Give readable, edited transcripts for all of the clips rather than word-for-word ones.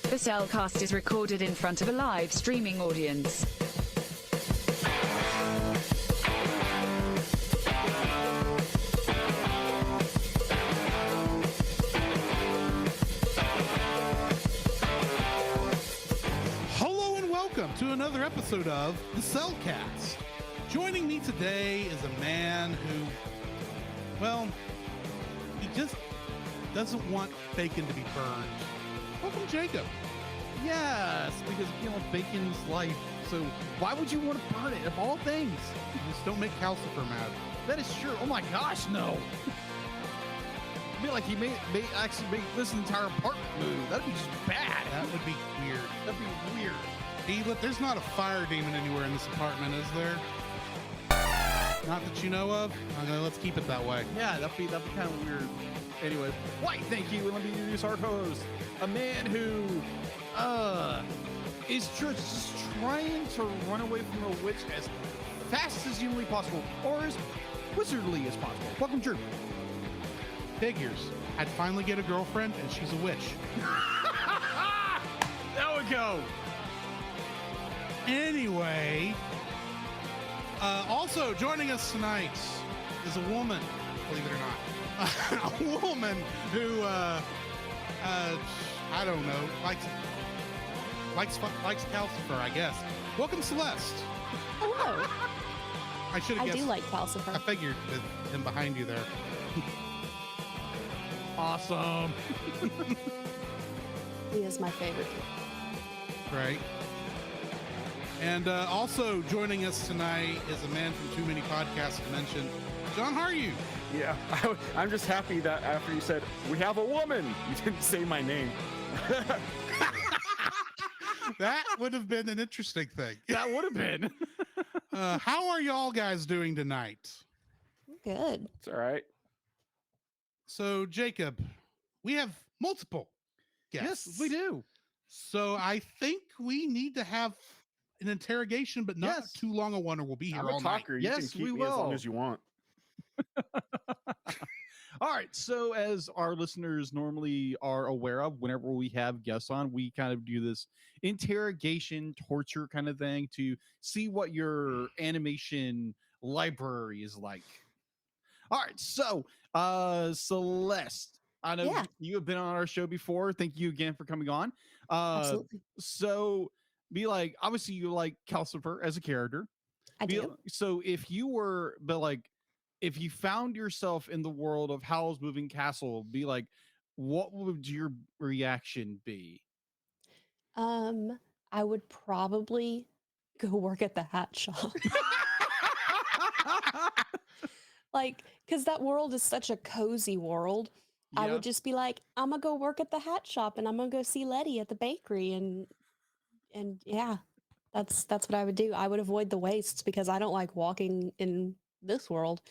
The Cellcast is recorded in front of a live streaming audience. Hello and welcome to another episode of The Cellcast. Joining me today is a man who, well, he just doesn't want bacon to be burned. Welcome, Jacob. Yes, because, bacon's life. So why would you want to burn it, of all things? Just don't make Calcifer mad. That is true. Oh my gosh, no. I feel like he may actually make this entire apartment move. That'd be just bad. That would be weird. That'd be weird. Hey, look, there's not a fire demon anywhere in this apartment, is there? Not that you know of? Let's keep it that way. Yeah, that'd be kind of weird. Anyway, why? Thank you. Let me introduce our host, a man who is just trying to run away from a witch as fast as humanly possible, or as wizardly as possible. Welcome, Drew. Figures. I'd finally get a girlfriend, and she's a witch. There we go. Anyway, also joining us tonight is a woman, believe it or not, a woman who, I don't know, likes Calcifer, I guess. Welcome, Celeste. Hello. I should have I guessed. do like Calcifer. I figured with him behind you there. Awesome. He is my favorite. Right. And also joining us tonight is a man from Too Many Podcasts to mention, John Harju. Yeah, I'm just happy that after you said, we have a woman, you didn't say my name. That would have been an interesting thing. That would have been. How are y'all guys doing tonight? Good. It's all right. So, Jacob, we have multiple guests. Yes, we do. So I think we need to have an interrogation, but not Yes. too long a one, or we'll be here I'm all a talker. You Yes, can keep we me as long will. as you want. All right. So, as our listeners normally are aware of, whenever we have guests on, we kind of do this interrogation, torture kind of thing to see what your animation library is like. All right. So, Celeste, I know Yeah. you have been on our show before. Thank you again for coming on. Absolutely. So, be like, obviously, you like Calcifer as a character. I do. So if you were, if you found yourself in the world of Howl's Moving Castle, be like, what would your reaction be? I would probably go work at the hat shop. Because that world is such a cozy world. I Yeah. would just be like, I'm gonna go work at the hat shop and I'm gonna go see Letty at the bakery and yeah, that's what I would do. I would avoid the wastes because I don't like walking in this world,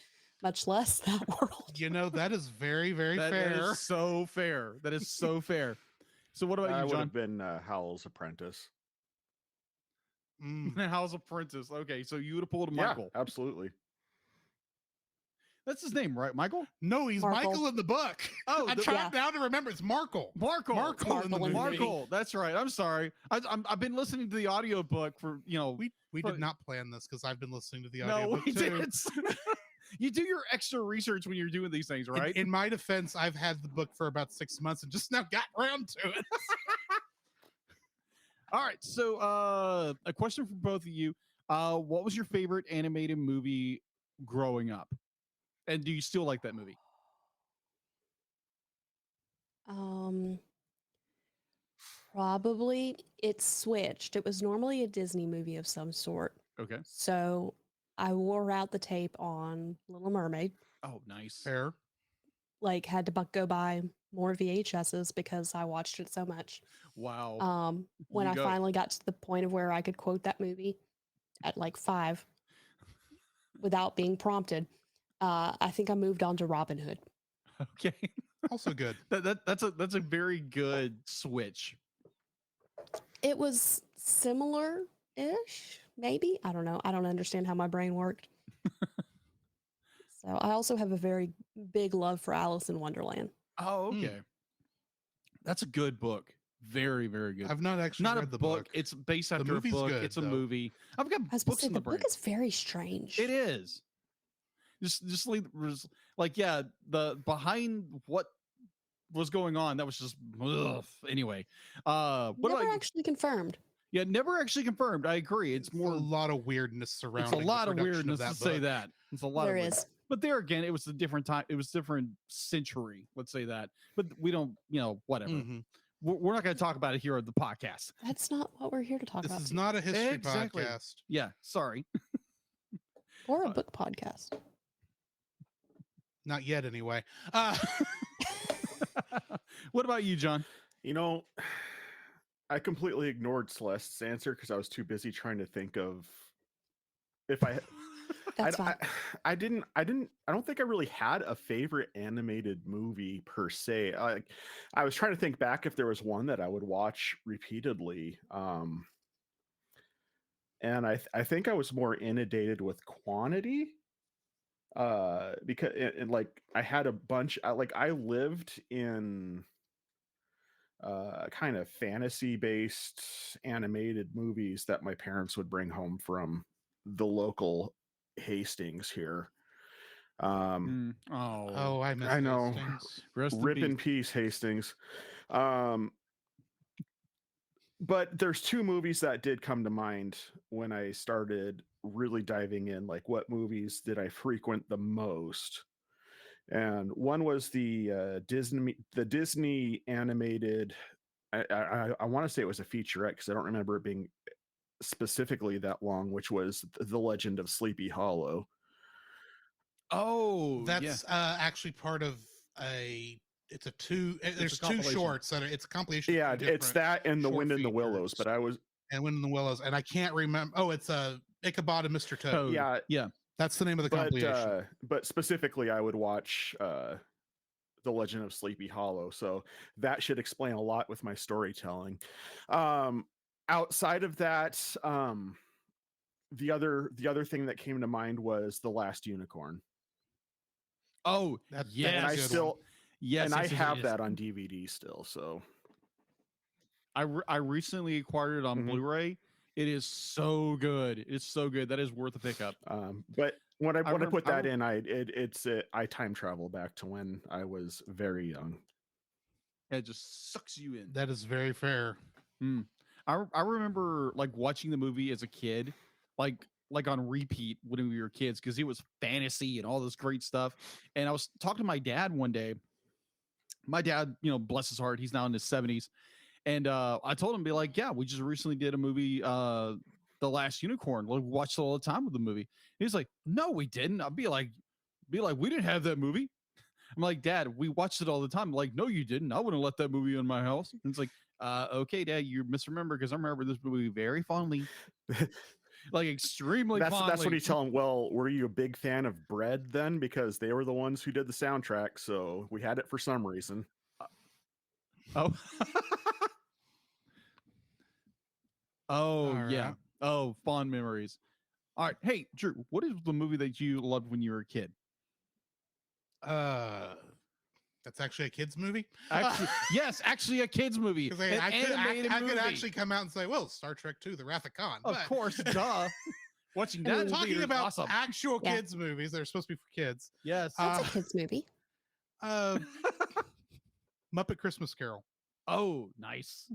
much less that world. You know, that is very, very That fair. is so fair. That is so fair. So what about I you, would John? have been Howl's apprentice. Howl's Apprentice. Okay, so you would have pulled a Yeah, Michael. absolutely. That's his name, right? Michael? No, he's Markle. Michael in the book. Oh, I'm trying now to remember. It's Markle. Markle. Markle in the movie. Markle. That's right. I'm sorry. I've been listening to the audiobook for, We But- did not plan this because I've been listening to the no, audiobook we too. didn't. You do your extra research when you're doing these things, right? In my defense, I've had the book for about 6 months and just now got around to it. All right. So, a question for both of you. What was your favorite animated movie growing up? And do you still like that movie? Probably it switched. It was normally a Disney movie of some sort. Okay. So I wore out the tape on Little Mermaid. Oh, nice. Fair. Had to go buy more VHSs because I watched it so much. Wow. When You I go. finally got to the point of where I could quote that movie at 5 without being prompted, I think I moved on to Robin Hood. Okay. Also good. That's a very good switch. It was similar-ish, maybe. I don't know. I don't understand how my brain worked. So I also have a very big love for Alice in Wonderland. Oh, okay. That's a good book. Very, very good. I've not actually Not read a the book. It's based after a movie's book. good, It's a though. movie. I've got I was going to books say in the the brain. book is very strange. It is. Just like yeah, the behind what was going on. That was just ugh. Anyway. What Never about actually confirmed. Yeah, never actually confirmed. I agree. It's more a lot of weirdness it's surrounding a lot the of production weirdness of to that say book. that. It's a lot There of is. weirdness. But there again, it was a different time. It was different century. Let's say that. But we don't, whatever. Mhm. We're not going to talk about it here on the podcast. That's not what we're here to talk This about. is not a history Exactly. podcast. Yeah, sorry. Or a book podcast. Not yet, anyway. What about you, John? You know, I completely ignored Celeste's answer because I was too busy trying to think of if I That's fine. I don't think I really had a favorite animated movie per se. I was trying to think back if there was one that I would watch repeatedly. And I think I was more inundated with quantity. Because like I had a bunch I lived in kind of fantasy based animated movies that my parents would bring home from the local Hastings here. Oh, I missed I know. Hastings. Rest Rip in peace, Hastings. But there's two movies that did come to mind when I started really diving in, like what movies did I frequent the most? And one was the Disney animated. I want to say it was a featurette because I don't remember it being specifically that long, which was The Legend of Sleepy Hollow. Oh, That's actually part of there's two compilation. shorts that it's a compilation. Yeah, of two it's different that and The short Wind in the Willows. features. But and Wind in the Willows, and I can't remember. Oh, it's Ichabod and Mr. Toad. yeah, That's the name of the compilation. But specifically, I would watch The Legend of Sleepy Hollow. So that should explain a lot with my storytelling. Outside of that, the other thing that came to mind was The Last Unicorn. Oh, That's yes. And I a good still one. Yes, and yes, I yes, have yes. that on DVD still. So I recently acquired it on Mhm. Blu-ray. It is so good. It's so good. That is worth a pickup. But when I put that I in, I time travel back to when I was very young. It just sucks you in. That is very fair. I remember like watching the movie as a kid, like on repeat when we were kids, because it was fantasy and all this great stuff. And I was talking to my dad one day. My dad, bless his heart, he's now in his 70s. And I told him, be like, yeah, we just recently did a movie, The Last Unicorn. We watched it all the time with the movie. And he's like, no, we didn't. I'd be like, we didn't have that movie. I'm like, Dad, we watched it all the time. I'm like, no, you didn't. I wouldn't let that movie in my house. And it's like, okay, Dad, you misremember, because I remember this movie very fondly. Like extremely fondly. That's what you tell him. Well, were you a big fan of Bread then? Because they were the ones who did the soundtrack, so we had it for some reason. Oh. Oh, All yeah. right. Oh, fond memories. All right. Hey, Drew, what is the movie that you loved when you were a kid? That's actually a kids movie. Actually, yes, actually a kids movie. 'Cause An animated I could movie. actually come out and say, well, Star Trek II, The Wrath of Khan. Of but course, duh. Watching that in talking theaters, about awesome. actual Yeah. kids movies that are supposed to be for kids. Yes. That's a kids movie. Muppet Christmas Carol. Oh, nice.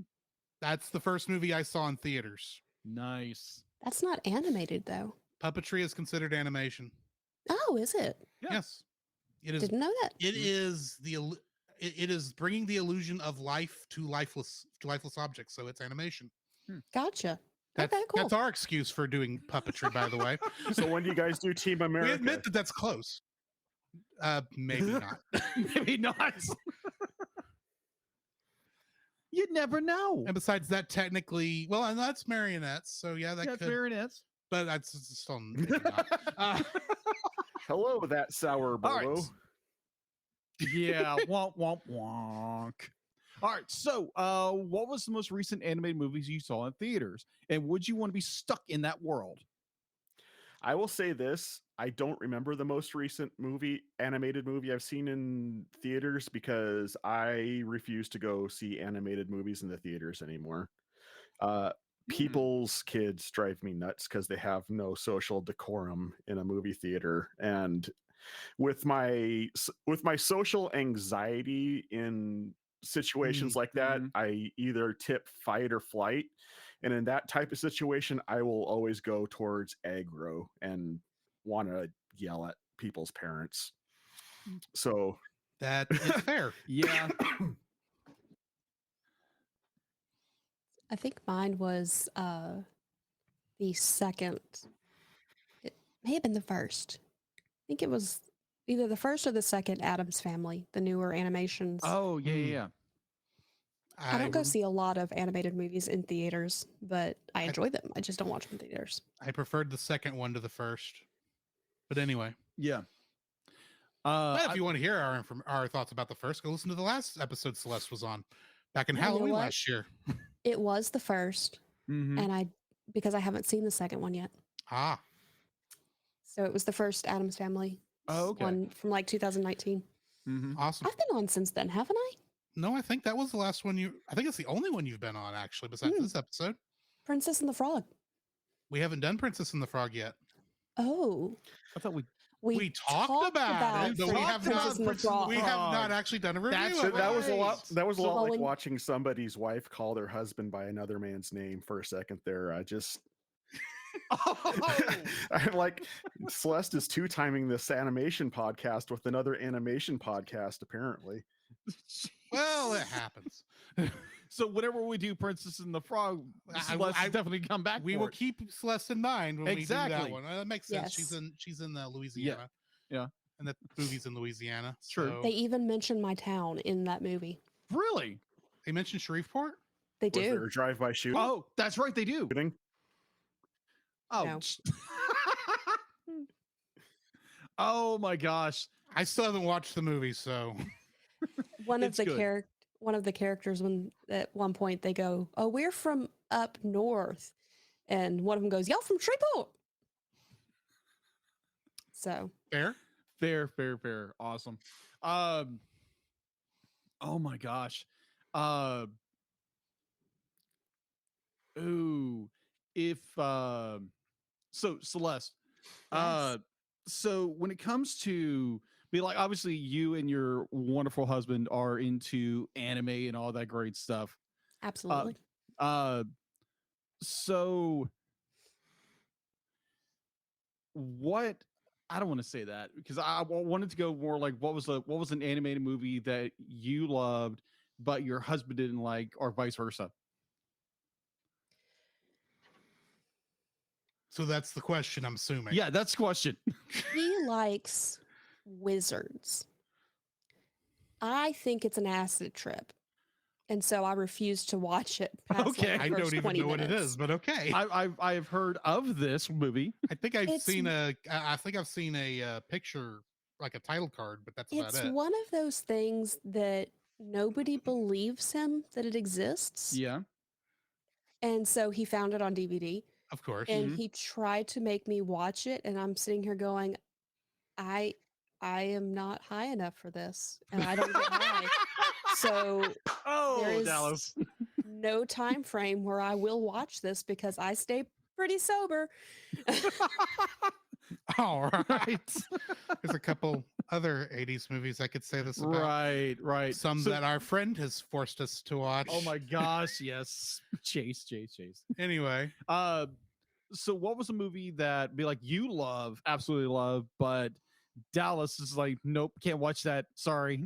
That's the first movie I saw in theaters. Nice. That's not animated though. Puppetry is considered animation. Oh, is it? Yeah. Yes, it is. Didn't know that. It is it is bringing the illusion of life to lifeless objects. So it's animation. Gotcha. That's, Okay, cool. That's our excuse for doing puppetry, by the way. So when do you guys do Team America? We admit that that's close. Maybe not. Maybe not. You'd never know. And besides that, technically, well, and that's marionettes. So yeah, that Yeah, could. marionettes. But that's still maybe not. Hello, that sour All right. bolo. Yeah, wonk, wonk, wonk. All right, so what was the most recent animated movies you saw in theaters? And would you want to be stuck in that world? I will say this. I don't remember the most recent animated movie I've seen in theaters because I refuse to go see animated movies in the theaters anymore. People's kids drive me nuts because they have no social decorum in a movie theater, and with my social anxiety in situations like that, I either tip fight or flight, and in that type of situation, I will always go towards aggro and want to yell at people's parents. So That is fair. Yeah. I think mine was the second. It may have been the first. I think it was either the first or the second Adam's Family, the newer animations. Oh, yeah. I don't go see a lot of animated movies in theaters, but I enjoy them. I just don't watch them in theaters. I preferred the second one to the first. But anyway. Yeah. But if you want to hear our thoughts about the first, go listen to the last episode Celeste was on back in Yeah, you know Halloween what? last year. It was the first, and because I haven't seen the second one yet. Ah. So it was the first Adam's Family one from like 2019. Awesome. I've been on since then, haven't I? No, I think that was the last one I think it's the only one you've been on, actually, besides this episode. Princess and the Frog. We haven't done Princess and the Frog yet. Oh. I thought we talked about it, but we have not actually done a review of it. That was a lot like watching somebody's wife call their husband by another man's name for a second there. I'm like, Celeste is two-timing this animation podcast with another animation podcast, apparently. Well, it happens. So whenever we do Princess and the Frog, Celeste definitely come back. We will keep Celeste in mind when we do that one. That makes sense. Yes. She's in Louisiana. Yeah. And the movie's in Louisiana. True. So. They even mention my town in that movie. Really? They mentioned Shreveport? They Was do. there a drive-by shooting? Oh, that's right, they do. Oh. No. Oh my gosh. I still haven't watched the movie, so One of It's the good. one of the characters, when at one point they go, "Oh, we're from up north," and one of them goes, "Y'all from Shreveport." So Fair. Awesome. Oh my gosh. Ooh, if so Celeste, Yes. so when it comes to be like, obviously you and your wonderful husband are into anime and all that great stuff. Absolutely. So what, I don't want to say that because I wanted to go more like what was an animated movie that you loved but your husband didn't like, or vice versa. So that's the question, I'm assuming. Yeah, that's the question. He likes wizards. I think it's an acid trip. And so I refuse to watch it. Past, Okay. like, the I don't first even 20 know what it minutes. is, but okay. I've heard of this movie. I think I've It's- seen a picture, like a title card, but that's about It's it. one of those things that nobody believes him that it exists. Yeah. And so he found it on DVD Of course. and he tried to make me watch it. And I'm sitting here going, I am not high enough for this. And I don't get high. So there is Dallas. no time frame where I will watch this because I stay pretty sober. All right. There's a couple other 80s movies I could say this about. Right. Some So- that our friend has forced us to watch. Oh my gosh, yes. Chase. Anyway, So what was a movie that be like you absolutely love, but Dallas is like, nope, can't watch that. Sorry.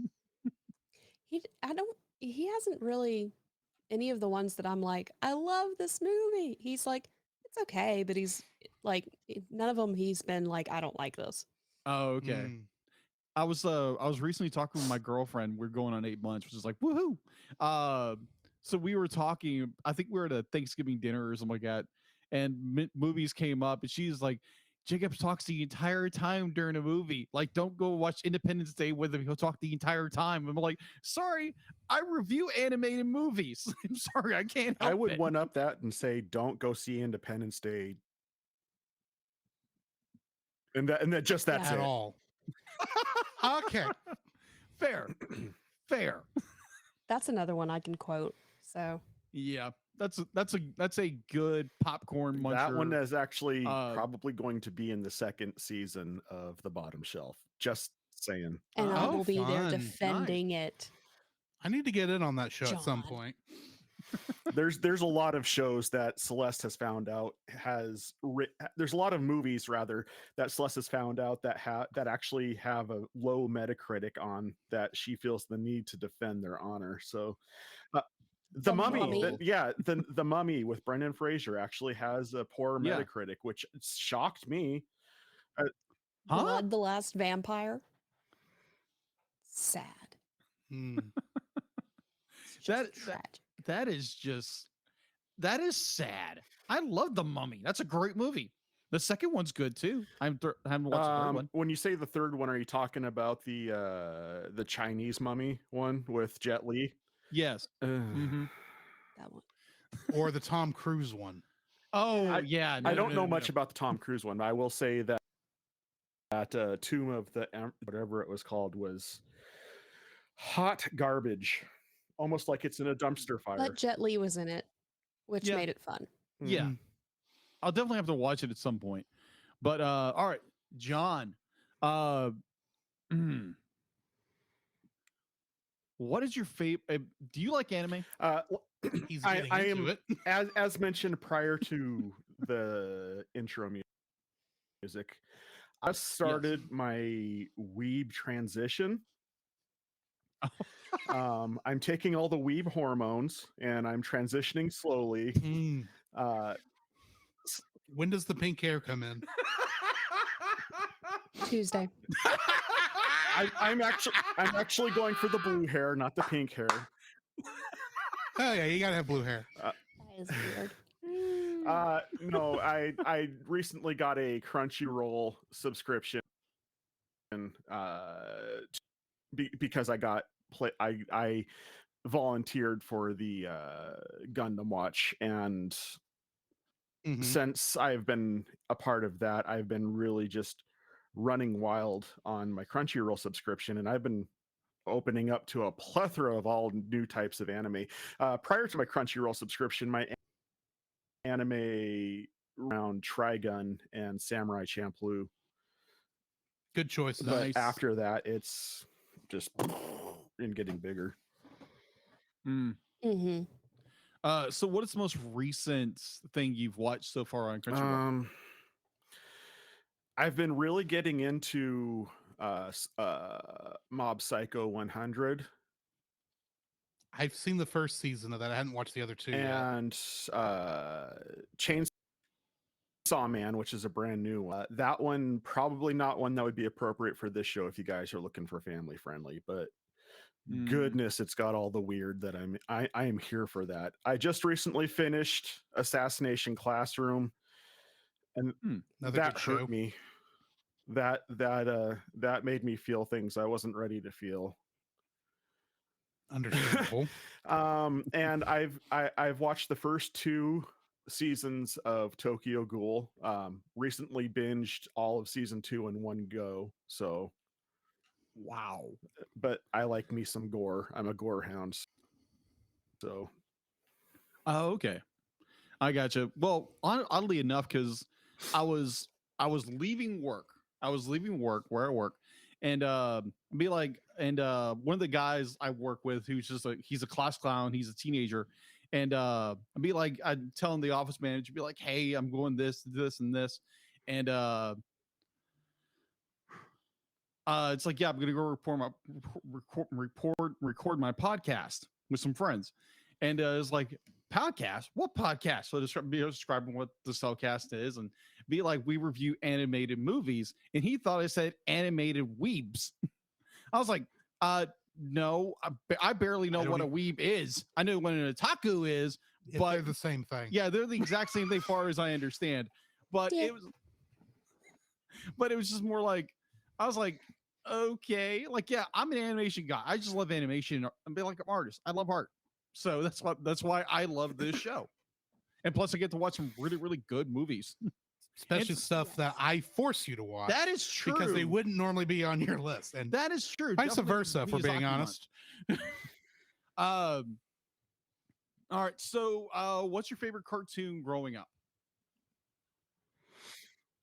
He hasn't really any of the ones that I'm like, I love this movie. He's like, it's okay, but he's like, none of them he's been like, I don't like this. Oh, okay. I was recently talking with my girlfriend. We're going on 8 months, which is like woohoo. So we were talking. I think we were at a Thanksgiving dinner or something like that, and movies came up, and she's like, Jacob talks the entire time during a movie. Like, don't go watch Independence Day with him. He'll talk the entire time. I'm like, sorry, I review animated movies. I'm sorry, I can't help I would it. one up that and say, don't go see Independence Day and that just that's at it. all. Okay. Fair. Fair. That's another one I can quote. So Yeah. That's a good popcorn muncher. That one is actually Uh, probably going to be in the second season of The Bottom Shelf. Just saying. and I Oh, will be there fun. defending it. I need to get in on that show at some John. point. There's a lot of shows that Celeste has found out there's a lot of movies rather that Celeste has found out that actually have a low Metacritic on that she feels the need to defend their honor. So the Mummy, Mummy. the Mummy with Brendan Fraser actually has a poor Yeah. Metacritic, which shocked me. huh? Blood, the Last Vampire. Sad. Hmm. It's That- just tragic. That is sad. I love The Mummy. That's a great movie. The second one's good too. I haven't watched the third one. When you say the third one, are you talking about the Chinese Mummy one with Jet Li? Yes. Mm-hmm. That one. Or the Tom Cruise one. Oh yeah. I don't know much about the Tom Cruise one. But I will say that Tomb of the whatever it was called was hot garbage, almost like it's in a dumpster fire. But Jet Li was in it, which Yeah. made it fun. Yeah. Mhm. I'll definitely have to watch it at some point. But all right, John. What is your favorite? Do you like anime? He's I getting into am it. as mentioned prior to the intro music. I started my weeb transition. I'm taking all the weeb hormones and I'm transitioning slowly. Hmm. Uh, When does the pink hair come in? Tuesday. I'm actually going for the blue hair, not the pink hair. Oh yeah, you gotta have blue hair. That is weird. No, I recently got a Crunchyroll subscription, because I volunteered for the Gundam Watch, and Mhm. since I've been a part of that, I've been really just running wild on my Crunchyroll subscription, and I've been opening up to a plethora of all new types of anime. Prior to my Crunchyroll subscription, my anime around Trigun and Samurai Champloo. Good choice. But Nice. after that, it's just and getting bigger. Mm-hmm. So what is the most recent thing you've watched so far on Crunchyroll? I've been really getting into Mob Psycho 100 I've seen the first season of that. I hadn't watched the other two yet. and Chainsaw Man, which is a brand new one. That one probably not one that would be appropriate for this show if you guys are looking for family friendly, but goodness, it's got all the weird that I am here for that. I just recently finished Assassination Classroom, and Another that good show. hurt me. That made me feel things I wasn't ready to feel. Understandable. And I've watched the first 2 seasons of Tokyo Ghoul. Recently binged all of season 2 in one go. So Wow. but I like me some gore. I'm a gore hound. So Oh, okay. I gotcha. Well, oddly enough, because I was leaving work. I was leaving work where I work, and one of the guys I work with, who's just he's a class clown. He's a teenager, and I'd tell him, the office manager, be like, "Hey, I'm going this, and this," and it's like, yeah, I'm gonna go record my podcast with some friends, and it's like, podcast? What podcast? So describing what the Cellcast is, and be like, we review animated movies, and he thought I said animated weebs. I was like, no, I barely know what a weeb is. I know what an otaku is, but they're the same thing. yeah, they're the exact same thing, far as I understand. But Yeah. it was just more like, I was like, okay, like, yeah, I'm an animation guy. I just love animation. I'm like an artist. I love art. So that's why I love this show. And plus I get to watch some really, really good movies. especially It's- stuff that I force you to watch That is true. because they wouldn't normally be on your list, and That is true. vice Definitely versa, for being Miyazaki month. honest. All right. So, what's your favorite cartoon growing up?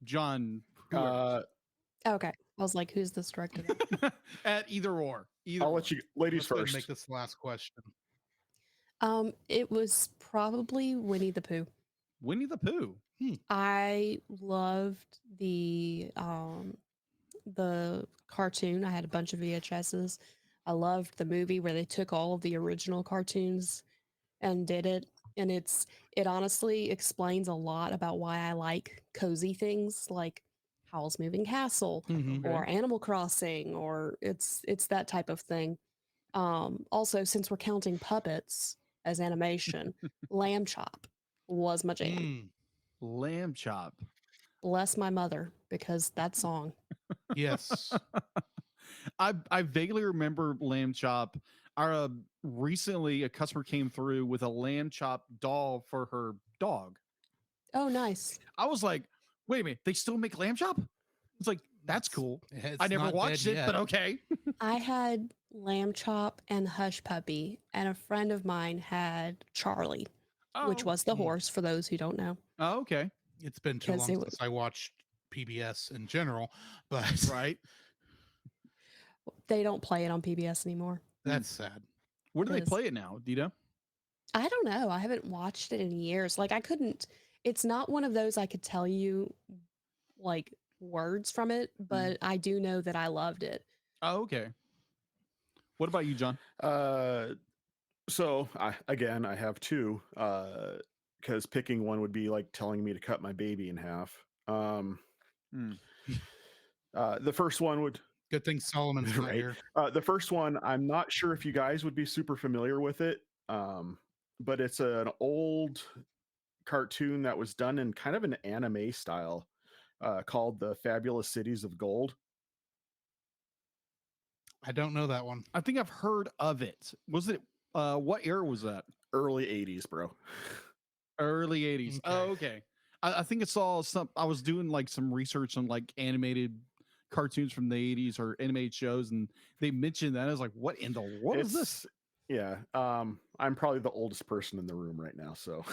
John. whoever. Okay. I was like, who's this directed at? At either or. Either. I'll let you ladies Let's go ahead and first. make this the last question. It was probably Winnie the Pooh. Winnie the Pooh. I loved the cartoon. I had a bunch of VHSs. I loved the movie where they took all of the original cartoons and did it. And it honestly explains a lot about why I like cozy things like Howl's Moving Castle Mhm. or Animal Crossing, or it's that type of thing. Also, since we're counting puppets as animation, Lamb Chop was my jam. Mm, Lamb Chop. Bless my mother, because that song. yes. I vaguely remember Lamb Chop. Recently, a customer came through with a Lamb Chop doll for her dog. Oh, nice. I was like, wait a minute, they still make Lamb Chop? It's like, that's cool. It's I never not watched dead it, yet. but okay. I had Lamb Chop and Hush Puppy, and a friend of mine had Charlie, which was the Mm. horse, for those who don't know. Oh, okay. It's been too 'Cause long it since I watched PBS in general, but Right. They don't play it on PBS anymore. that's sad. Where do they Is- play it now? Do you know? I don't know. I haven't watched it in years. Like, I couldn't, it's not one of those I could tell you like words from it, but I do know that I loved it. Oh, okay. What about you, John? So I have two, because picking one would be like telling me to cut my baby in half. The first one would, Good thing Solomon's not Right. here. the first one, I'm not sure if you guys would be super familiar with it, but it's an old cartoon that was done in kind of an anime style, called The Fabulous Cities of Gold. I don't know that one. I think I've heard of it. Was it what era was that? Early 80s, bro. Early 80s. Oh, okay. I think I saw some, I was doing like some research on like animated cartoons from the 80s or animated shows, and they mentioned that. I was like, what in the world is this? Yeah. I'm probably the oldest person in the room right now. So,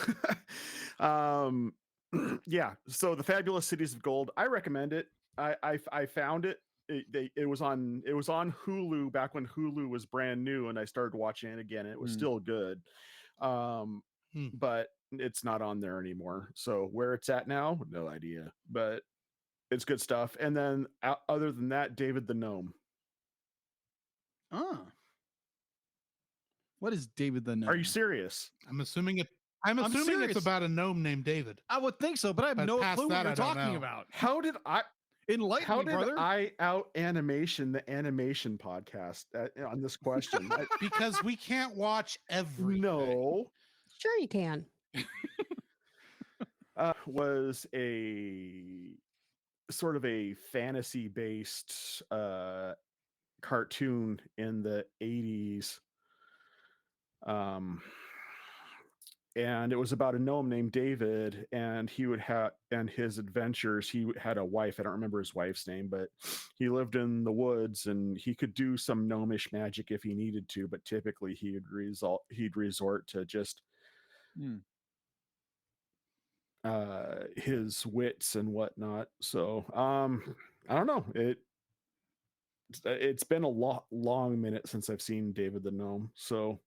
yeah. So The Fabulous Cities of Gold, I recommend it. I found it. It was on Hulu back when Hulu was brand new, and I started watching it again. And it was still good. But it's not on there anymore. So where it's at now, no idea, but it's good stuff. And then other than that, David the Gnome. What is David the Gnome? Are you serious? I'm assuming it's serious. about a gnome named David. I would think so, but I have But no past clue that, what you're I don't talking know. about. How did Enlighten me, brother. I out animation the animation podcast on this question? Because we can't watch everything. No, Sure, you can. was a sort of a fantasy based cartoon in the 80s. And it was about a gnome named David, and he would have, and his adventures. He had a wife. I don't remember his wife's name, but he lived in the woods, and he could do some gnomish magic if he needed to. But typically, he'd resort to just his wits and whatnot. So I don't know. It's been a long minute since I've seen David the Gnome. So.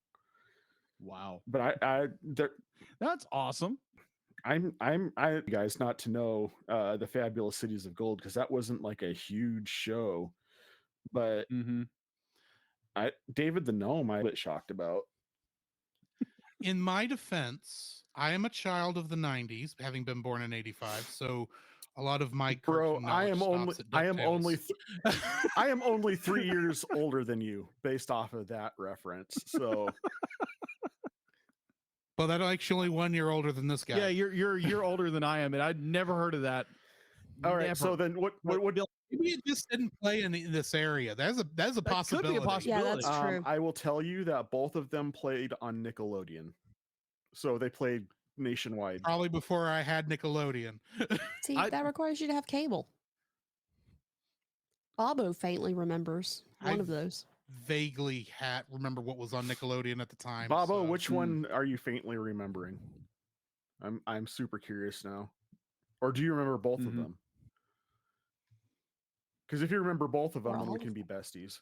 Wow. But That's awesome. I guys not to know The Fabulous Cities of Gold, because that wasn't like a huge show. But David the Gnome, I'm a bit shocked about. In my defense, I am a child of the 90s, having been born in 85. So a lot of my Bro, cartoon I am knowledge stops at only DuckTales. I am only 3 years older than you based off of that reference. So Well, that's actually only 1 year older than this guy. Yeah, you're older than I am, and I'd never heard of that. all right. So then what Maybe it just didn't play in this area. That's a Could be a possibility. possibility. Yeah, that's true. I will tell you that both of them played on Nickelodeon. So they played nationwide. Probably before I had Nickelodeon. See, I- that requires you to have cable. Bobo faintly remembers one of I've- those. Vaguely remember what was on Nickelodeon at the time. Bobo, so- which one are you faintly remembering? I'm super curious now. Or do you remember both of Mhm. them? Because if you remember both of Or them, then all we of can be besties.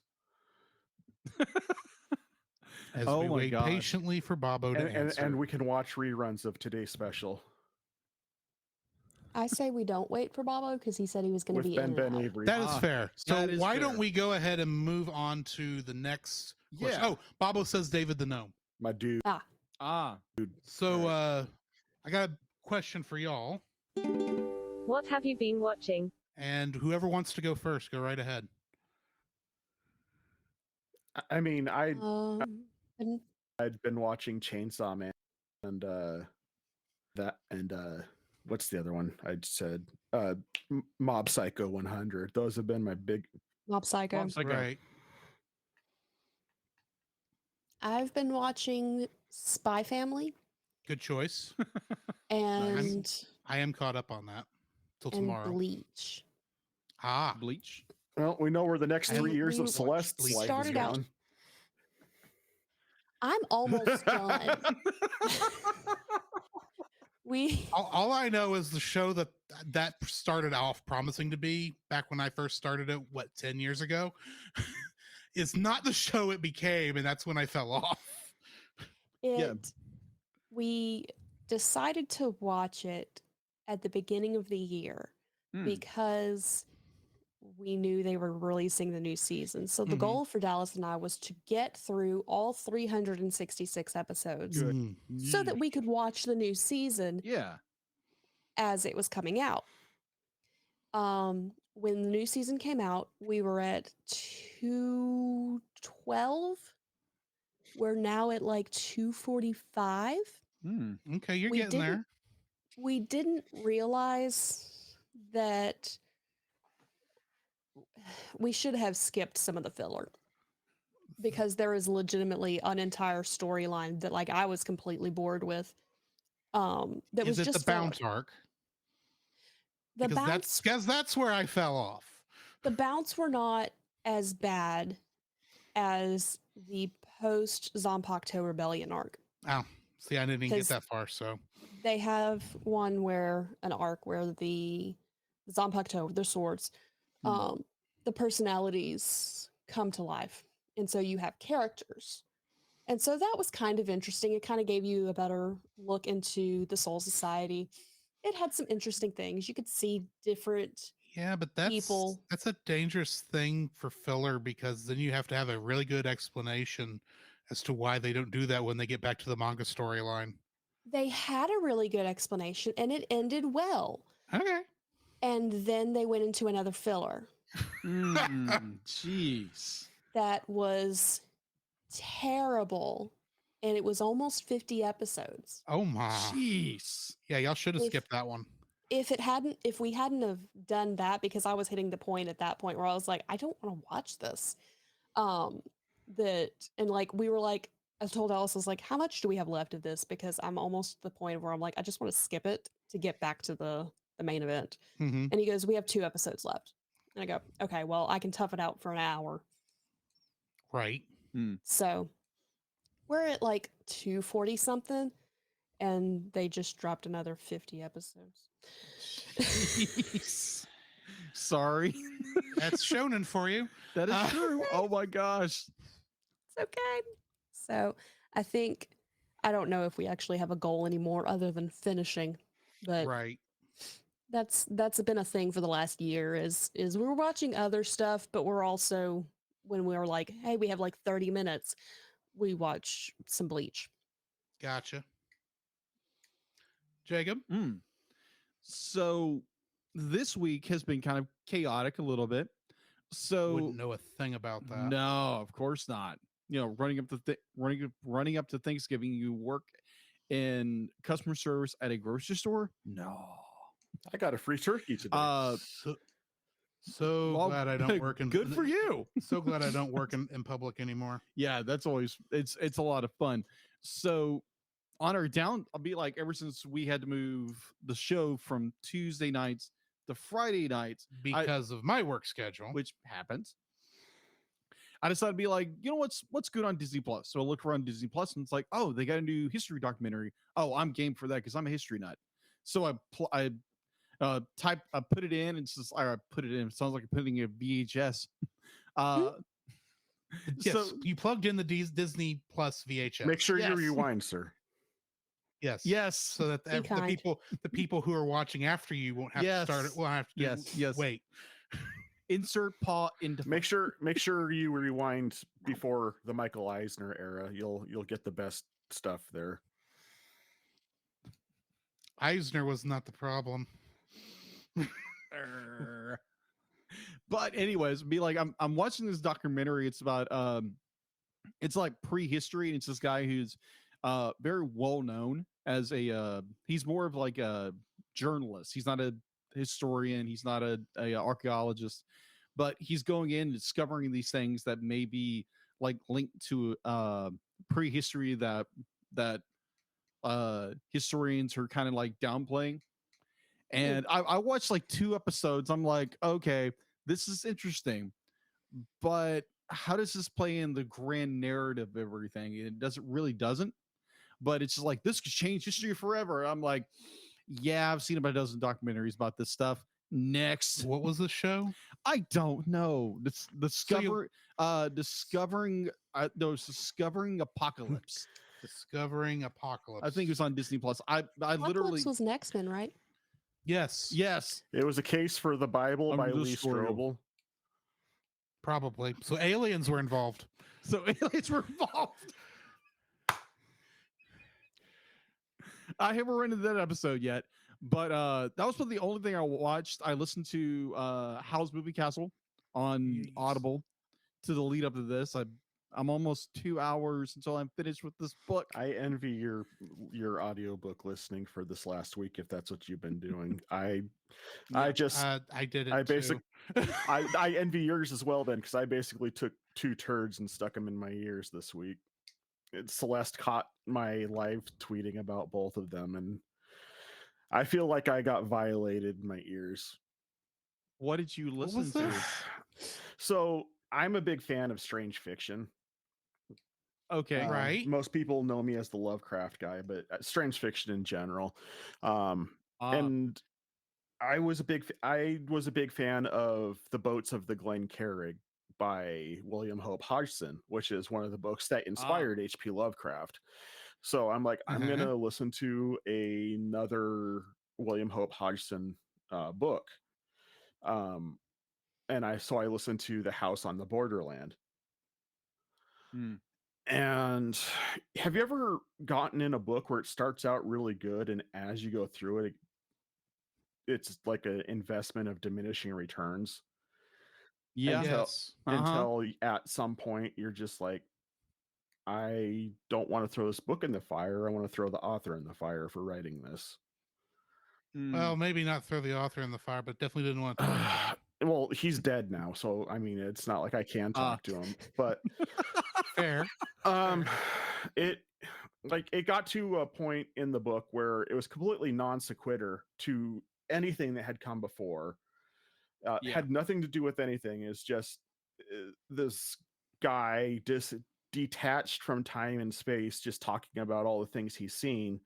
As Oh we my wait gosh. patiently for Bobo to And, answer. and we can watch reruns of today's special I say we don't wait for Bobo because he said he was going to with be Ben in Ben and out. Avery. That is fair. So that is why fair. don't we go ahead and move on to the next question? Yeah. Oh, Bobo says David the Gnome. My dude. Ah, So I got a question for y'all. What have you been watching? And whoever wants to go first, go right ahead. I mean, And I'd been watching Chainsaw Man and what's the other one I said? Mob Psycho 100. Those have been my big. Mob Psycho. Mob Psycho. Right. I've been watching Spy Family Good choice. and I am caught up on that till and tomorrow. Bleach. Ah, Bleach. Well, we know where the next And 3 years we of Celeste's life is started out- going. I'm almost done. We all I know is the show that started off promising to be back when I first started it, 10 years ago, is not the show it became, and that's when I fell off. we decided to watch it at the beginning of the year Hmm. because we knew they were releasing the new season. So the Mhm. goal for Dallas and I was to get through all 366 episodes Good. Mm. so that we could watch the new season Yeah. as it was coming out. When the new season came out, we were at 212. We're now at like 245. Hmm. Okay, you're We getting didn't- there. We didn't realize that we should have skipped some of the filler because there is legitimately an entire storyline that like I was completely bored with. That Is was it just the filler. bounce arc? The Because bounce, that's where I fell off. the bounce were not as bad as the post Zompocto Rebellion arc. Oh, see, I didn't even get 'Cause- that far. So They have an arc where the Zompocto, their swords, Hmm. the personalities come to life. And so you have characters. And so that was kind of interesting. It kind of gave you a better look into the Soul Society. It had some interesting things. You could see different yeah, but people. that's a dangerous thing for filler because then you have to have a really good explanation as to why they don't do that when they get back to the manga storyline. They had a really good explanation and it ended well. Okay. And then they went into another filler Jeez. that was terrible. And it was almost 50 episodes. Oh my. Jeez. Yeah, y'all should have If- skipped that one. If we hadn't have done that, because I was hitting the point at that point where I was like, I don't want to watch this. And like we were like, I told Alice, I was like, how much do we have left of this? Because I'm almost to the point where I'm like, I just want to skip it to get back to the main event. Mm-hmm. And he goes, we have 2 episodes left. And I go, okay, well, I can tough it out for an hour. Right. So we're at like 240 something, and they just dropped another 50 episodes. Jeez. Sorry. That's shonen for you. That is true. Oh my gosh. It's okay. So I don't know if we actually have a goal anymore other than finishing, but Right. that's been a thing for the last year is we're watching other stuff, but we're also, when we're like, hey, we have like 30 minutes, we watch some Bleach. Gotcha. Jacob? So this week has been kind of chaotic a little bit. So Wouldn't know a thing about that. no, of course not. You know, running up to Thanksgiving, you work in customer service at a grocery store. No. I got a free turkey today. So Well, glad I don't work in Good for you. So glad I don't work in public anymore. Yeah, that's always it's a lot of fun. So on our down, I'll be like, ever since we had to move the show from Tuesday nights to Friday nights, because of my work schedule. which happens, I decided to be like, you know what's good on Disney Plus. So I look around Disney Plus, and it's like, oh, they got a new history documentary. Oh, I'm game for that because I'm a history nut. So I put it in, and it's just, I put it in. It sounds like I'm putting a VHS. Yes, So you plugged in the Disney Plus VHS. Make sure you Yes. rewind, sir. Yes, so that Be kind. the people who are watching after you won't have to start it. Will have to Yes. wait. Insert paw into Make sure you rewind before the Michael Eisner era. You'll get the best stuff there. Eisner was not the problem. But anyways, be like, I'm watching this documentary. It's about it's like prehistory, and it's this guy who's very well known as a he's more of like a journalist. He's not a historian, he's not a archaeologist, but he's going in and discovering these things that may be like linked to prehistory that historians are kind of like downplaying. And I watched like 2 episodes. I'm like, okay, this is interesting, but how does this play in the grand narrative of everything? It doesn't. But it's just like, this could change history forever. I'm like, yeah, I've seen about a dozen documentaries about this stuff. Next. What was the show? I don't know. Discovering Apocalypse. Discovering Apocalypse. I think it was on Disney Plus. I literally Apocalypse was an X-Men, right? Yes, It was a case for the Bible I'm by the Lee story. Strobel. probably. So aliens were involved. So aliens were involved. I haven't run into that episode yet, but that was probably the only thing I watched. I listened to Howl's Movie Castle on Yes. Audible to the lead up to this. I'm almost 2 hours until I'm finished with this book. I envy your audiobook listening for this last week if that's what you've been doing. I just I did it. I too. I envy yours as well then, because I basically took 2 turds and stuck them in my ears this week. Celeste caught my live tweeting about both of them, and I feel like I got violated in my ears. What did you What listen was to? this? So I'm a big fan of strange fiction. Okay. Right. Most people know me as the Lovecraft guy, but strange fiction in general. Ah. And I was a big fan of The Boats of the Glen Carrig by William Hope Hodgson, which is one of the books that inspired H.P. Lovecraft. So I'm like, I'm Uh-huh. gonna listen to another William Hope Hodgson book. And I listened to The House on the Borderland. Hmm. And have you ever gotten in a book where it starts out really good, and as you go through it, it's like an investment of diminishing returns? Yeah. Until, Yes. until at some point you're just like, I don't want to throw this book in the fire. I want to throw the author in the fire for writing this. Well, maybe not throw the author in the fire, but definitely didn't want to. Well, he's dead now, so I mean, it's not like I can talk to him. But Fair. it got to a point in the book where it was completely non sequitur to anything that had come before. Had nothing to do with anything. It's just this guy detached from time and space, just talking about all the things he's seen.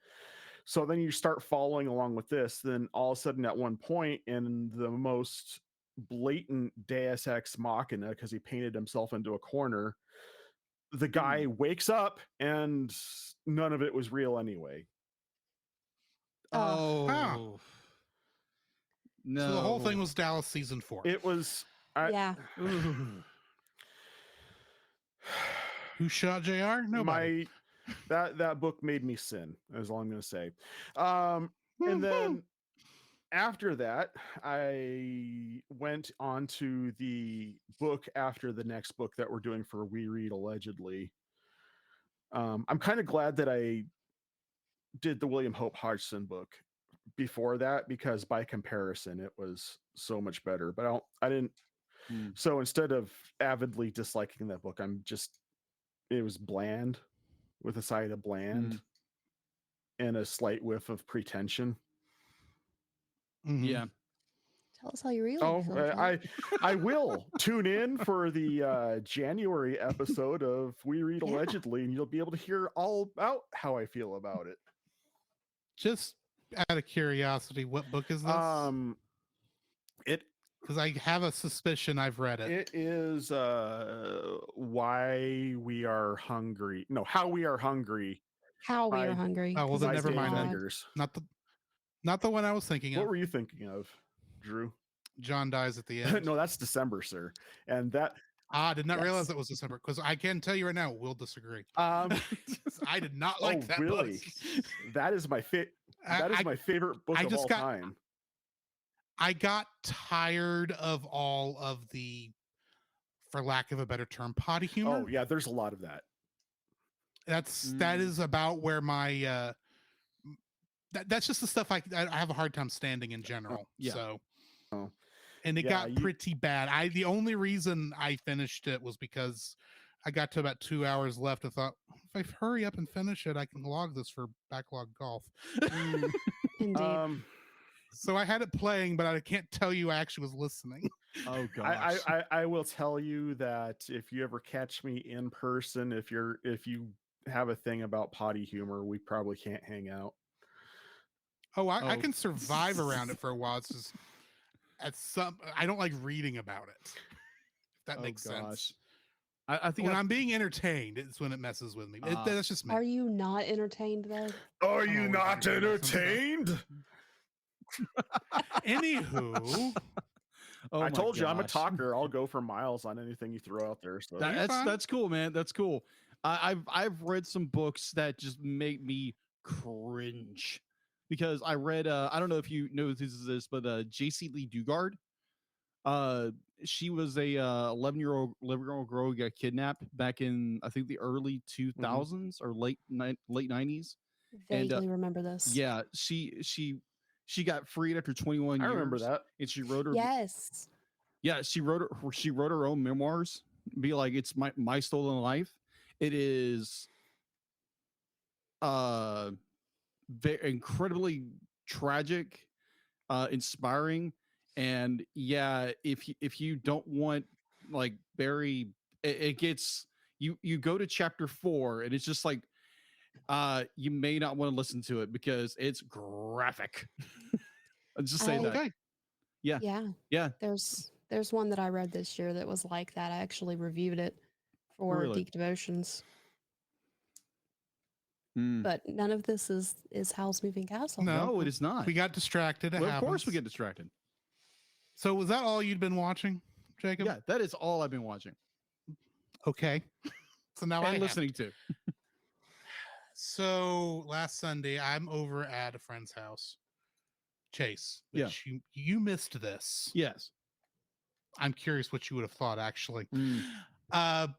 So then you start following along with this. Then all of a sudden, at one point, in the most blatant Deus Ex Machina, because he painted himself into a corner, the guy wakes up and none of it was real anyway. Oh. No. So the whole thing was Dallas season 4. It was. Yeah. Who shot JR? Nobody. That book made me sin, is all I'm going to say. And then after that, I went on to the book after the next book that we're doing for We Read Allegedly. I'm kind of glad that I did the William Hope Hodgson book before that, because by comparison, it was so much better. But I didn't. So instead of avidly disliking that book, it was bland, with a side of bland. and a slight whiff of pretension. Mhm. Yeah. Tell us how you really Oh, feel. Jack. I will tune in for the January episode of We Read Yeah. Allegedly, and you'll be able to hear all about how I feel about it. Just out of curiosity, what book is this? It Because I have a suspicion I've read it. it is Why We Are Hungry. No, How We Are Hungry. How we I- are hungry. Oh, well, 'cause then by it's never Dave mind then. odd. Eggers. Not the one I was thinking What of. were you thinking of, Drew? John dies at the end. No, that's December, sir. And that I did not realize Yes. that was December, because I can tell you right now, we'll disagree. um I did not like that really? book. That is my I favorite book I of just all got- time. I got tired of all of the, for lack of a better term, potty humor. Oh yeah, there's a lot of that. That is about where my that's just the stuff I have a hard time standing in general. yeah. So Oh. and it Yeah, got you- pretty bad. The only reason I finished it was because I got to about 2 hours left and thought, if I hurry up and finish it, I can log this for backlog golf. Indeed. So I had it playing, but I can't tell you I actually was listening. Oh gosh. I will tell you that if you ever catch me in person, if you have a thing about potty humor, we probably can't hang out. I Oh. can survive around it for a while. It's just I don't like reading about it. If that Oh, makes sense. gosh. I think When I- I'm being entertained, it's when it messes with me. Ah. That's just me. Are you not entertained though? Are you you not not entertained? entertained? Anywho, oh I my told you I'm a gosh. talker. I'll go for miles on anything you throw out there. So That- You're fine. that's cool, man. That's cool. I've read some books that just make me cringe because I read I don't know if you know this, but JC Lee Dugard. She was a 11-year-old girl who got kidnapped back in I think the early 2000s or late 90s. And, Vaguely remember this. Yeah, she got freed after 21 I years. remember that. And she wrote her Yes. yeah, she wrote her own memoirs. Be like, it's my stolen life. It is incredibly tragic, inspiring, and yeah, if you don't want like Barry, it gets you go to chapter 4 and it's just like you may not want to listen to it because it's graphic. I'll just say that. okay. Yeah. Yeah. There's one that I read this year that was like that. I actually reviewed it for Really? Geek Devotions. Mm. But none of this is Howl's Moving Castle. No. No, it is not. We got distracted. It Well, of course we happens. get distracted. So was that all you'd been watching, Jacob? Yeah, that is all I've been watching Okay. So now I and have listening to. So last Sunday, I'm over at a friend's house, Chase. Yeah. Which you missed this. Yes. I'm curious what you would have thought, actually. Mm.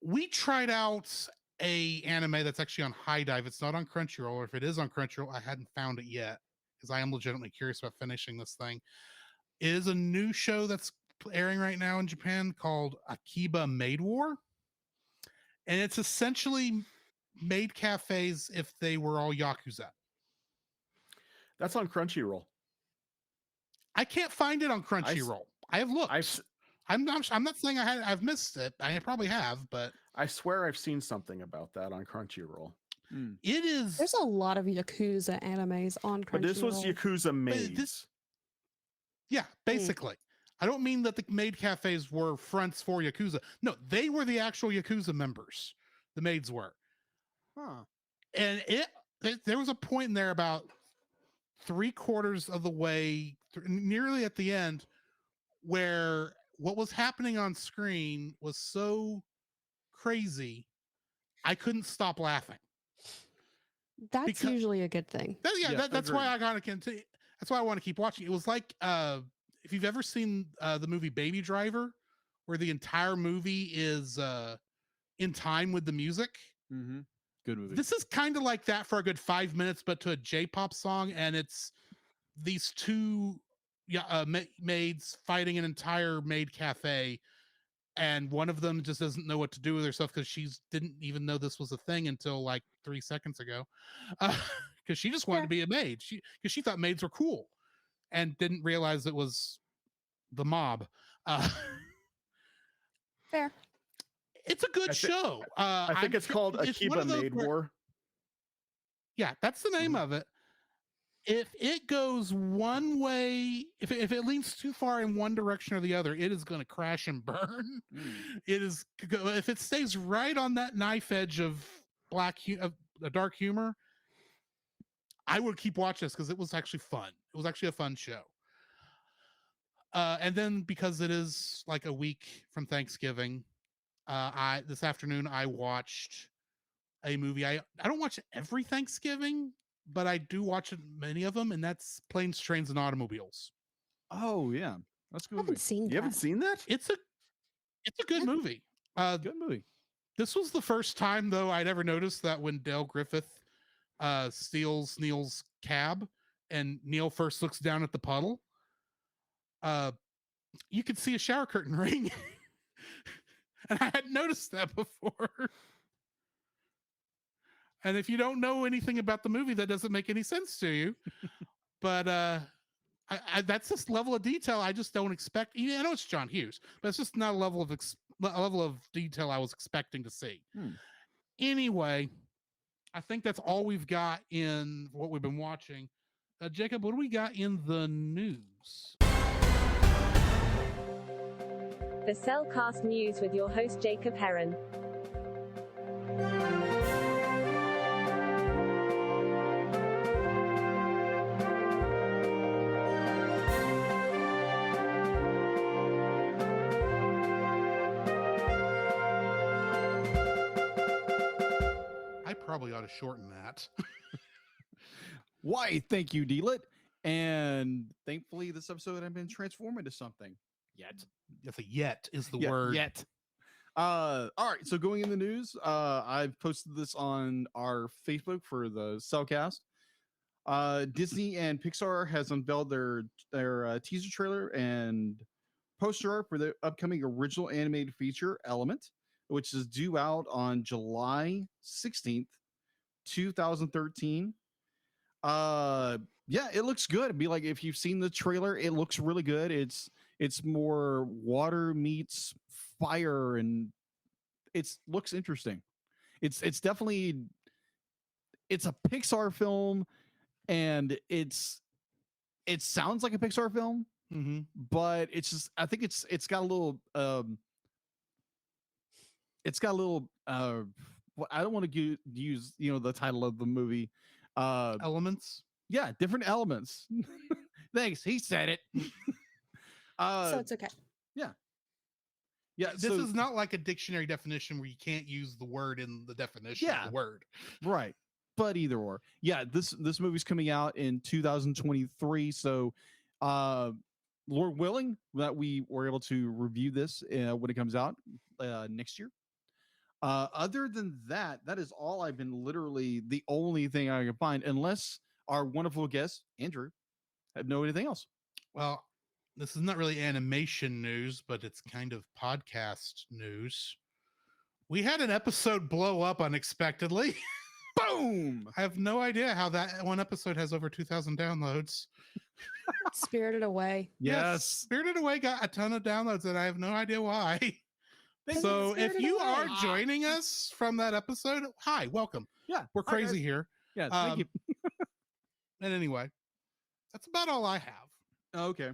We tried out a anime that's actually on High Dive. It's not on Crunchyroll, or if it is on Crunchyroll, I hadn't found it yet because I am legitimately curious about finishing this thing. It is a new show that's airing right now in Japan called Akiba Maid War, and it's essentially maid cafes if they were all yakuza. That's on Crunchyroll. I can't find it on Crunchyroll. I have looked. I'm not saying I've missed it. I probably have, but I swear I've seen something about that on Crunchyroll. it is. There's a lot of Yakuza animes on Crunchyroll. But this was Yakuza Maids. Yeah, basically. I don't mean that the maid cafes were fronts for Yakuza. No, they were the actual Yakuza members. The maids were. Huh. And there was a point in there about 3/4 of the way, nearly at the end, where what was happening on screen was so crazy, I couldn't stop laughing. That's because- usually a good thing. That's why I gotta continue. That's why I want to keep watching. It was like if you've ever seen the movie Baby Driver, where the entire movie is in time with the music. Mm-hmm. Good movie. This is kind of like that for a good 5 minutes, but to a J-pop song, and it's these two maids fighting an entire maid cafe, and one of them just doesn't know what to do with herself because she didn't even know this was a thing until like 3 seconds ago, because she just wanted to be a maid. Because she thought maids were cool and didn't realize it was the mob. Fair. It's a good show. I think it's called Akiba Maid War. Yeah, that's the name of it. If it goes one way, if it leans too far in one direction or the other, it is going to crash and burn. It is, if it stays right on that knife edge of dark humor, I would keep watching this because it was actually fun. It was actually a fun show. And then because it is like a week from Thanksgiving, this afternoon I watched a movie. I don't watch every Thanksgiving, but I do watch many of them, and that's Planes, Trains, and Automobiles. Oh yeah, that's a good. I haven't seen that. You haven't seen that? It's a good movie. Good movie. This was the first time though I'd ever noticed that when Dale Griffith steals Neil's cab, and Neil first looks down at the puddle, you could see a shower curtain ring. And I had noticed that before. And if you don't know anything about the movie, that doesn't make any sense to you. But I that's this level of detail I just don't expect. I know it's John Hughes, but it's just not a level of detail I was expecting to see. Anyway, I think that's all we've got in what we've been watching. Jacob, what do we got in the news? The Cellcast News with your host Jacob Heron. I probably ought to shorten that. Why? Thank you, Dealit. And thankfully, this episode I've been transformed into something. Yet. Yes, yet is the word. Yet. All right. So going in the news, I've posted this on our Facebook for the Cellcast. Disney and Pixar has unveiled their teaser trailer and poster art for the upcoming original animated feature Element, which is due out on July 16th, 2013. Yeah, it looks good. It'd be like, if you've seen the trailer, it looks really good. It's more water meets fire, and it looks interesting. It's definitely, it's a Pixar film, and it sounds like a Pixar film, but it's just, I think it's got a little I don't want to use the title of the movie, Elements. Yeah, different elements. Thanks, he said it. So it's okay. Yeah, this is not like a dictionary definition where you can't use the word in the definition of the word. Right. But either or. Yeah, this movie's coming out in 2023. So Lord willing that we were able to review this when it comes out next year. Other than that, that is all I've been literally the only thing I can find, unless our wonderful guest, Andrew, know anything else. Well, this is not really animation news, but it's kind of podcast news. We had an episode blow up unexpectedly. Boom! I have no idea how that one episode has over 2,000 downloads. Spirited Away. Yes. Spirited Away got a ton of downloads, and I have no idea why. So if Spirited you Away. are joining us from that episode, hi, welcome. Yeah, We're hi, crazy guys. here. Yeah, thank you. And anyway, that's about all I have. Okay.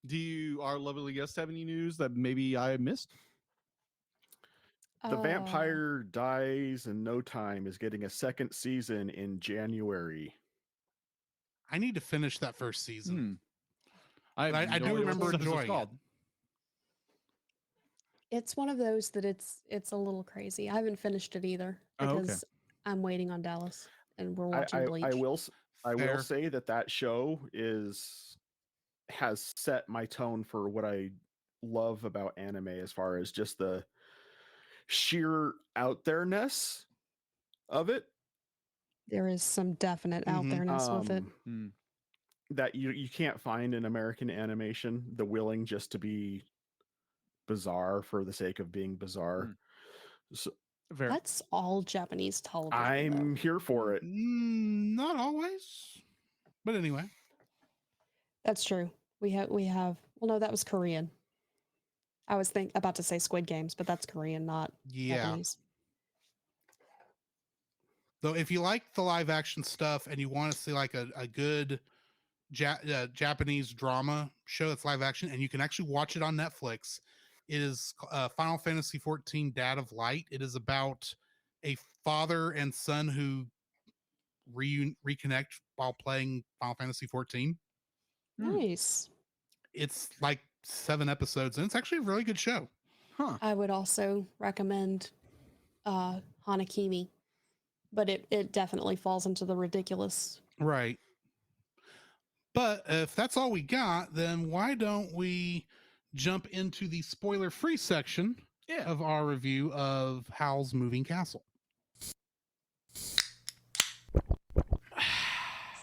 Do our lovely guests have any news that maybe I missed? The Vampire Dies in No Time is getting a second season in January. I need to finish that first season. I do remember enjoying it. It's one of those that it's a little crazy. I haven't finished it either because I'm waiting on Dallas, and we're watching Bleach. I will Fair. say that show has set my tone for what I love about anime, as far as just the sheer out there-ness of it. There is some definite out there-ness with it. That you can't find in American animation, the willing just to be bizarre for the sake of being bizarre. So Fair. That's all Japanese television. I'm though. here for it. Not always, but anyway. That's true. We have. Well, no, that was Korean. I was about to say Squid Games, but that's Korean, not Japanese. Though, if you like the live action stuff and you want to see like a good Japanese drama show that's live action, and you can actually watch it on Netflix, it is Final Fantasy XIV: Dad of Light. It is about a father and son who reconnect while playing Final Fantasy XIV. Nice. It's like 7 episodes, and it's actually a really good show. Huh. I would also recommend Hanakimi, but it definitely falls into the ridiculous. Right. But if that's all we got, then why don't we jump into the spoiler-free section of our review of Howl's Moving Castle.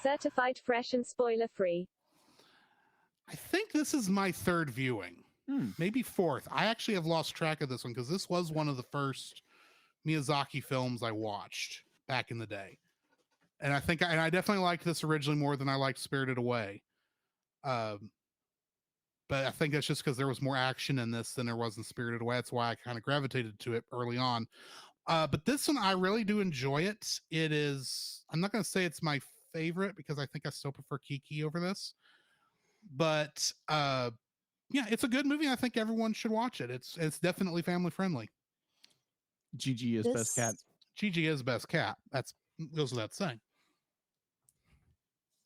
Certified fresh and spoiler free. I think this is my 3rd viewing, maybe 4th. I actually have lost track of this one because this was one of the first Miyazaki films I watched back in the day. And I definitely liked this originally more than I liked Spirited Away. But I think that's just because there was more action in this than there was in Spirited Away. That's why I kind of gravitated to it early on. But this one, I really do enjoy it. It is, I'm not going to say it's my favorite because I think I still prefer Kiki over this. But yeah, it's a good movie. I think everyone should watch it. It's definitely family friendly. Gigi is best cat. Gigi is best cat. That's goes without saying.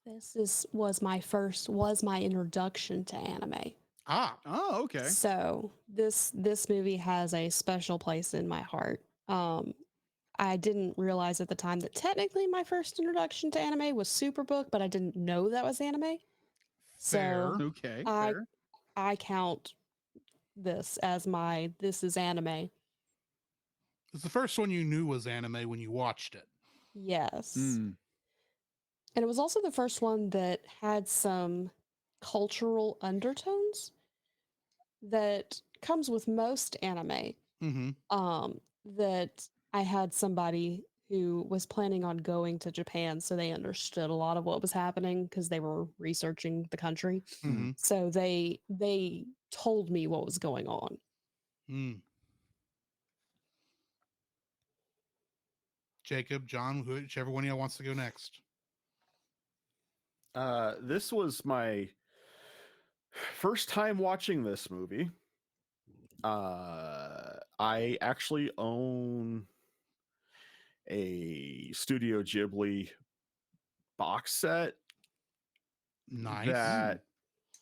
This was my introduction to anime. Oh, okay. So this movie has a special place in my heart. I didn't realize at the time that technically my first introduction to anime was Superbook, but I didn't know that was anime. Fair. So Okay. I count this as this is anime. It's the first one you knew was anime when you watched it. Yes. And it was also the first one that had some cultural undertones that comes with most anime. That I had somebody who was planning on going to Japan, so they understood a lot of what was happening because they were researching the country. So they told me what was going on. Jacob, John, whichever one of y'all wants to go next. This was my first time watching this movie. I actually own a Studio Ghibli box set. Nice. That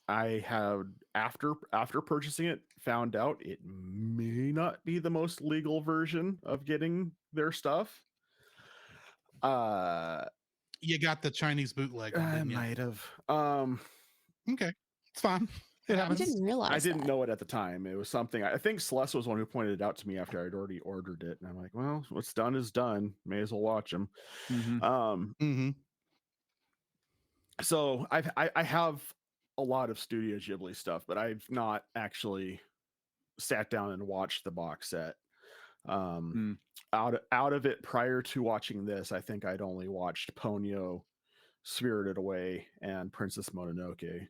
I have after purchasing it found out it may not be the most legal version of getting their stuff. You got the Chinese bootleg. I might have. Okay, it's fine. It I happens. didn't realize I didn't that. know it at the time. It was something I think Celeste was one who pointed it out to me after I'd already ordered it, and I'm like, well, what's done is done. May as well watch them. So I have a lot of Studio Ghibli stuff, but I've not actually sat down and watched the box set. Out of it prior to watching this, I think I'd only watched Ponyo, Spirited Away, and Princess Mononoke.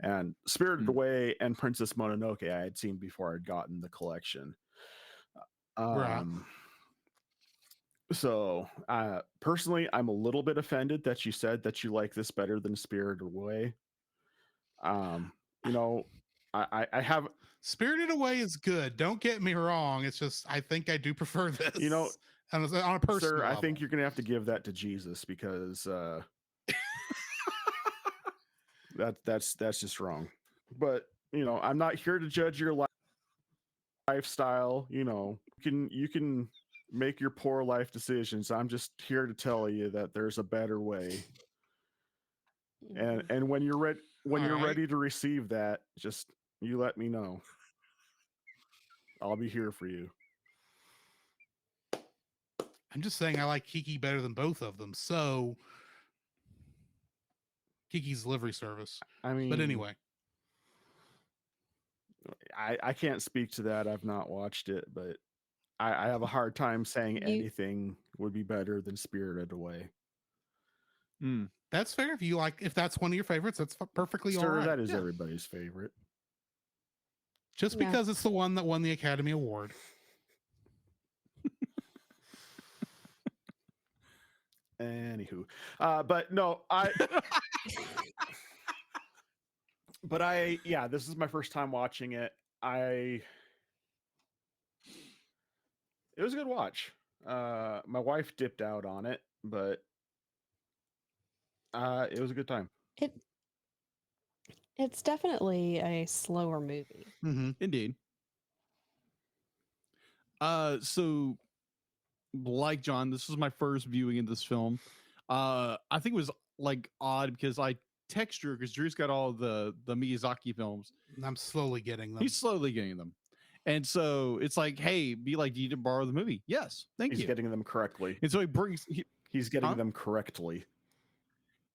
And Spirited Away and Princess Mononoke I had seen before I'd gotten the collection. So personally, I'm a little bit offended that you said that you like this better than Spirited Away. You know, I have Spirited Away is good. Don't get me wrong. It's just I think I do prefer this. You know, on a personal sir, level. I think you're gonna have to give that to Jesus because that's just wrong. But you know, I'm not here to judge your lifestyle. You know, you can make your poor life decisions. I'm just here to tell you that there's a better way. And when you're ready to receive that, just you let me know. I'll be here for you. I'm just saying I like Kiki better than both of them. So Kiki's delivery service. I mean, but anyway. I can't speak to that. I've not watched it, but I have a hard time saying You- anything would be better than Spirited Away. That's fair. If that's one of your favorites, that's perfectly all Sir, right. that is Yeah. everybody's favorite. Just Yeah. because it's the one that won the Academy Award. Anywho, but no, yeah, this is my first time watching it. It was a good watch. My wife dipped out on it, but it was a good time. It's definitely a slower movie. Mm-hmm. Indeed. So like John, this was my first viewing in this film. I think it was like odd because I text Drew because Drew's got all the Miyazaki films. I'm slowly getting them. He's slowly getting them. And so it's like, hey, be like, do you need to borrow the movie? Yes, thank He's you. getting them correctly. And so He's getting Huh? them correctly.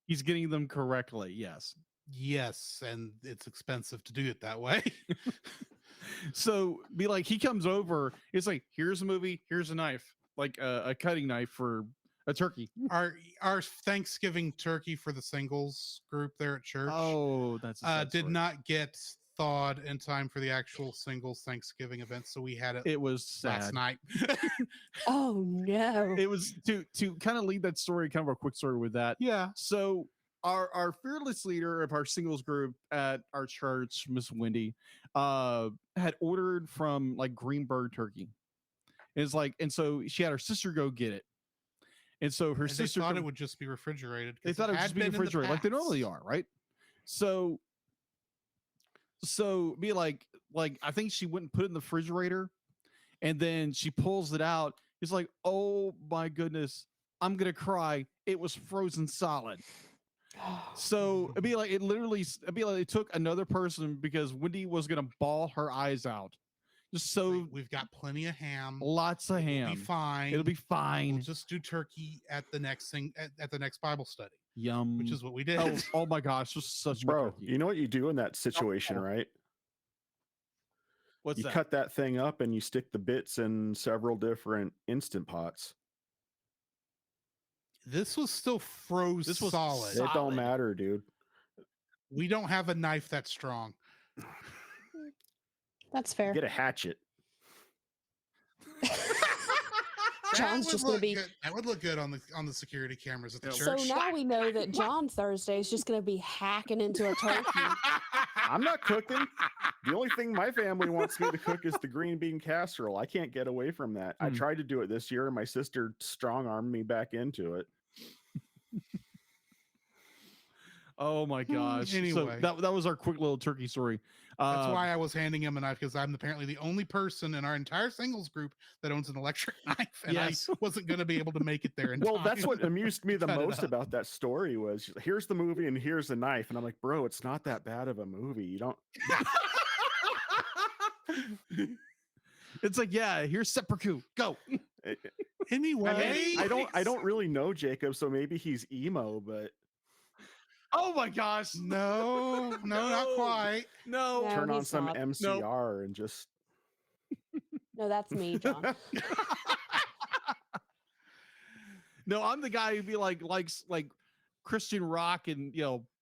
he's getting them correctly. Yes. Yes, and it's expensive to do it that way. So be like, he comes over. It's like, here's a movie. Here's a knife, like a cutting knife for a turkey. Our Thanksgiving turkey for the singles group there at church Oh, that's a sad did story. not get thawed in time for the actual singles Thanksgiving event, so we had it It was sad. last night. Oh no. It was to kind of lead that story, kind of a quick story with that. Yeah. So our fearless leader of our singles group at our church, Miss Wendy, had ordered from like Greenberg turkey. It's like, and so she had her sister go get it. And so her And they sister thought it would just be refrigerated. they 'cause thought it would had just be been in the refrigerated like they past. normally are, right? So be like I think she went and put it in the refrigerator, and then she pulls it out. It's like, oh my goodness, I'm gonna cry. It was frozen solid. So it'd be like it took another person because Wendy was gonna bawl her eyes out. Just so We've got plenty of ham. lots of It'll ham. be fine. It'll be We'll fine. just do turkey at the next at the next Bible study, Yum. which is what we did. oh my gosh, just such good Bro, turkey. you know what you do in that situation, right? What's You that? cut that thing up and you stick the bits in several different Instant Pots. This was still froze This was solid. It don't Solid. matter, dude. We don't have a knife that's strong. That's fair. Get a hatchet. John's That would just gonna look be. good. That would look good on the security cameras at the So church. now we know that John Thursday is just gonna be hacking into a turkey. I'm not cooking. The only thing my family wants me to cook is the green bean casserole. I can't get away from that. I Hmm. tried to do it this year and my sister strong armed me back into it. Oh my gosh. So Anyway. that was our quick little turkey story. That's why I was handing him a knife, because I'm apparently the only person in our entire singles group that owns an electric knife, and Yes. I wasn't going to be able to make it there in Well, time. that's what amused me the Cut it most up. about that story was here's the movie and here's the knife. And I'm like, bro, it's not that bad of a movie. You don't It's like, yeah, here's seppuku. Go. Anyway, I don't really know Jacob, so maybe he's emo, but Oh my gosh. no, not quite. No. No, turn on he's some not. MCR and just No, that's me, John. No, I'm the guy who'd be likes Christian rock and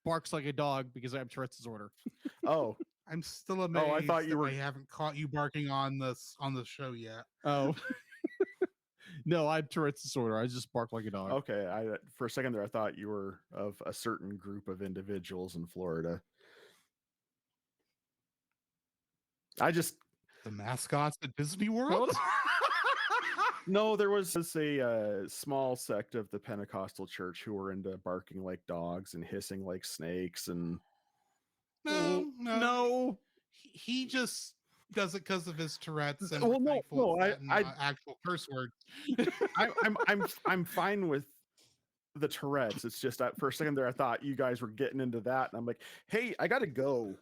barks like a dog because I have Tourette's disorder. oh, I'm still amazed. thought you that were- I haven't caught you barking on the show yet. Oh. No, I have Tourette's disorder. I just bark like a dog. okay. For a second there I thought you were of a certain group of individuals in Florida. The mascots at Disney World. No, there was a small sect of the Pentecostal church who were into barking like dogs and hissing like snakes and No. No. He just does it because of his Tourette's and Well, no, thankful no, it's not I- an actual curse word. I'm fine with the Tourette's. It's just that for a second there I thought you guys were getting into that and I'm like, hey, I gotta go.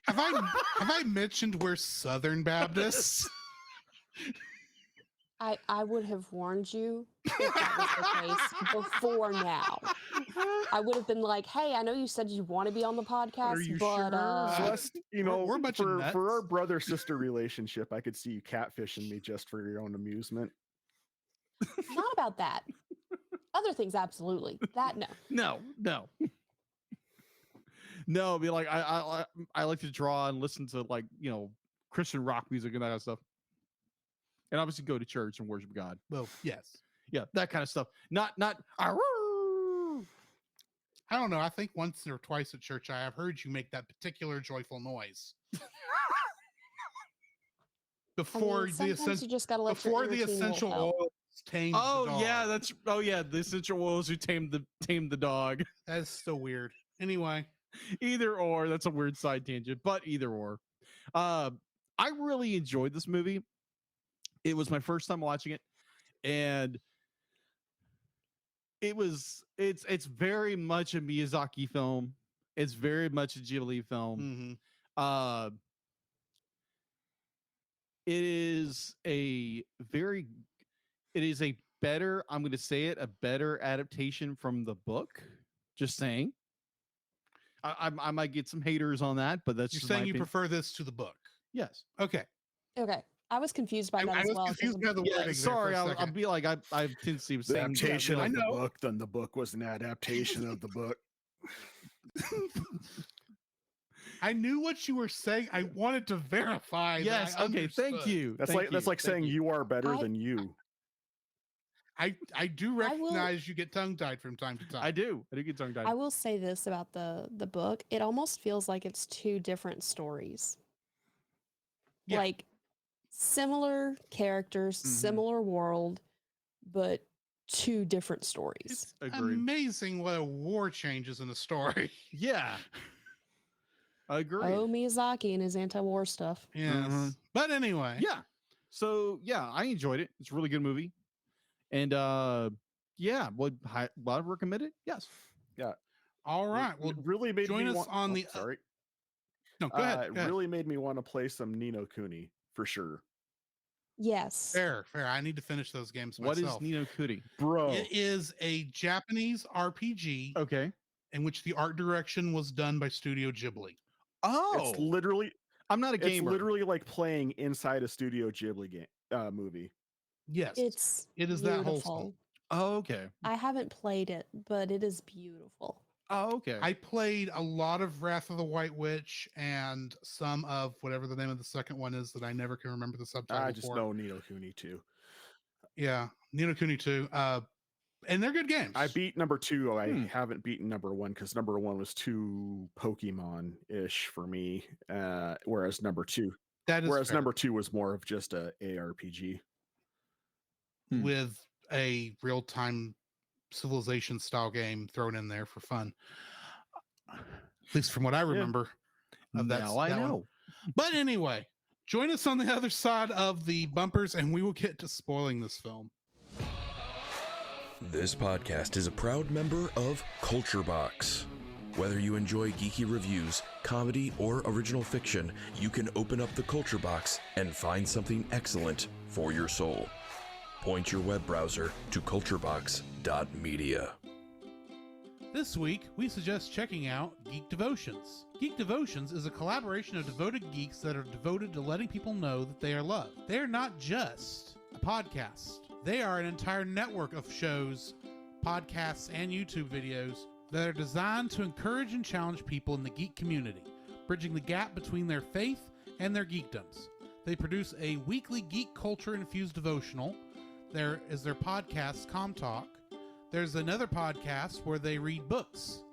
Have I mentioned we're Southern Baptists? I would have warned you if that was the case before now. I would have been like, hey, I know you said you want to be on the podcast, you but sure? Celeste, you know, we're a bunch of for nuts. our brother-sister relationship, I could see you catfishing me just for your own amusement. not about that. Other things, absolutely. That no. No. No, be like I like to draw and listen to, like, you know, Christian rock music and that kind of stuff. And obviously go to church and worship God. Well, yes. Yeah, that kind of stuff. Not I don't know. I think once or twice at church, I have heard you make that particular joyful noise. Before the sometimes you just gotta let before your the inner teen essential wolf out. oils tamed Oh the dog. yeah, the essential oils who tamed the dog. That's still weird. Anyway, Either or, that's a weird side tangent, but either or. I really enjoyed this movie. It was my first time watching it, and it's very much a Miyazaki film. It's very much a Ghibli film. mhm. It is a better, I'm going to say it, a better adaptation from the book. Just saying. I might get some haters on that, but that's You're just saying my you opinion. prefer this to the book. Yes. Okay. Okay. I was confused by that I as was well. 'cause confused by the Yeah, wording. sorry, there for a I'll second. be like, I tend to see The saying adaptation I of the know. book, then the book was an adaptation of the book. I knew what you were saying. I wanted to verify. that yes. I Okay. Thank understood. you. That's Thank like you. saying you are better than you. I do I will- recognize you get tongue tied from time to time. I do get tongue tied. I will say this about the book. It almost feels like it's two different stories. Yeah. Like similar characters, Mhm. similar world, but two different stories. It's Agreed. amazing what a war changes in a story. Yeah. Agreed. Oh, Miyazaki and his anti-war stuff. Yes. Mhm. But anyway. Yeah. So yeah, I enjoyed it. It's a really good movie. And yeah, would I recommend it? Yes. All right. Well, It really made join me us want, on oh, the. sorry. No, go ahead. It Go ahead. really made me want to play some Nino Kuni for sure. Yes. Fair. I need to finish those games What is myself. Nino Kuni? Bro. It is a Japanese RPG Okay. in which the art direction was done by Studio Ghibli. Oh, It's literally I'm not a it's gamer. literally like playing inside a Studio Ghibli game movie. Yes. It is that wholesome. Oh, okay. I haven't played it, but it is beautiful. Oh, okay. I played a lot of Wrath of the White Witch and some of whatever the name of the second one is that I never can remember the subtitle I just for. know Nino Kuni too. Yeah, Nino Kuni 2. And they're good games. I beat number 2. I haven't beaten number 1 because number 1 was too Pokemon-ish for me. Whereas number 2 that is fair. number 2 was more of just a ARPG. With a real-time Civilization style game thrown in there for fun. At least from what I remember of that. Now I that one. know. But anyway, join us on the other side of the bumpers and we will get to spoiling this film. This podcast is a proud member of Culture Box. Whether you enjoy geeky reviews, comedy, or original fiction, you can open up the Culture Box and find something excellent for your soul. Point your web browser to culturebox.media. This week, we suggest checking out Geek Devotions. Geek Devotions is a collaboration of devoted geeks that are devoted to letting people know that they are loved. They are not just a podcast. They are an entire network of shows, podcasts, and YouTube videos that are designed to encourage and challenge people in the geek community, bridging the gap between their faith and their geekdoms. They produce a weekly geek culture-infused devotional. There is their podcast, Com Talk. There's another podcast where they read books,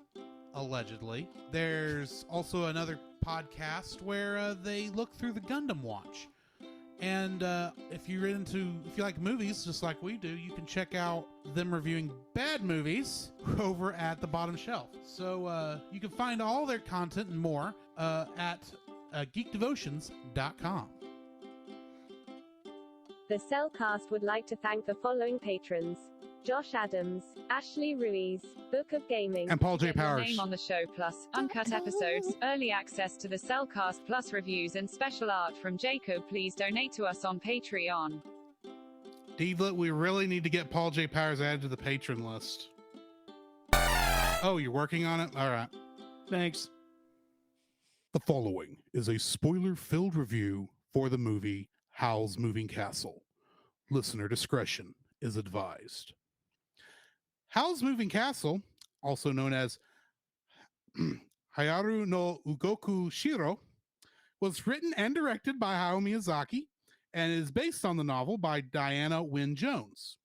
allegedly. There's also another podcast where they look through the Gundam Watch. And if you like movies, just like we do, you can check out them reviewing bad movies over at the bottom shelf. So you can find all their content and more at geekdevotions.com. The Cellcast would like to thank the following patrons: Josh Adams, Ashley Ruiz, Book of Gaming, And Paul J. Get your Powers. name on the show, plus uncut episodes, early access to the Cellcast Plus reviews, and special art from Jacob. Please donate to us on Patreon. Diva, we really need to get Paul J. Powers added to the patron list. Oh, you're working on it? All right. Thanks. The following is a spoiler-filled review for the movie Howl's Moving Castle. Listener discretion is advised. Howl's Moving Castle, also known as Hayaru no Ugoku Shiro, was written and directed by Hayao Miyazaki and is based on the novel by Diana Wynne Jones.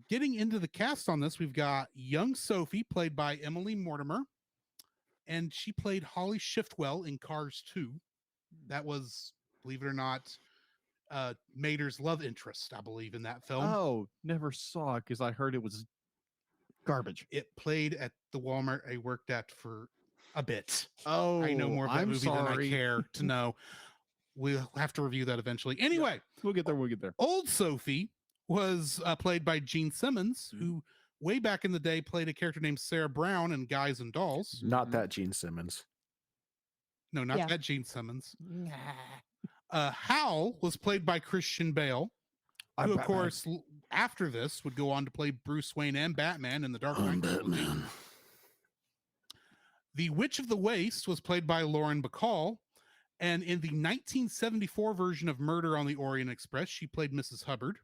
Getting into the cast on this, we've got young Sophie, played by Emily Mortimer, and she played Holly Shiftwell in Cars 2. That was, believe it or not, Mater's love interest, I believe, in that film. Oh, never saw it because I heard it was garbage. It played at the Walmart I worked at for a bit. Oh, I know more of that I'm movie than I sorry. care to know. We'll have to review that eventually. Anyway, We'll get there. We'll get there. old Sophie was played by Gene Simmons, who way back in the day played a character named Sarah Brown in Guys and Dolls. Not that Gene Simmons. No, not Yeah. that Gene Simmons. Howl was played by Christian Bale, who, of course, after this would go on to play Bruce Wayne and Batman in the Dark Knight trilogy. The Witch of the Waste was played by Lauren Bacall, and in the 1974 version of Murder on the Orient Express, she played Mrs. Hubbard.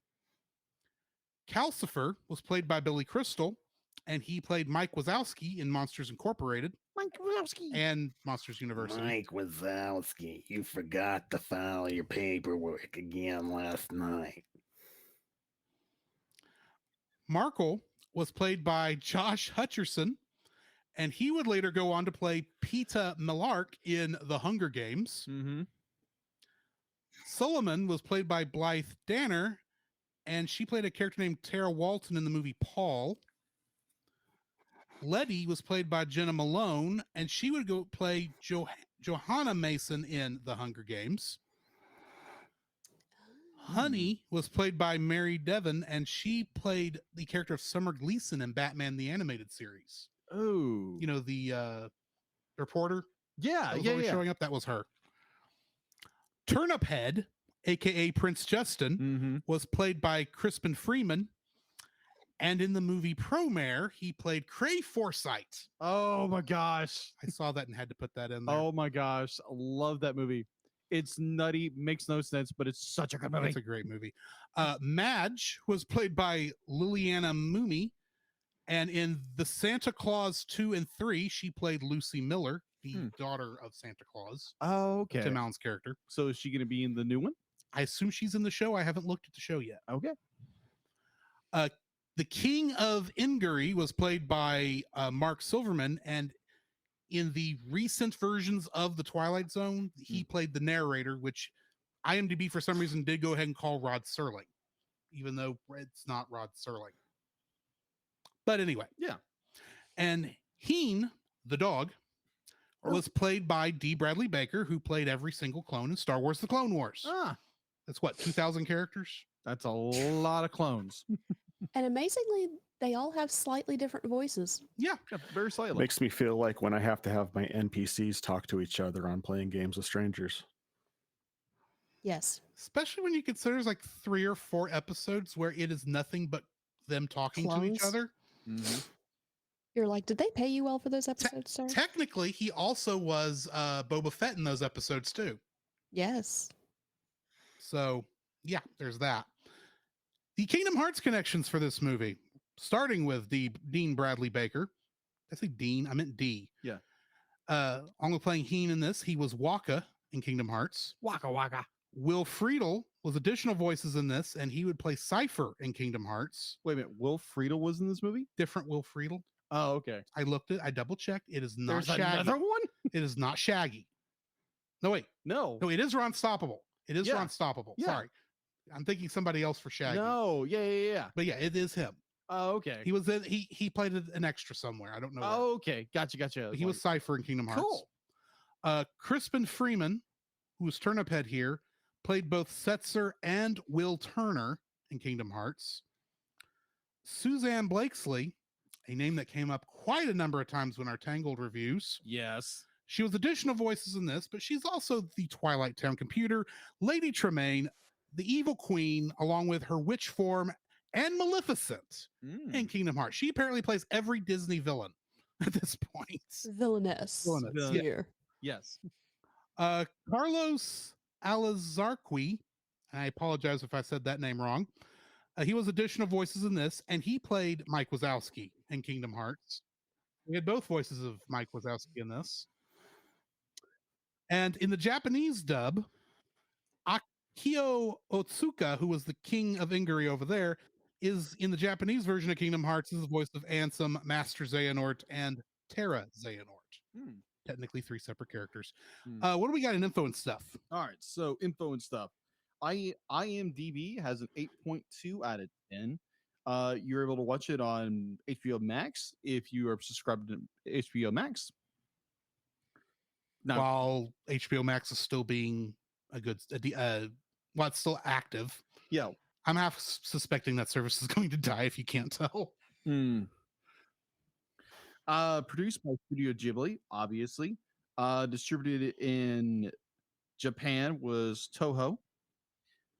Calcifer was played by Billy Crystal, and he played Mike Wazowski in Monsters Incorporated Mike Wazowski. and Monsters University. Mike Wazowski, you forgot to file your paperwork again last night. Markle was played by Josh Hutcherson, and he would later go on to play Peeta Mellark in The Hunger Games. Mm-hmm. Solomon was played by Blythe Danner, and she played a character named Tara Walton in the movie Paul. Letty was played by Jenna Malone, and she would go play Johanna Mason in The Hunger Games. Honey was played by Mary Devon, and she played the character of Summer Gleason in Batman the Animated Series. Oh, You know, the reporter yeah, that was yeah, always yeah. showing up? That was her. Turnip Head, a.k.a. Prince Justin, Mm-hmm. was played by Crispin Freeman. And in the movie Promare, he played Cray Forsyth. Oh my gosh. I saw that and had to put that in there. Oh my gosh. I love that movie. It's nutty, makes no sense, but it's such a good movie. That's a great movie. Madge was played by Liliana Mooney. And in The Santa Claus 2 and 3, she played Lucy Miller, the daughter of Santa Claus, Oh, okay. Tim Allen's character. So is she going to be in the new one? I assume she's in the show. I haven't looked at the show yet. Okay. The King of Ingary was played by Mark Silverman, and in the recent versions of The Twilight Zone, he played the narrator, which IMDb for some reason did go ahead and call Rod Serling, even though it's not Rod Serling. But anyway, Yeah. And Heen, the dog, was played by D. Bradley Baker, who played every single clone in Star Wars: The Clone Wars. Ah, That's what, 2,000 characters? that's a lot of clones. And amazingly, they all have slightly different voices. Yeah. Yeah, very slightly. Makes me feel like when I have to have my NPCs talk to each other on playing games with strangers. Yes. Especially when you consider there's like 3 or 4 episodes where it is nothing but them talking to each Clones? other. Mhm. You're like, did they pay you well for those episodes, sir? Technically, he also was Boba Fett in those episodes too. Yes. So, yeah, there's that. The Kingdom Hearts connections for this movie, starting with Dean Bradley Baker. I say Dean, I meant D. Yeah. Only playing Heen in this. He was Waka in Kingdom Hearts. Waka waka. Will Friedle was additional voices in this, and he would play Cypher in Kingdom Hearts. Wait a minute. Will Friedle was in this movie? Different Will Friedle. Oh, okay. I looked it. I double checked. It is not There's Shaggy. another one? It is not Shaggy. No, wait. No. No, it is Ron Stoppable. It is Yeah. Ron Stoppable. Yeah. Sorry. I'm thinking somebody else for Shaggy. No. Yeah, yeah, yeah. But yeah, it is him. Oh, okay. He was in, he played an extra somewhere. I don't know. where. Oh, okay. Gotcha, gotcha. He was Cypher in Kingdom Hearts. Cool. Crispin Freeman, who was Turnip Head here, played both Setzer and Will Turner in Kingdom Hearts. Suzanne Blakesley, a name that came up quite a number of times when our Tangled reviews. Yes. She was additional voices in this, but she's also the Twilight Town computer, Lady Tremaine, the evil queen, along with her witch form and Maleficent in Kingdom Hearts. She apparently plays every Disney villain at this point. Villainous. Villainous, yeah. Here. Yes. Carlos Alazarqui, I apologize if I said that name wrong. He was additional voices in this, and he played Mike Wazowski in Kingdom Hearts. We had both voices of Mike Wazowski in this. And in the Japanese dub, Akio Otsuka, who was the king of Ingary over there, is in the Japanese version of Kingdom Hearts is the voice of Ansem, Master Xehanort, and Terra Xehanort. Technically 3 separate characters. What do we got in info and stuff? All right, so info and stuff. IMDb has an 8.2 out of 10. You're able to watch it on HBO Max if you are subscribed to HBO Max. Now, While HBO Max is still being it's still active. yeah, I'm half suspecting that service is going to die if you can't tell. Produced by Studio Ghibli, obviously. Distributed in Japan was Toho,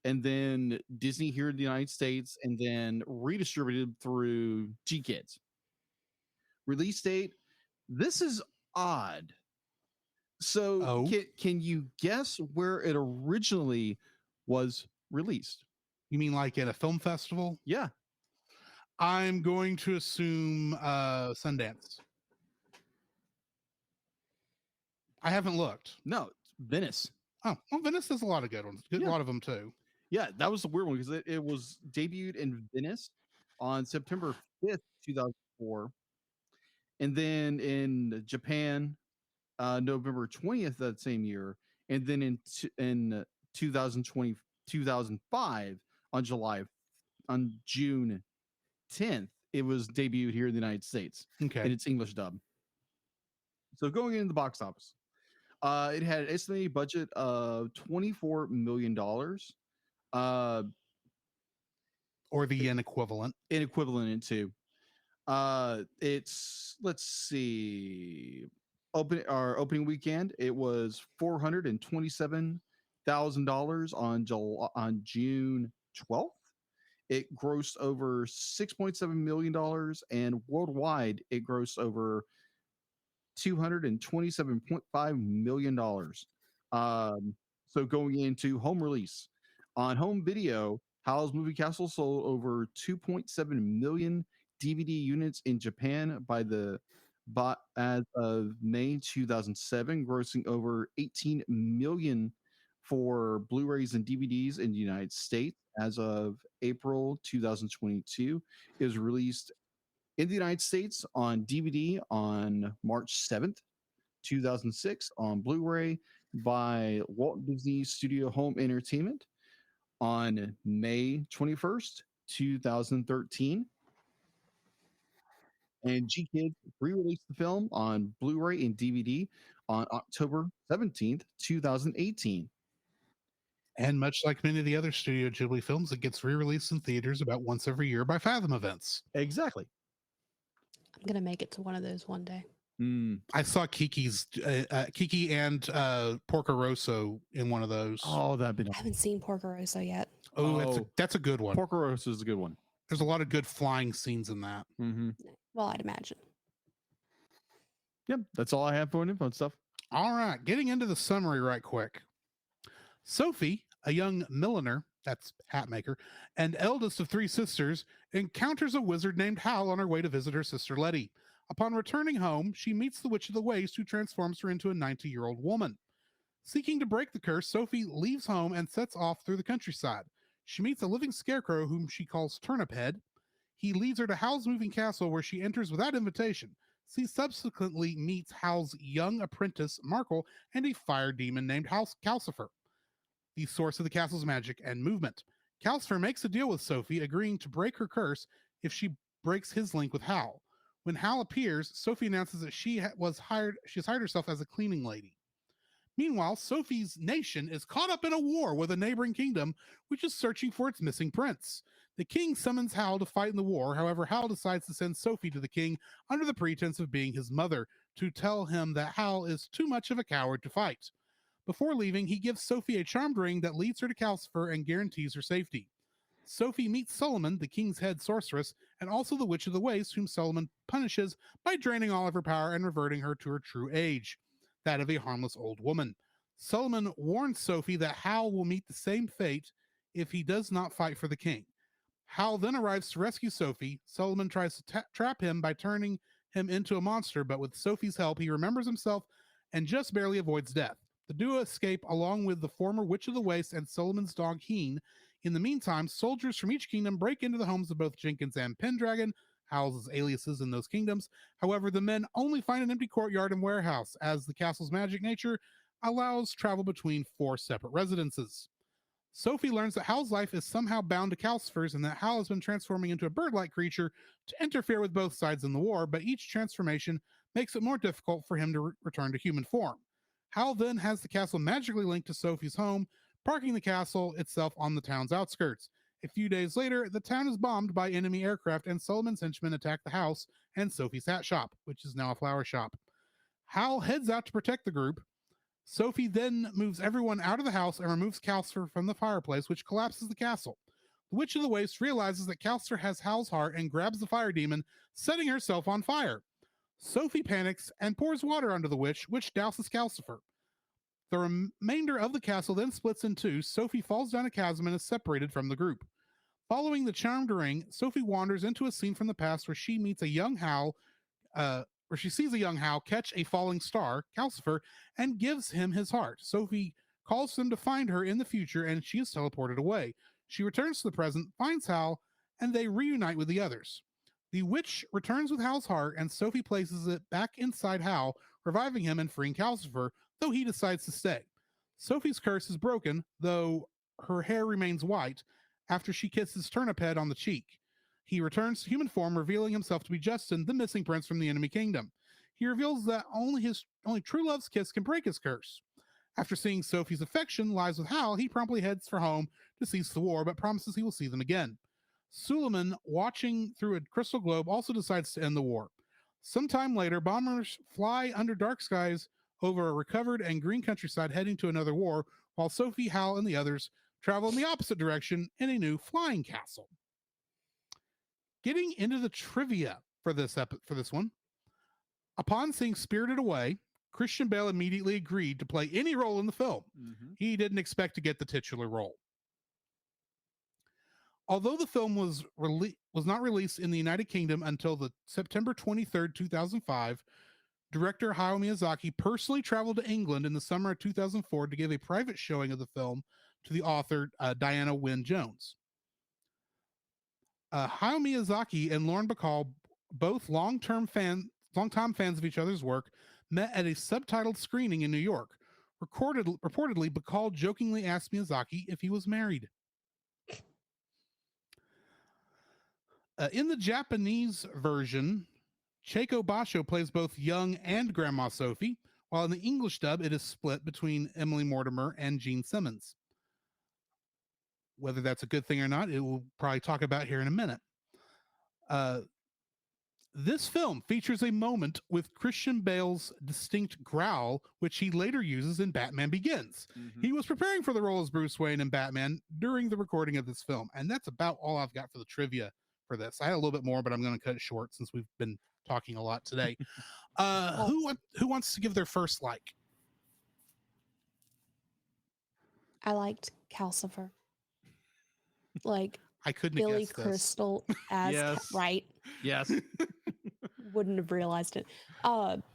and then Disney here in the United States, and then redistributed through G Kids. Release date. This is odd. So can you guess where it originally was released? You mean like at a film festival? Yeah. I'm going to assume Sundance. I haven't looked. No, it's Venice. Oh, well, Venice has a lot of good ones. A lot of them too. Yeah, that was the weird one because it was debuted in Venice on September 5th, 2004. And then in Japan, November 20th that same year. And then in 2005 on June 10th, it was debuted here in the United States. Okay. And it's English dub. So going into the box office, it had an estimated budget of $24 million. Or the yen equivalent. Into. It's, let's see, opening weekend, it was $427,000 on June 12th. It grossed over $6.7 million, and worldwide it grossed over $227.5 million. So going into home release, on home video, Howl's Moving Castle sold over 2.7 million DVD units in Japan as of May 2007, grossing over 18 million for Blu-rays and DVDs in the United States. As of April 2022, it was released in the United States on DVD on March 7th, 2006, on Blu-ray by Walt Disney Studio Home Entertainment on May 21st, 2013. And G Kids re-released the film on Blu-ray and DVD on October 17th, 2018. And much like many of the other Studio Ghibli films, it gets re-released in theaters about once every year by Fathom Events. Exactly. I'm gonna make it to one of those one day. I saw Kiki and Porco Rosso in one of those. Oh, I haven't seen Porco Rosso yet. That's a good one. Porco Rosso is a good one. There's a lot of good flying scenes in that. Well, I'd imagine. Yep, that's all I have for info and stuff. All right, getting into the summary right quick. Sophie, a young milliner, that's hat maker, and eldest of 3 sisters, encounters a wizard named Howl on her way to visit her sister Letty. Upon returning home, she meets the Witch of the Waste, who transforms her into a 90-year-old woman. Seeking to break the curse, Sophie leaves home and sets off through the countryside. She meets a living scarecrow whom she calls Turnip Head. He leads her to Howl's Moving Castle, where she enters without invitation. She subsequently meets Howl's young apprentice, Markle, and a fire demon named Calcifer, the source of the castle's magic and movement. Calcifer makes a deal with Sophie, agreeing to break her curse if she breaks his link with Howl. When Howl appears, Sophie announces that she has hired herself as a cleaning lady. Meanwhile, Sophie's nation is caught up in a war with a neighboring kingdom, which is searching for its missing prince. The king summons Howl to fight in the war. However, Howl decides to send Sophie to the king under the pretense of being his mother, to tell him that Howl is too much of a coward to fight. Before leaving, he gives Sophie a charmed ring that leads her to Calcifer and guarantees her safety. Sophie meets Solomon, the king's head sorceress, and also the Witch of the Waste, whom Solomon punishes by draining all of her power and reverting her to her true age, that of a harmless old woman. Solomon warns Sophie that Howl will meet the same fate if he does not fight for the king. Howl then arrives to rescue Sophie. Solomon tries to trap him by turning him into a monster, but with Sophie's help, he remembers himself and just barely avoids death. The duo escape along with the former Witch of the Waste and Solomon's dog Heen. In the meantime, soldiers from each kingdom break into the homes of both Jenkins and Pendragon, Howl's aliases in those kingdoms. However, the men only find an empty courtyard and warehouse, as the castle's magic nature allows travel between 4 separate residences. Sophie learns that Howl's life is somehow bound to Calcifer's and that Howl has been transforming into a bird-like creature to interfere with both sides in the war, but each transformation makes it more difficult for him to return to human form. Howl then has the castle magically linked to Sophie's home, parking the castle itself on the town's outskirts. A few days later, the town is bombed by enemy aircraft and Solomon's henchmen attack the house and Sophie's hat shop, which is now a flower shop. Howl heads out to protect the group. Sophie then moves everyone out of the house and removes Calcifer from the fireplace, which collapses the castle. The Witch of the Waste realizes that Calcifer has Howl's heart and grabs the fire demon, setting herself on fire. Sophie panics and pours water onto the witch, which douses Calcifer. The remainder of the castle then splits in two. Sophie falls down a chasm and is separated from the group. Following the charmed ring, Sophie wanders into a scene from the past where she meets a young Howl, where she sees a young Howl catch a falling star, Calcifer, and gives him his heart. Sophie calls them to find her in the future, and she is teleported away. She returns to the present, finds Howl, and they reunite with the others. The witch returns with Howl's heart, and Sophie places it back inside Howl, reviving him and freeing Calcifer, though he decides to stay. Sophie's curse is broken, though her hair remains white, after she kisses Turnip Head on the cheek. He returns to human form, revealing himself to be Justin, the missing prince from the enemy kingdom. He reveals that only true love's kiss can break his curse. After seeing Sophie's affection lies with Howl, he promptly heads for home to cease the war, but promises he will see them again. Suleiman, watching through a crystal globe, also decides to end the war. Sometime later, bombers fly under dark skies over a recovered and green countryside, heading to another war, while Sophie, Howl, and the others travel in the opposite direction in a new flying castle. Getting into the trivia for this one. Upon seeing Spirited Away, Christian Bale immediately agreed to play any role in the film. Mm-hmm. He didn't expect to get the titular role. Although the film was not released in the United Kingdom until the September 23rd, 2005, director Hayao Miyazaki personally traveled to England in the summer of 2004 to give a private showing of the film to the author, Diana Wynne Jones. Hayao Miyazaki and Lauren Bacall, both longtime fans of each other's work, met at a subtitled screening in New York. Reportedly, Bacall jokingly asked Miyazaki if he was married. In the Japanese version, Cheiko Basho plays both young and Grandma Sophie, while in the English dub, it is split between Emily Mortimer and Gene Simmons. Whether that's a good thing or not, it will probably talk about here in a minute. This film features a moment with Christian Bale's distinct growl, which he later uses in Batman Begins. Mm-hmm. He was preparing for the role as Bruce Wayne in Batman during the recording of this film, and that's about all I've got for the trivia for this. I had a little bit more, but I'm going to cut it short since we've been talking a lot today. Who wants to give their first like? I liked Calcifer. Like I couldn't Billy have guessed Crystal as Yes. right. Yes. Wouldn't have realized it.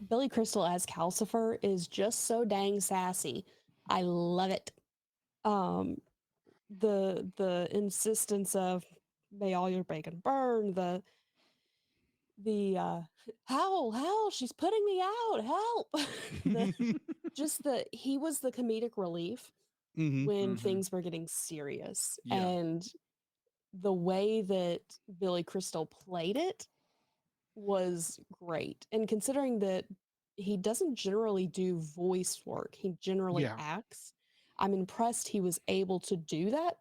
Billy Crystal as Calcifer is just so dang sassy. I love it. The insistence of may all your bacon burn, the Howl, she's putting me out, help. He was the comedic relief Mhm. when things were getting serious. Yeah. And the way that Billy Crystal played it was great. And considering that he doesn't generally do voice work, he generally Yeah. acts, I'm impressed he was able to do that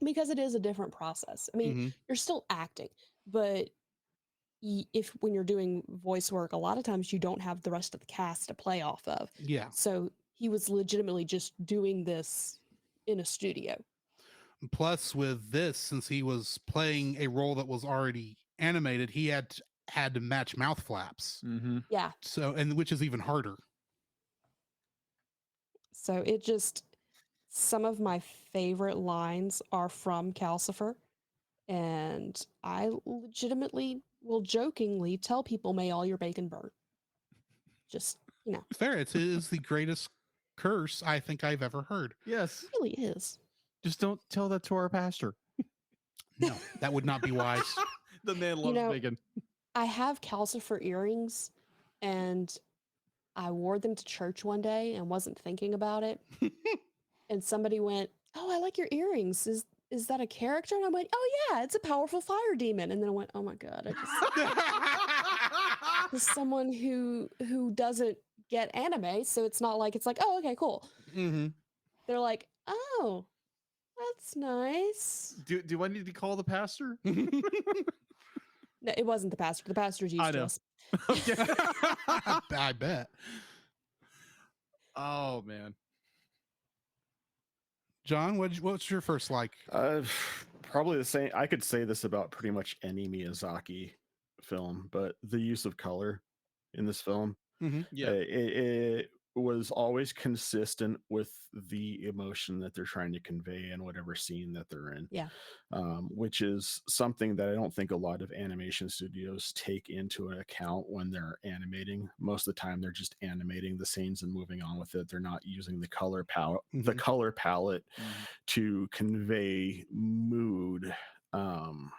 because it is a different process. I mean, Mhm. you're still acting, but when you're doing voice work, a lot of times you don't have the rest of the cast to play off of. Yeah. So he was legitimately just doing this in a studio. Plus, with this, since he was playing a role that was already animated, he had to match mouth flaps. Mm-hmm. Yeah. So, and which is even harder. So it just, some of my favorite lines are from Calcifer. And I legitimately will jokingly tell people, may all your bacon burn. Just, you know. Fair. It is the greatest curse I think I've ever heard. Yes. It really is. Just don't tell that to our pastor. No, that would not be wise. The man loves bacon. I have Calcifer earrings, and I wore them to church one day and wasn't thinking about it. And somebody went, "Oh, I like your earrings. Is that a character?" And I went, "Oh yeah, it's a powerful fire demon." And then I went, "Oh my god, I just someone who doesn't get anime, so it's not like it's like, oh, okay, cool." Mm-hmm. They're like, "Oh, that's nice." Do I need to call the pastor? No, it wasn't the pastor. The pastor's used to us. I bet. Oh man. John, what's your first like? Probably the same. I could say this about pretty much any Miyazaki film, but the use of color in this film, Yeah. it was always consistent with the emotion that they're trying to convey in whatever scene that they're in. Yeah. Which is something that I don't think a lot of animation studios take into account when they're animating. Most of the time, they're just animating the scenes and moving on with it. They're not using the color palette, to convey mood. And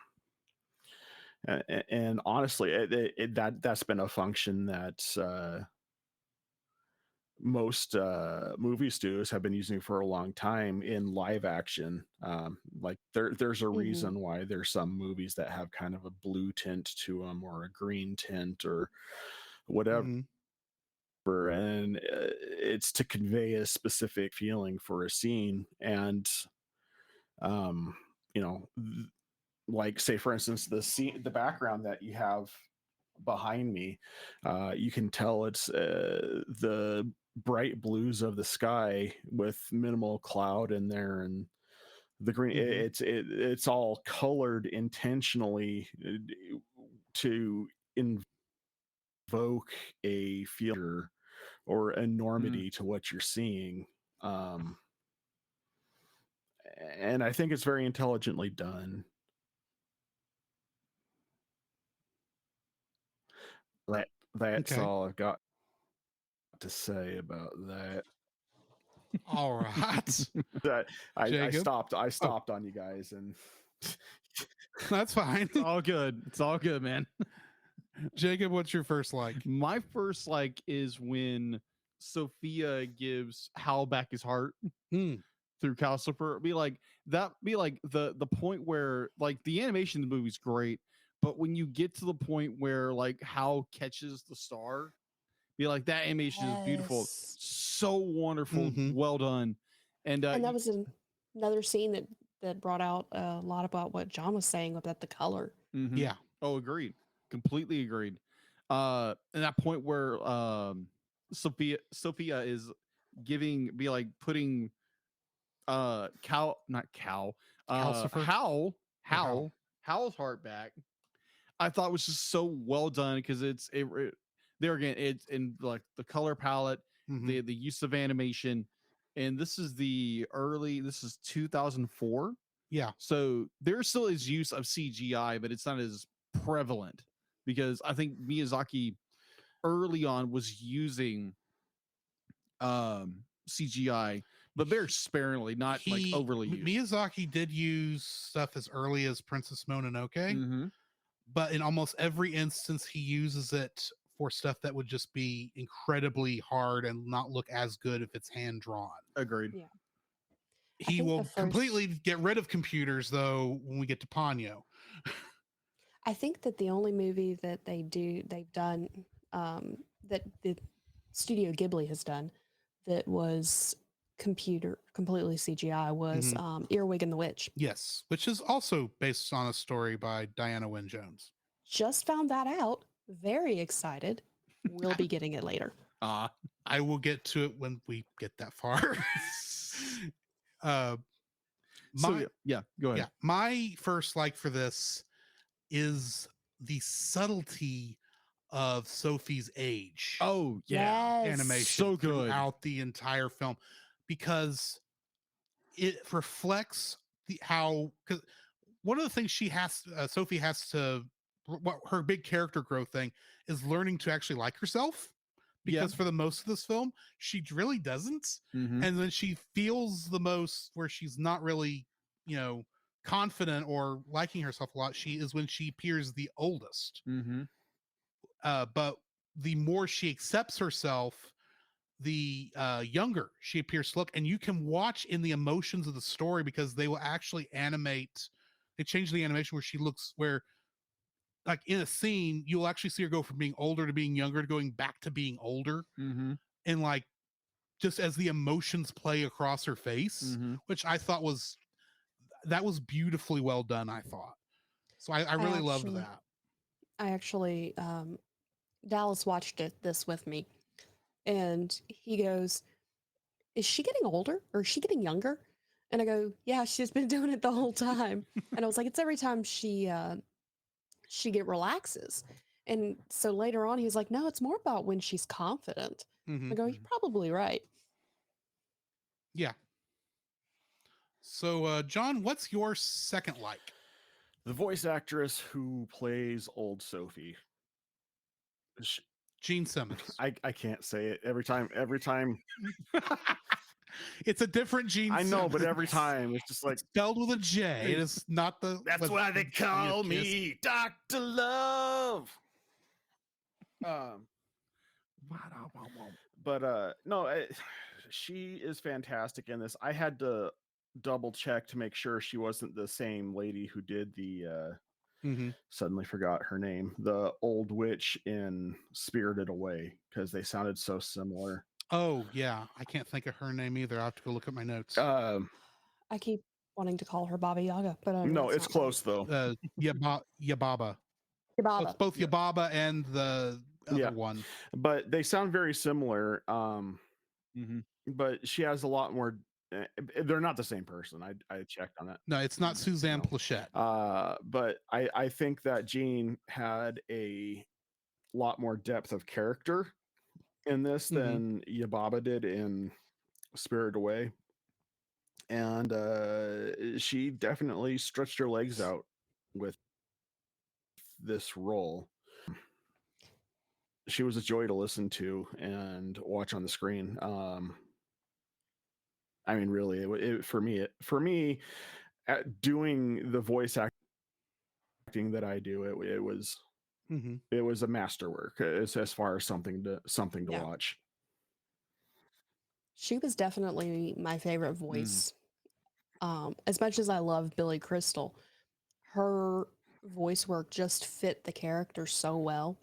honestly, that's been a function that most movie studios have been using for a long time in live action. Like there's a reason why there's some movies that have kind of a blue tint to them or a green tint or whatever. And it's to convey a specific feeling for a scene. And like say for instance the background that you have behind me, you can tell it's the bright blues of the sky with minimal cloud in there, and the green. It's all colored intentionally to invoke a feel or enormity to what you're seeing. And I think it's very intelligently done. That's all I've got to say about that. All right. I stopped on you guys, and that's fine. It's all good. It's all good, man. Jacob, what's your first like? My first like is when Sophia gives Howl back his heart through Calcifer. Be like the point where like the animation in the movie's great, but when you get to the point where like Howl catches the star, be like that animation is beautiful, so wonderful, well done. And that was another scene that brought out a lot about what John was saying about the color. Yeah. Oh, agreed. Completely agreed. And that point where Sophia is putting Howl's heart back. I thought was just so well done because there again, it's in like the color palette, the use of animation, and this is 2004. Yeah. So there still is use of CGI, but it's not as prevalent because I think Miyazaki early on was using CGI, but very sparingly, not like overly used. Miyazaki did use stuff as early as Princess Mononoke, but in almost every instance he uses it for stuff that would just be incredibly hard and not look as good if it's hand drawn. Agreed. Yeah. He will completely get rid of computers though when we get to Ponyo. I think that the only movie that they've done that the Studio Ghibli has done that was completely CGI was Earwig and the Witch. Yes, which is also based on a story by Diana Wynne Jones. Just found that out. Very excited. We'll be getting it later. I will get to it when we get that far. uh, my Go ahead. my first like for this is the subtlety of Sophie's age. Oh yeah, Yes. Animation so good. throughout the entire film, because it reflects how, because one of the things Sophie has to, what her big character growth thing is, learning to actually like herself, because for the most of this film she really doesn't. Mhm. And then she feels the most where she's not really, confident or liking herself a lot, she is when she appears the oldest. Mhm. But the more she accepts herself, the younger she appears to look. And you can watch in the emotions of the story, because they will actually they change the animation where she looks, where like in a scene you'll actually see her go from being older to being younger to going back to being older. Mhm. And like, just as the emotions play across her face, Mhm. which I thought was beautifully well done, I thought. So I really loved that. I actually, Dallas watched this with me, and he goes, "Is she getting older or is she getting younger?" And I go, "Yeah, she's been doing it the whole time." And I was like, "It's every time she relaxes." And so later on, he was like, "No, it's more about when she's confident." I go, "You're probably right." Yeah. So, John, what's your second like? The voice actress who plays old Sophie. Gene Simmons. I can't say it every time. It's a different Gene I know, but Simmons. every time it's just like, it's spelled with a J. It is not the. that's why they call me Dr. Love. But no, she is fantastic in this. I had to double check to make sure she wasn't the same lady who did the suddenly forgot her name, the old witch in Spirited Away, because they sounded so similar. Oh yeah, I can't think of her name either. I have to go look at my notes. I keep wanting to call her Baba Yaga, but I know no, it's close though. Yababa. Yababa. It's both Yababa and the other one. But they sound very similar. But she has a lot more. They're not the same person. I checked on that. No, it's not Suzanne Plachette. But I think that Jean had a lot more depth of character in this than Yababa did in Spirited Away. And she definitely stretched her legs out with this role. She was a joy to listen to and watch on the screen. I mean, really, for me, at doing the voice acting that I do, it was a masterwork as far as something to watch. She was definitely my favorite voice. As much as I love Billy Crystal, her voice work just fit the character so well.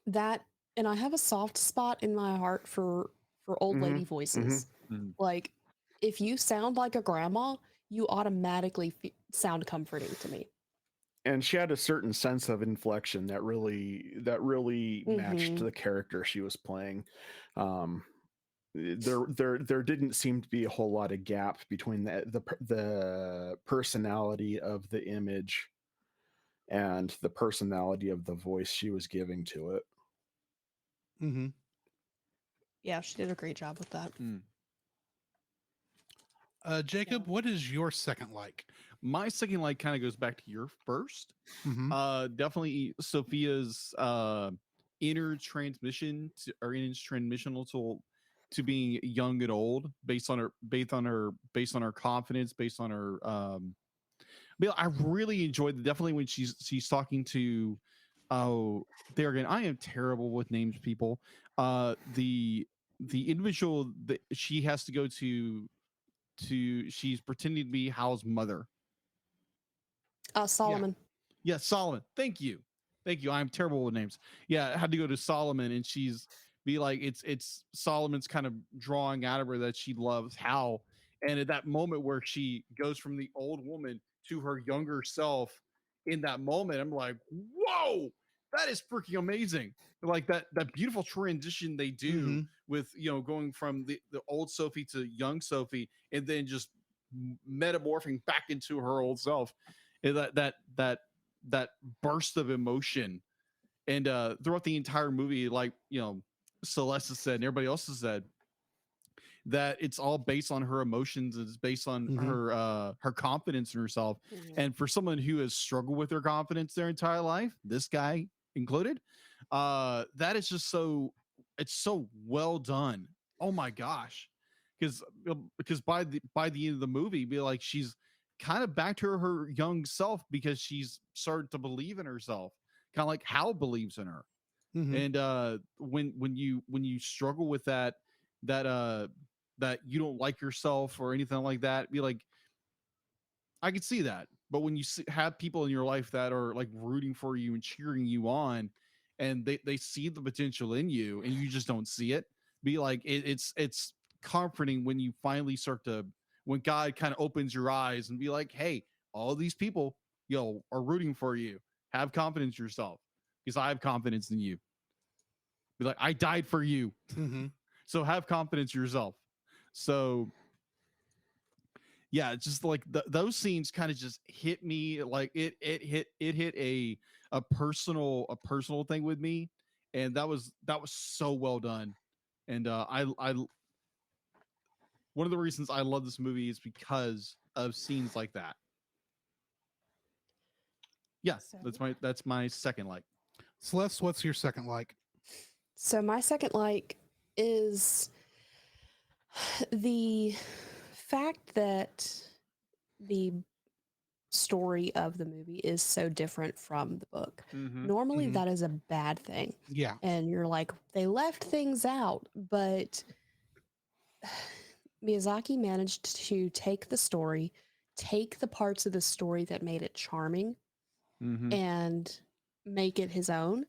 That, and I have a soft spot in my heart for old lady voices. Like, if you sound like a grandma, you automatically sound comforting to me. And she had a certain sense of inflection that really matched the character she was playing. There didn't seem to be a whole lot of gap between the personality of the image and the personality of the voice she was giving to it. Yeah, she did a great job with that. Jacob, what is your second like? My second like kind of goes back to your first. Definitely Sophia's inner transmission to being young and old, based on her confidence, based on her but I really enjoyed definitely when she's talking to there again, I am terrible with names, people. The individual that she has to go to she's pretending to be Howl's mother. Solomon. Yeah, Solomon. Thank you. I'm terrible with names. Yeah, I had to go to Solomon, and she's be like, it's Solomon's kind of drawing out of her that she loves Howl. And at that moment where she goes from the old woman to her younger self, in that moment, I'm like, whoa, that is freaking amazing. Like that beautiful transition they do with, you know, going from the old Sophie to young Sophie, and then just metamorphing back into her old self. And that burst of emotion. And throughout the entire movie, like, you know, Celeste has said and everybody else has said, that it's all based on her emotions. It's based on her confidence in herself. And for someone who has struggled with their confidence their entire life, this guy included, that is just it's so well done. Oh my gosh. Because by the end of the movie, be like, she's kind of back to her young self, because she's started to believe in herself, kind of like Howl believes in her. And when you struggle with that you don't like yourself or anything like that, be like, I could see that. But when you have people in your life that are like rooting for you and cheering you on, and they see the potential in you and you just don't see it, be like, it's comforting when you finally start to, when God kind of opens your eyes and be like, hey, all these people, you know, are rooting for you. Have confidence in yourself, because I have confidence in you. Be like, I died for you. So have confidence in yourself. So yeah, it's just like those scenes kind of just hit me, like it hit a personal thing with me, and that was so well done. And I one of the reasons I love this movie is because of scenes like that. Yeah, that's my second like. Celeste, what's your second like? So my second like is the fact that the story of the movie is so different from the book. Normally that is a bad thing. Yeah. And you're like, they left things out, but Miyazaki managed to take the story, take the parts of the story that made it charming, and make it his own,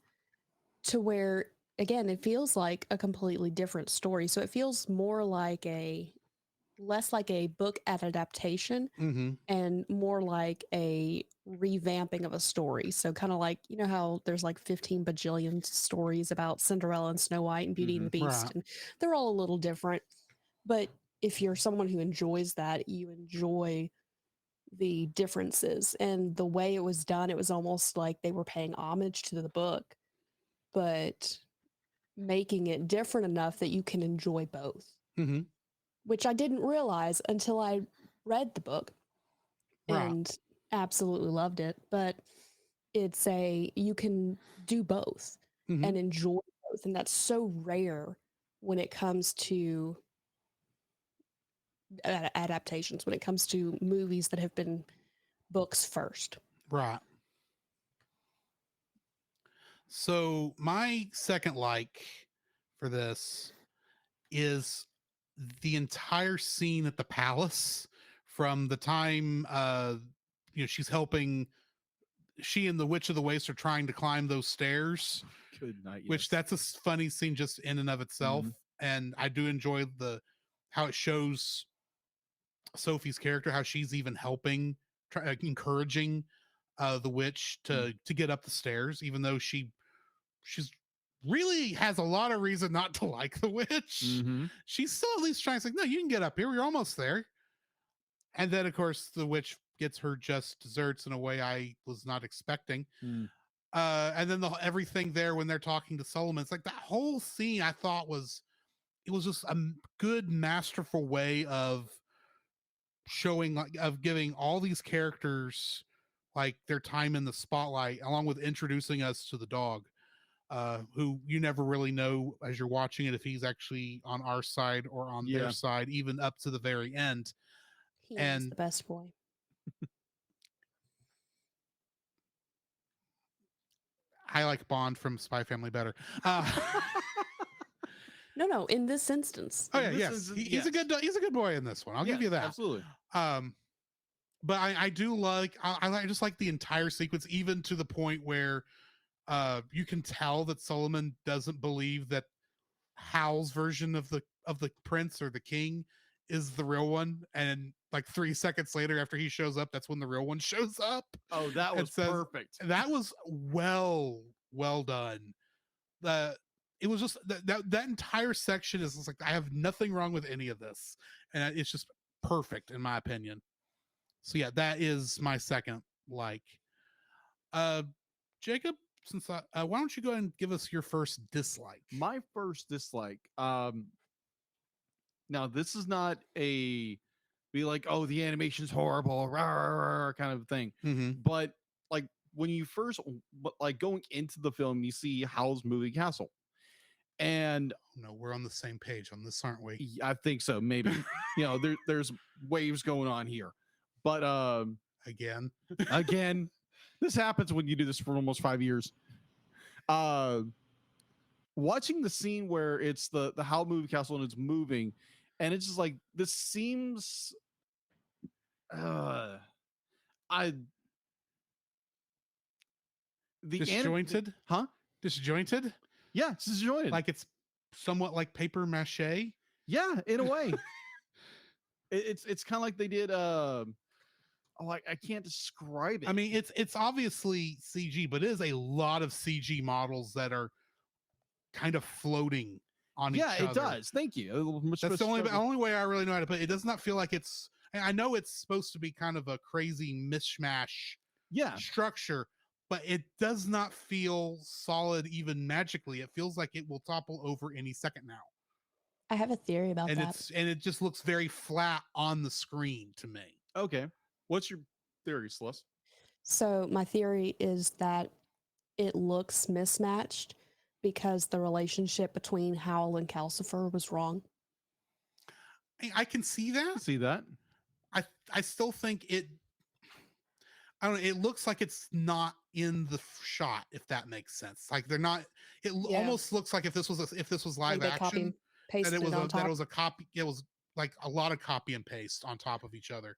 to where, again, it feels like a completely different story. So it feels more like less like a book adaptation and more like a revamping of a story. So kind of like, you know how there's like 15 bajillion stories about Cinderella and Snow White and Beauty and the Beast, Right. and they're all a little different. But if you're someone who enjoys that, you enjoy the differences. And the way it was done, it was almost like they were paying homage to the book, but making it different enough that you can enjoy both. Which I didn't realize until I read the book and absolutely loved it. But you can do both and enjoy both. And that's so rare when it comes to adaptations, when it comes to movies that have been books first. Right. So my second like for this is the entire scene at the palace, from the time she's helping, she and the Witch of the Waste are trying to climb those stairs. Good night. Which that's a funny scene just in and of itself. And I do enjoy how it shows Sophie's character, how she's even helping, encouraging the witch to get up the stairs, even though she's really has a lot of reason not to like the witch. She's still at least trying to say, no, you can get up here, we're almost there. And then of course the witch gets her just desserts in a way I was not expecting. And then everything there when they're talking to Solomon, it's like that whole scene I thought was just a good, masterful way of showing, like, of giving all these characters like their time in the spotlight, along with introducing us to the dog, who you never really know as you're watching it if he's actually on our side or on their side, even up to the very end. He is the best boy. I like Bond from Spy Family better. No, in this instance. Oh yeah, yes, he's a good boy in this one. I'll give you that. Absolutely. But I do like, I just like the entire sequence, even to the point where you can tell that Solomon doesn't believe that Howl's version of the prince or the king is the real one, and like 3 seconds later after he shows up, that's when the real one shows up. Oh, that was perfect. That was well well done. It was just that entire section is just like, I have nothing wrong with any of this, and it's just perfect in my opinion. So yeah, that is my second like. Jacob, since why don't you go ahead and give us your first dislike? My first dislike. Now this is not a be like, oh, the animation's horrible, rah, rah, rah, kind of thing. Mm-hmm. But like when you first like going into the film, you see Howl's moving castle. And no, we're on the same page on this, aren't we? I think so, maybe. There's waves going on here. But again, this happens when you do this for almost 5 years. Watching the scene where it's the Howl movie castle and it's moving, and it's just like, this seems disjointed. Huh? Disjointed? Yeah, it's disjointed. Like it's somewhat like paper mache. Yeah, in a way. It's kind of like they did I can't describe it. I mean, it's obviously CG, but it is a lot of CG models that are kind of floating on each other. Yeah, it does. Thank you. That's the only way I really know how to put it. It does not feel like it's, I know it's supposed to be kind of a crazy mishmash structure, but it does not feel solid even magically. It feels like it will topple over any second now. I have a theory about that. It just looks very flat on the screen to me. Okay. What's your theory, Celeste? So my theory is that it looks mismatched because the relationship between Howl and Calcifer was wrong. I can see that. See that? I still think it, I don't know, it looks like it's not in the shot, if that makes sense. Like they're not, it almost looks like if this was live like action, that it was a copy, it was like a lot of copy and paste on top of each other.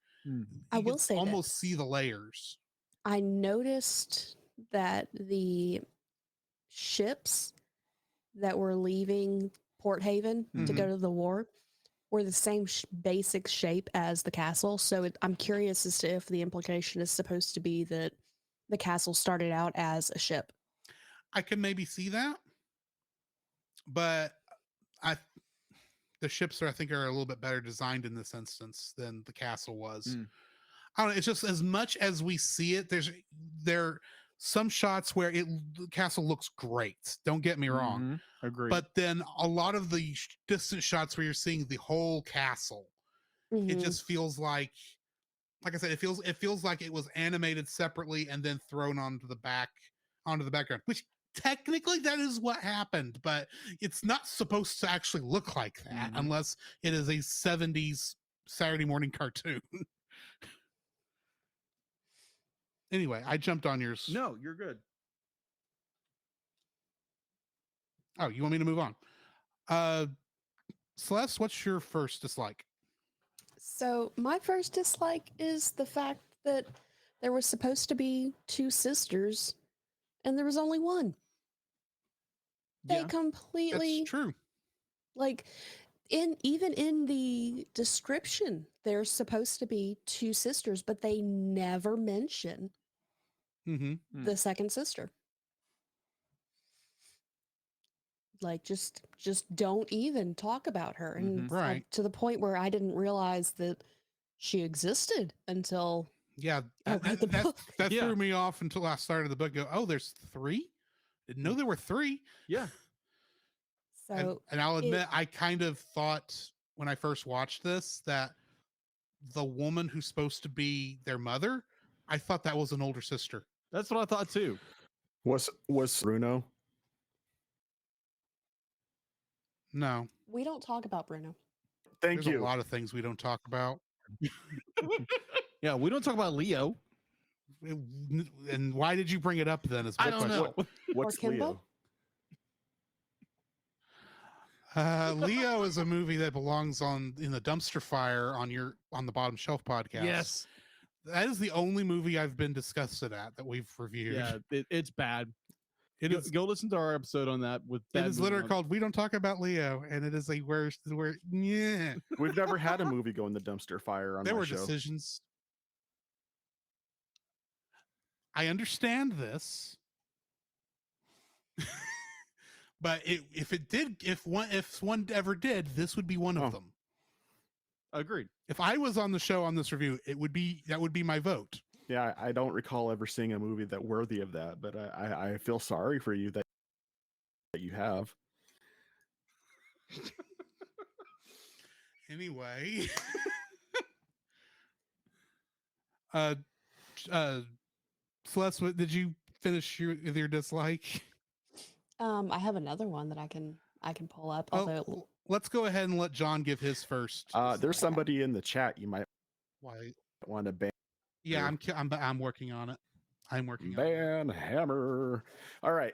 I will say almost see the layers. I noticed that the ships that were leaving Port Haven to go to the war were the same basic shape as the castle. So I'm curious as to if the implication is supposed to be that the castle started out as a ship. I can maybe see that, but the ships I think are a little bit better designed in this instance than the castle was. I don't know. It's just as much as we see it, there are some shots where the castle looks great. Don't get me wrong. Agree. But then a lot of the distant shots where you're seeing the whole castle, it just feels like I said, it feels like it was animated separately and then thrown onto the background, which technically that is what happened, but it's not supposed to actually look like that unless it is a 70s Saturday morning cartoon. Anyway, I jumped on yours. No, you're good. Oh, you want me to move on? Celeste, what's your first dislike? So my first dislike is the fact that there was supposed to be two sisters and there was only one. They completely, that's true. Like even in the description, there's supposed to be two sisters, but they never mention the second sister. Like just don't even talk about her. And right to the point where I didn't realize that she existed until I read the book. That threw me off until I started the book. Oh, there's three? Didn't know there were three. Yeah. So and I'll admit, I kind of thought when I first watched this that the woman who's supposed to be their mother, I thought that was an older sister. That's what I thought too. Was Bruno? No. We don't talk about Bruno. There's a lot of things we don't talk about. Yeah, we don't talk about Leo. And why did you bring it up then? I don't know. What's Leo? Leo is a movie that belongs in the dumpster fire on the Bottom Shelf podcast. Yes. That is the only movie I've been disgusted at that we've reviewed. Yeah, it's bad. Go listen to our episode on that. It is literally called "We Don't Talk About Leo," and it is a worst. Yeah, we've never had a movie go in the dumpster fire on. There were show. Decisions. I understand this. But if one ever did, this would be one of them. Agreed. If I was on the show on this review, that would be my vote. Yeah, I don't recall ever seeing a movie that worthy of that, but I feel sorry for you that you have. Anyway, Celeste, did you finish your dislike? I have another one that I can pull up. Although Let's go ahead and let John give his first. There's somebody in the chat you might want to ban. Yeah, I'm working on it. I'm working ban Hammer. All right.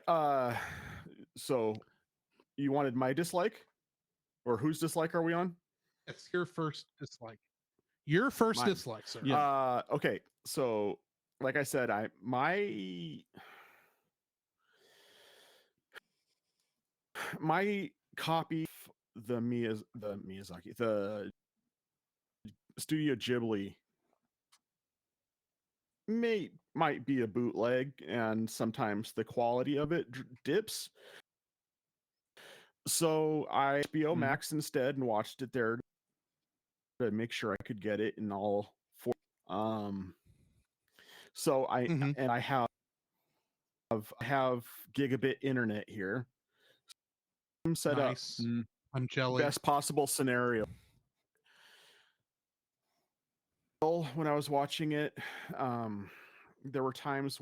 So you wanted my dislike, or whose dislike are we on? It's your first dislike. Your first Mine. dislike, sir. Yeah. Okay. So, like I said, my copy of the Studio Ghibli might be a bootleg, and sometimes the quality of it dips. So I HBO Max instead and watched it there to make sure I could get it in all four. So I have gigabit internet here. I'm set up. I'm jealous. Best possible scenario. When I was watching it, there were times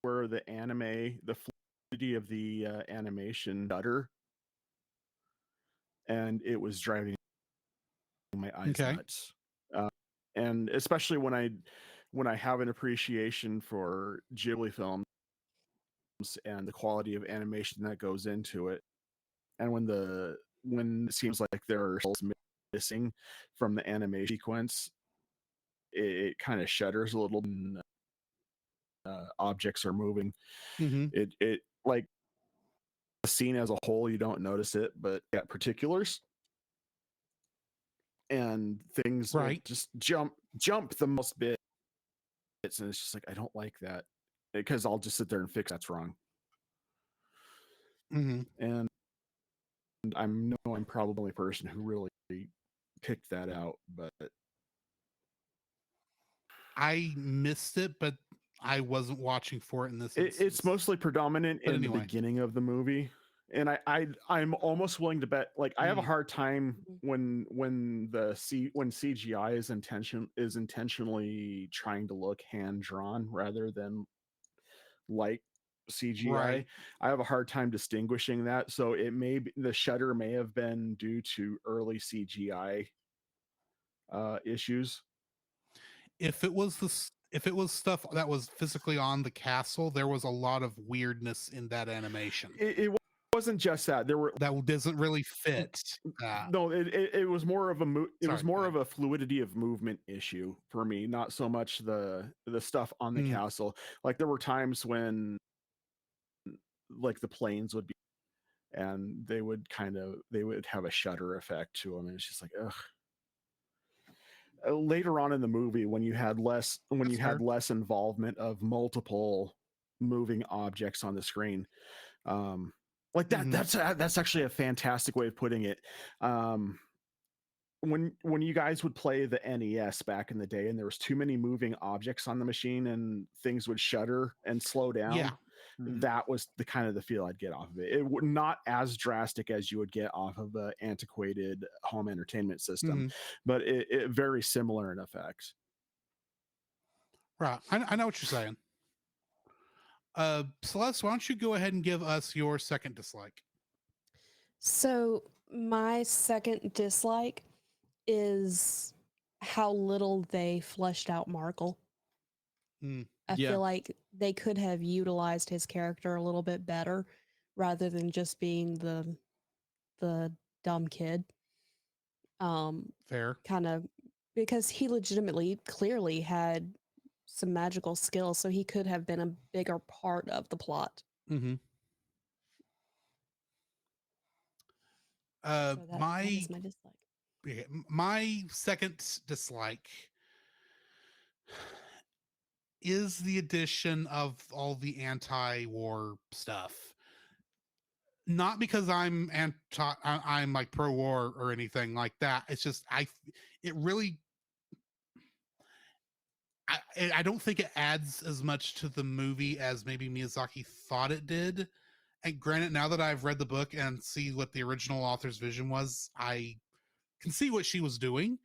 where the fluidity of the animation stutter, and it was driving my eyes nuts. And especially when I have an appreciation for Ghibli films and the quality of animation that goes into it, and when it seems like there are missing from the animation sequence, it kind of shudders a little. Objects are moving. It like the scene as a whole, you don't notice it, but at particulars and things just jump the most bits, and it's just like, I don't like that, because I'll just sit there and fix that's wrong. And I'm probably the only person who really picked that out, but I missed it, but I wasn't watching for it in this. It's mostly predominant in the beginning of the movie, and I'm almost willing to bet, like, I have a hard time when CGI is intentionally trying to look hand drawn rather than like CGI. Right. I have a hard time distinguishing that, so the shutter may have been due to early CGI issues. If it was stuff that was physically on the castle, there was a lot of weirdness in that animation. It wasn't just that. That doesn't really fit. No, it was more of of a fluidity of movement issue for me, not so much the stuff on the castle. Like, there were times when, like, the planes would be, and they would have a shutter effect to them, and it's just like, ugh. Later on in the movie, when you had less involvement of multiple moving objects on the screen, like that, that's actually a fantastic way of putting it. When you guys would play the NES back in the day, and there was too many moving objects on the machine, and things would shudder and slow down. That was the kind of the feel I'd get off of it. It would not as drastic as you would get off of an antiquated home entertainment system, but it very similar in effect. Right. I know what you're saying. Celeste, why don't you go ahead and give us your second dislike? So my second dislike is how little they fleshed out Markle. I feel like they could have utilized his character a little bit better rather than just being the dumb kid. Fair. Kind of, because he clearly had some magical skills, so he could have been a bigger part of the plot. So that is my dislike. My second dislike is the addition of all the anti-war stuff. not because I'm I'm like pro war or anything like that. It's just it really I don't think it adds as much to the movie as maybe Miyazaki thought it did. And granted, now that I've read the book and see what the original author's vision was, I can see what she was doing.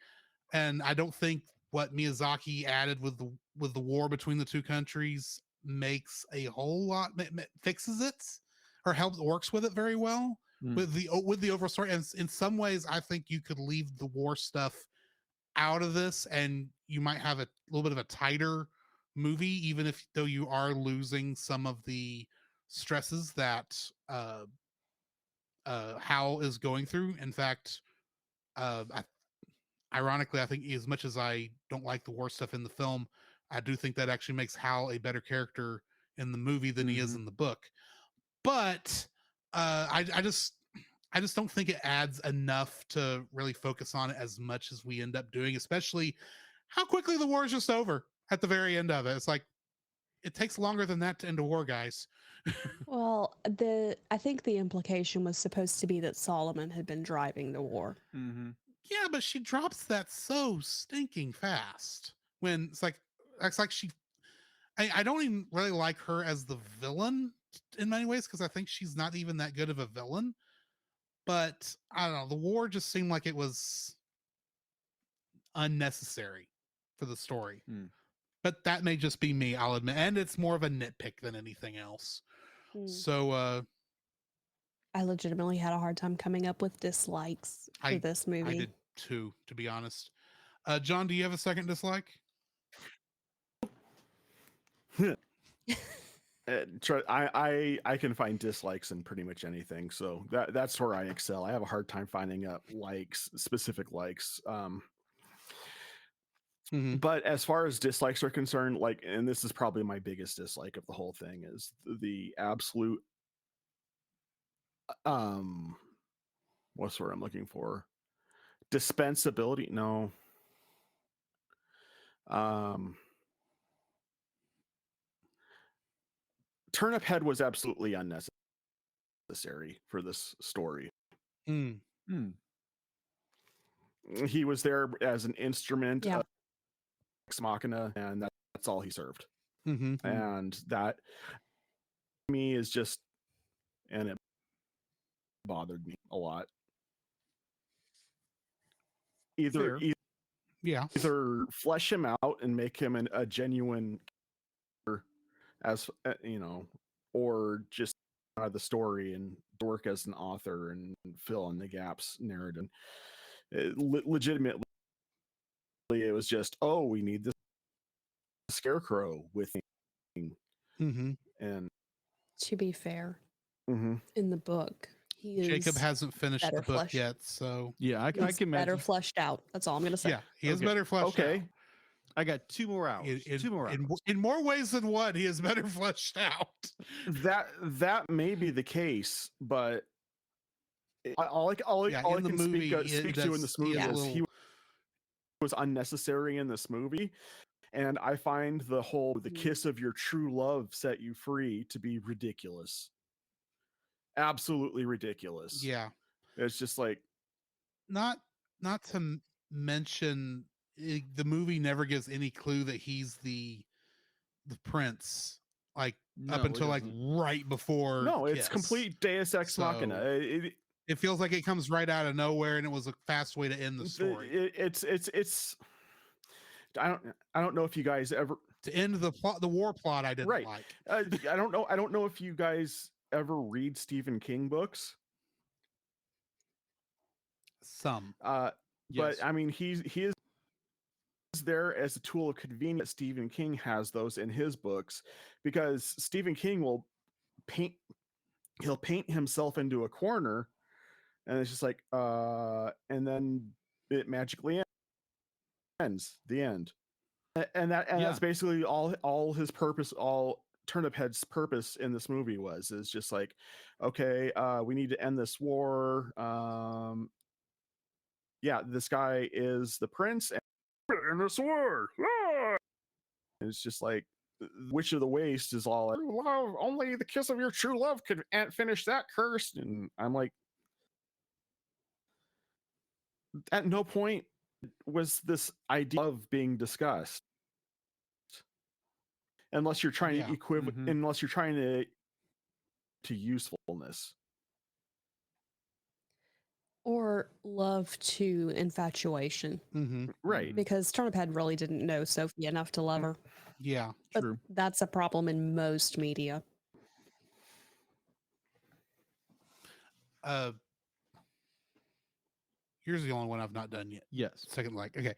And I don't think what Miyazaki added with the war between the two countries makes a whole lot, fixes it or works with it very well with the overall story. And in some ways, I think you could leave the war stuff out of this and you might have a little bit of a tighter movie, even if though you are losing some of the stresses that Howl is going through. In fact, ironically, I think as much as I don't like the war stuff in the film, I do think that actually makes Howl a better character in the movie than he is in the book. But I just don't think it adds enough to really focus on it as much as we end up doing, especially how quickly the war is just over at the very end of it. It's like, it takes longer than that to end a war, guys. Well, I think the implication was supposed to be that Solomon had been driving the war. Mm-hmm. Yeah, but she drops that so stinking fast when it's like I don't even really like her as the villain in many ways because I think she's not even that good of a villain. But I don't know, the war just seemed like it was unnecessary for the story. But that may just be me, I'll admit, and it's more of a nitpick than anything else. So I legitimately had a hard time coming up with dislikes for this movie. I did too, to be honest. John, do you have a second dislike? I can find dislikes in pretty much anything, so that's where I excel. I have a hard time finding specific likes. But as far as dislikes are concerned, like, and this is probably my biggest dislike of the whole thing, is the absolute what's the word I'm looking for? Dispensability. No. Turnip Head was absolutely unnecessary for this story. He was there as an instrument of Ex Machina, and that's all he served. And that, to me, is just, and it bothered me a lot. Either flesh him out and make him a genuine, as you know, or just out of the story and work as an author and fill in the gaps narrative. Legitimately, it was just, oh, we need this scarecrow with him. And to be fair, in the book, Jacob hasn't finished the book yet, so yeah, I can imagine. Better fleshed out. That's all I'm gonna say. Yeah, he is better fleshed out. I got 2 more hours. In more ways than one, he is better fleshed out. That may be the case, but all I can speak to in this movie is he was unnecessary in this movie. And I find the kiss of your true love set you free to be ridiculous. Absolutely ridiculous. Yeah. It's just like, not to mention the movie never gives any clue that he's the prince, like up until like right before. No, it's complete Deus Ex Machina. It feels like it comes right out of nowhere, and it was a fast way to end the story. It's I don't know if you guys ever to end the war plot. I didn't like. I don't know if you guys ever read Stephen King books. Some, yes. But I mean, he is there as a tool of convenience. Stephen King has those in his books because Stephen King will he'll paint himself into a corner, and it's just like, and then it magically ends. The end, and that's basically all his purpose. All Turnip Head's purpose in this movie is just like, okay, we need to end this war. Yeah, this guy is the prince and in this war. And it's just like, Witch of the Waste is all like, "True love, only the kiss of your true love could finish that curse." And I'm like, at no point was this idea of being discussed, unless you're trying Yeah. to unless you're trying to usefulness. Or love to infatuation, Mm-hmm. Right. because Turniphead really didn't know Sophie enough to love her. Yeah. But True. that's a problem in most media. Here's the only one I've not done yet. Yes. Second like. Okay.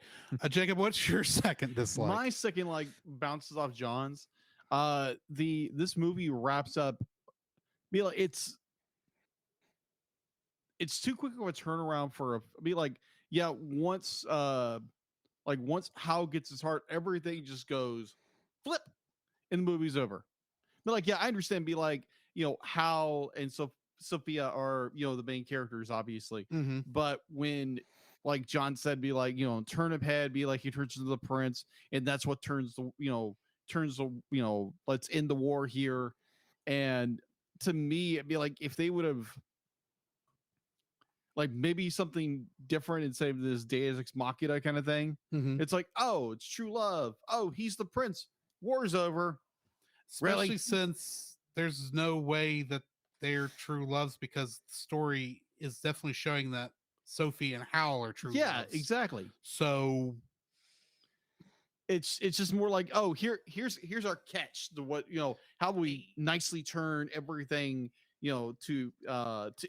Jacob, what's your second dislike? My second like bounces off John's. This movie wraps up. Be like it's too quick of a turnaround for once Howl gets his heart, everything just goes flip and the movie's over. But like, yeah, I understand. Be like, Howl and Sophia are, the main characters, obviously. Mm-hmm. But when, like John said, be like, Turnip Head, be like he turns into the prince, and that's what turns the let's end the war here. And to me, it'd be like if they would have like maybe something different instead of this Deus Ex Machina kind of thing. Mm-hmm. It's like, oh, it's true love. Oh, he's the prince. War's over. Especially Really? since there's no way that they're true loves, because the story is definitely showing that Sophie and Howl are true Yeah, loves. exactly. So It's just more like, oh, here's our catch. How we nicely turn everything, to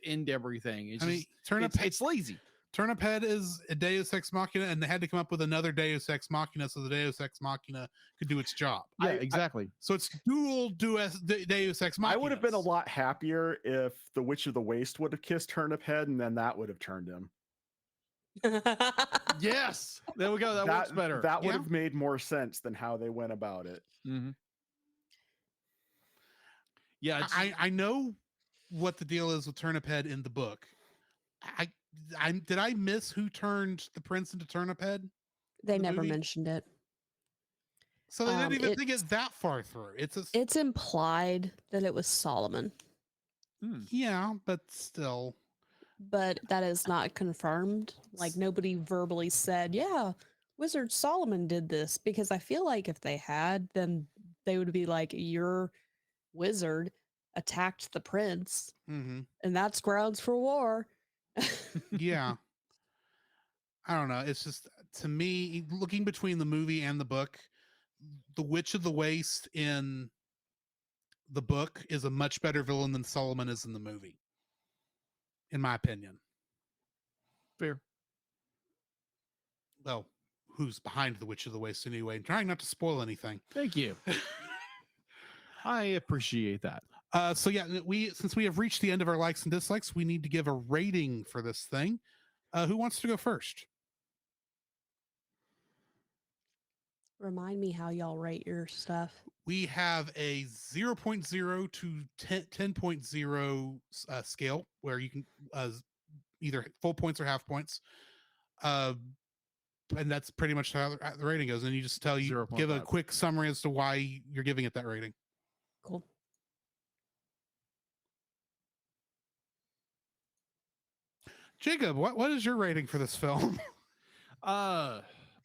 end everything. It's lazy. Turnip Head is a Deus Ex Machina, and they had to come up with another Deus Ex Machina so the Deus Ex Machina could do its job. Yeah, exactly. So it's dual Deus Ex Machina. I would have been a lot happier if the Witch of the Waste would have kissed Turnip Head, and then that would have turned him. Yes, there we go. That works better. That would have made more sense than how they went about it. Mm-hmm. Yeah, I know what the deal is with Turnip Head in the book. Did I miss who turned the prince into Turnip Head? They The never movie? mentioned it. So they didn't even think it that far through. It's implied that it was Solomon, Yeah, but still. but that is not confirmed. Like nobody verbally said, "Yeah, Wizard Solomon did this," because I feel like if they had, then they would be like, "Your wizard attacked the prince, Mm-hmm. and that's grounds for war." Yeah. I don't know. It's just, to me, looking between the movie and the book, the Witch of the Waste in the book is a much better villain than Solomon is in the movie, in my opinion. fair. Well, who's behind the Witch of the Waste anyway? I'm trying not to spoil anything. Thank you. I appreciate that. So yeah, since we have reached the end of our likes and dislikes, we need to give a rating for this thing. Who wants to go first? Remind me how y'all rate your stuff. We have a 0.0 to 10.0 scale where you can either full points or half points. And that's pretty much how the rating goes. And you just give a 0.5. quick summary as to why you're giving it that rating. Cool. Jacob, what is your rating for this film? I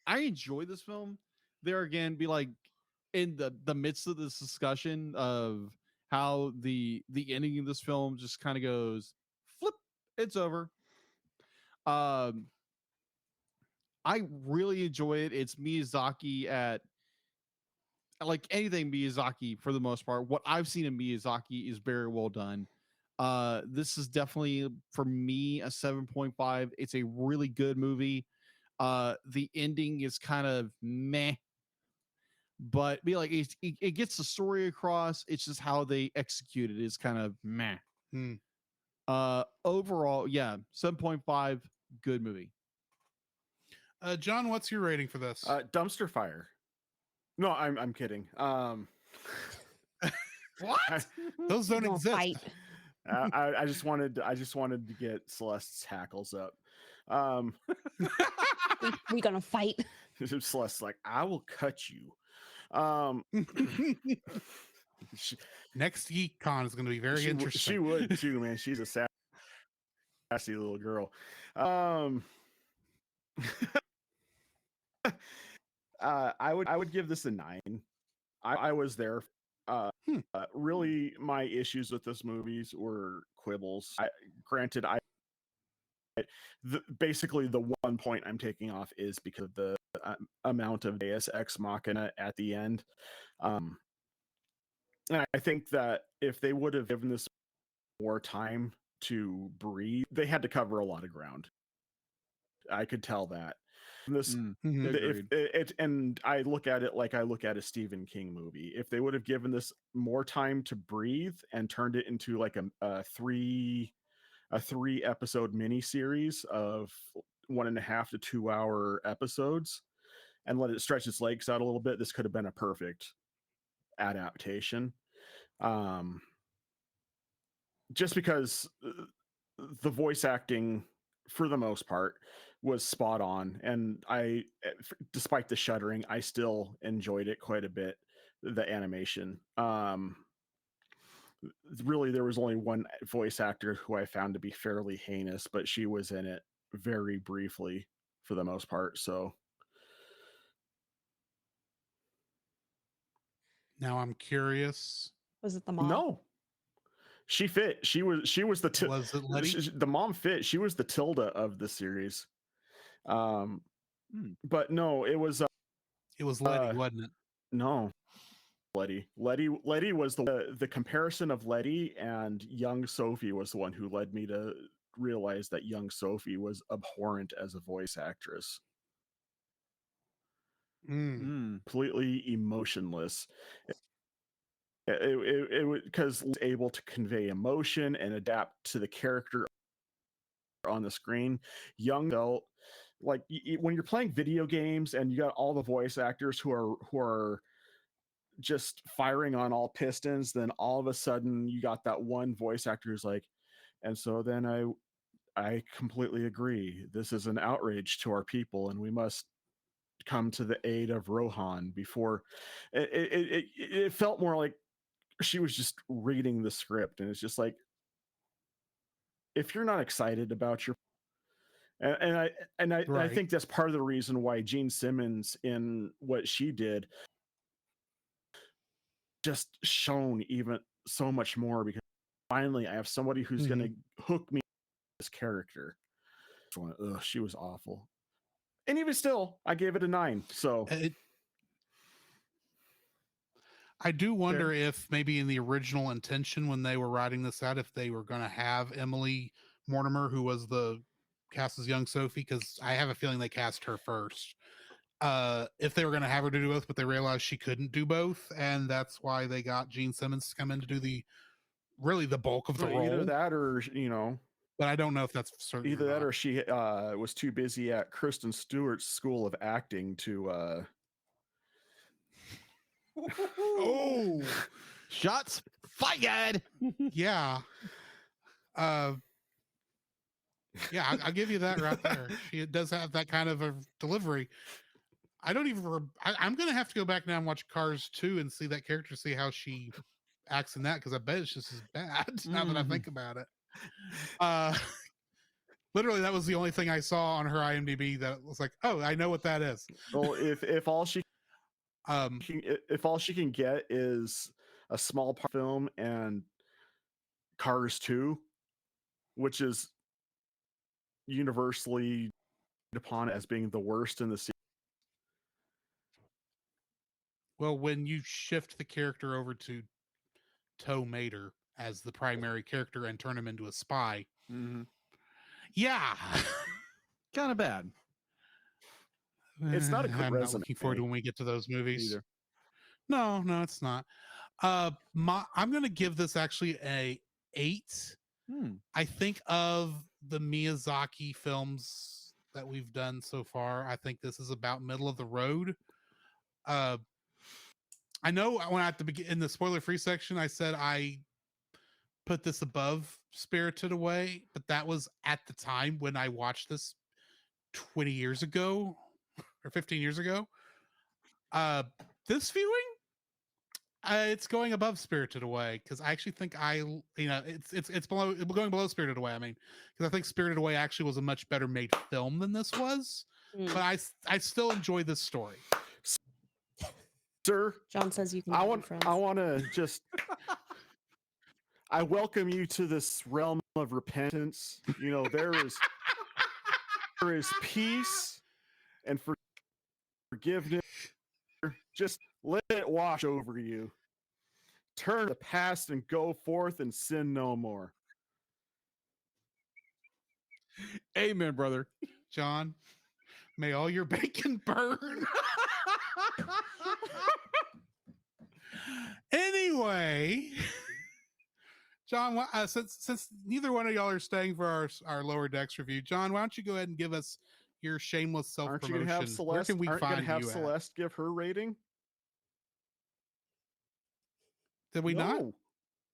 enjoy this film. There again, be like in the midst of this discussion of how the ending of this film just kind of goes flip, it's over. I really enjoy it. It's Miyazaki at like anything Miyazaki for the most part. What I've seen in Miyazaki is very well done. This is definitely for me a 7.5. It's a really good movie. The ending is kind of meh, but be like it gets the story across. It's just how they execute it is kind of meh. Overall, yeah, 7.5, good movie. John, what's your rating for this? Dumpster fire. No, I'm kidding. What? Those don't Gonna exist. fight. I just wanted to get Celeste's hackles up. We gonna fight. Celeste's like, I will cut you. she, Next Geek Con is going to be very interesting. She would too, man. She's a sassy little girl. I would give this a 9. I was there. Really, my issues with this movies were quibbles. Granted, basically the one point I'm taking off is because of the amount of Deus Ex Machina at the end. And I think that if they would have given this more time to breathe, they had to cover a lot of ground. I could tell that. This and I look at it like I look at a Stephen King movie. If they would have given this more time to breathe and turned it into like a 3 episode mini series of 1.5 to 2 hour episodes and let it stretch its legs out a little bit, this could have been a perfect adaptation. Just because the voice acting for the most part was spot on, and despite the shuddering, I still enjoyed it quite a bit, the animation. Really, there was only one voice actor who I found to be fairly heinous, but she was in it very briefly for the most part. So now I'm curious. Was it the mom? No, she fit. She was the Was it Letty? the mom fit. She was the Tilda of the series. But no, it was Letty, wasn't it? No, Letty was the comparison of Letty and young Sophie was the one who led me to realize that young Sophie was abhorrent as a voice actress. Completely emotionless. It because it was able to convey emotion and adapt to the character on the screen. Young adult, like when you're playing video games and you got all the voice actors who are just firing on all pistons, then all of a sudden you got that one voice actor who's like, and so then I completely agree. This is an outrage to our people, and we must come to the aid of Rohan. Before it felt more like she was just reading the script, and it's just like, if you're not excited about your I think that's part of the reason why Gene Simmons in what she did just shone even so much more, because finally I have somebody who's going to hook me with this character. Ugh, she was awful. And even still, I gave it a 9. So I do wonder if maybe in the original intention when they were writing this out, if they were going to have Emily Mortimer, who was the cast as young Sophie, because I have a feeling they cast her first. If they were going to have her to do both, but they realized she couldn't do both, and that's why they got Gene Simmons to come in to do the bulk of the role. Either that, or but I don't know if that's certain. Either that, or she was too busy at Kristen Stewart's School of Acting to. Oh, shots fired! Yeah. Yeah, I'll give you that right there. She does have that kind of a delivery. I don't even. I'm gonna have to go back now and watch Cars 2 and see that character, see how she acts in that, because I bet it's just as bad now that I think about it. Literally, that was the only thing I saw on her IMDb that was like, oh, I know what that is. Well, if all she can get is a small part film and Cars 2, which is universally upon as being the worst in the series. Well, when you shift the character over to Tow Mater as the primary character and turn him into a spy, yeah, kind of bad. It's not a good resume. I'm not looking forward to when we get to those movies. Either. No, it's not. I'm going to give this actually a 8. I think of the Miyazaki films that we've done so far, I think this is about middle of the road. I know when at the in the spoiler-free section, I said I put this above Spirited Away, but that was at the time when I watched this 20 years ago or 15 years ago. This viewing, it's going above Spirited Away because I actually think it's going below Spirited Away. I mean, because I think Spirited Away actually was a much better made film than this was. But I still enjoy this story. Sir, John says you can. I want to just. I welcome you to this realm of repentance. You know, there is peace and forgiveness. Just let it wash over you. Turn the past and go forth and sin no more. Amen, brother. John, may all your bacon burn. Anyway, John, since neither one of y'all are staying for our Lower Decks review, John, why don't you go ahead and give us your shameless self-promotion? Aren't you gonna have Celeste? Where can we find you Celeste at? give her rating? Did we not?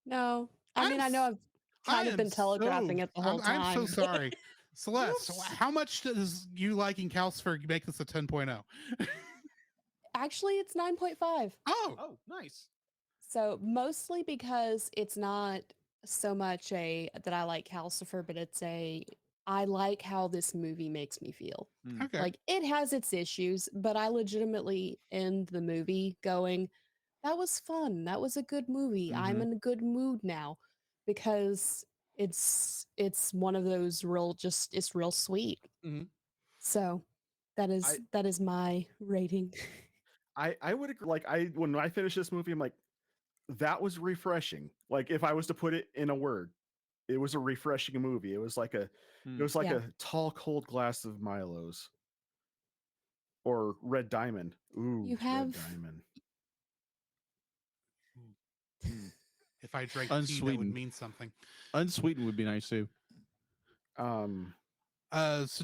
No. I mean, I know I've kind of been telegraphing it the whole time. I'm so sorry. Celeste, how much does you liking Calcifer make this a 10.0? Actually, it's 9.5. Oh, nice. So mostly because it's not so much that I like Calcifer, but it's I like how this movie makes me feel. Okay. Like, it has its issues, but I legitimately end the movie going, that was fun. That was a good movie. I'm in a good mood now because it's one of those it's real sweet. So that is my rating. I would agree. Like, when I finish this movie, I'm like, that was refreshing. Like, if I was to put it in a word, it was a refreshing movie. It was like a tall, cold glass of Milo's or Red Diamond. Ooh, Red Diamond. If I drank tea, that would mean something. Unsweetened would be nice too. So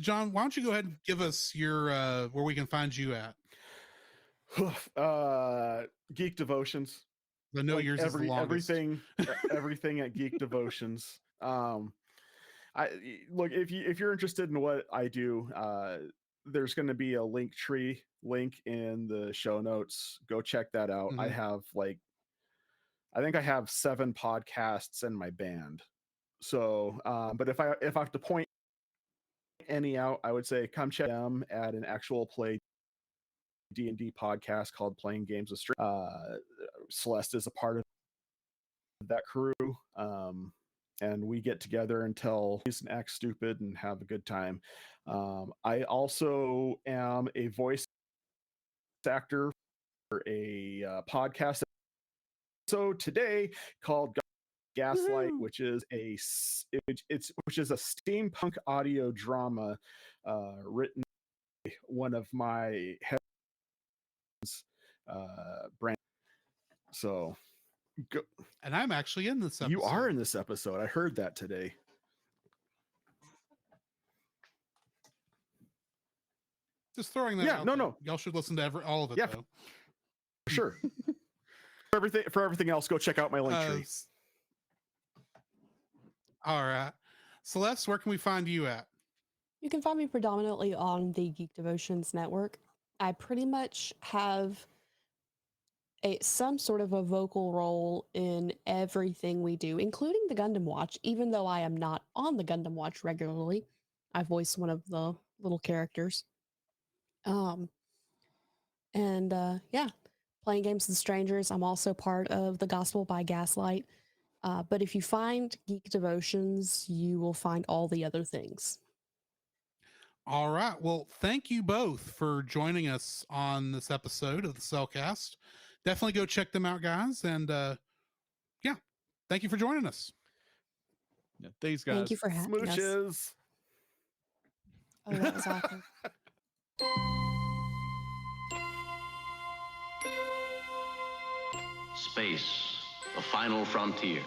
John, why don't you go ahead and give us your where we can find you at? Geek Devotions. I know yours is the longest. everything at Geek Devotions. I look, if you're interested in what I do, there's going to be a Linktree link in the show notes. Go check that out. I have I think I have 7 podcasts in my band. So, but if I have to point any out, I would say come check them at an actual play D&D podcast called Playing Games with Strangers. Celeste is a part of that crew, and we get together and tell and act stupid and have a good time. I also am a voice actor for a podcast today called Gaslight, which is a steampunk audio drama written by one of my brand. So go. And I'm actually in this episode. You are in this episode. I heard that today. Just throwing that out. No. Y'all should listen to all of it, though. Sure. For everything else, go check out my link tree. All right. Celeste, where can we find you at? You can find me predominantly on the Geek Devotions Network. I pretty much have some sort of a vocal role in everything we do, including the Gundam Watch. Even though I am not on the Gundam Watch regularly, I voice one of the little characters. Playing Games with Strangers. I'm also part of the Gospel by Gaslight. But if you find Geek Devotions, you will find all the other things. All right. Well, thank you both for joining us on this episode of the Cellcast. Definitely go check them out, guys. And thank you for joining us. Yeah, thanks, guys. Thank you for having us. Smooches. Oh, that was awesome. Space, the final frontier.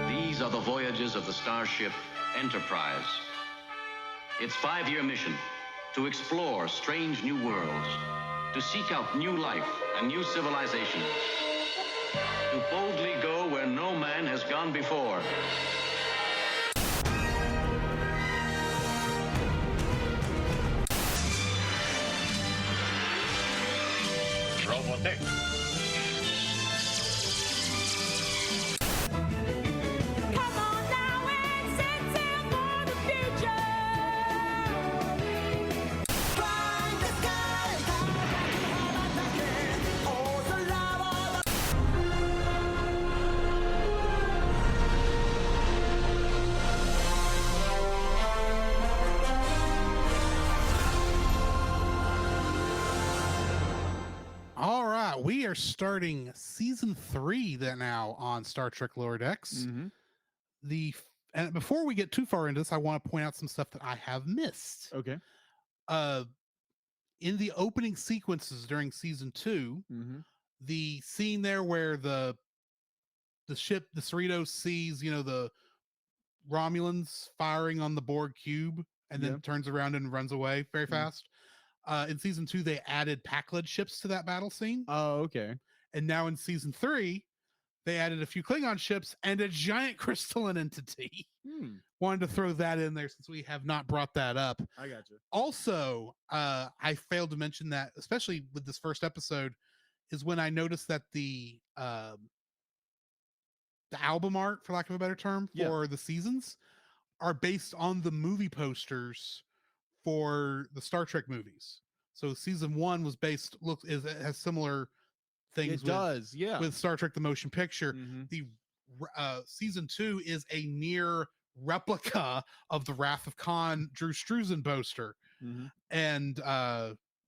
These are the voyages of the starship Enterprise. Its 5-year mission: to explore strange new worlds, to seek out new life and new civilizations, to boldly go where no man has gone before. Robotech. Come on now and set sail for the future. Fly the sky, oh, the lava. All right, we are starting season 3 that now on Star Trek Lower Decks. And before we get too far into this, I want to point out some stuff that I have missed. Okay. In the opening sequences during season 2, the scene there where the ship, the Cerritos, sees, the Romulans firing on the Borg cube and then turns around and runs away very fast. In season 2, they added Pac-Led ships to that battle scene. Oh, okay. And now in season 3, they added a few Klingon ships and a giant crystalline entity. Wanted to throw that in there since we have not brought that up. I got you. Also, I failed to mention that, especially with this first episode, is when I noticed that the album art, for lack of a better term, for the seasons are based on the movie posters for the Star Trek movies. So season 1 was based, it has similar things. With Star Trek the Motion Picture. The season 2 is a near replica of the Wrath of Khan Drew Struzan poster. And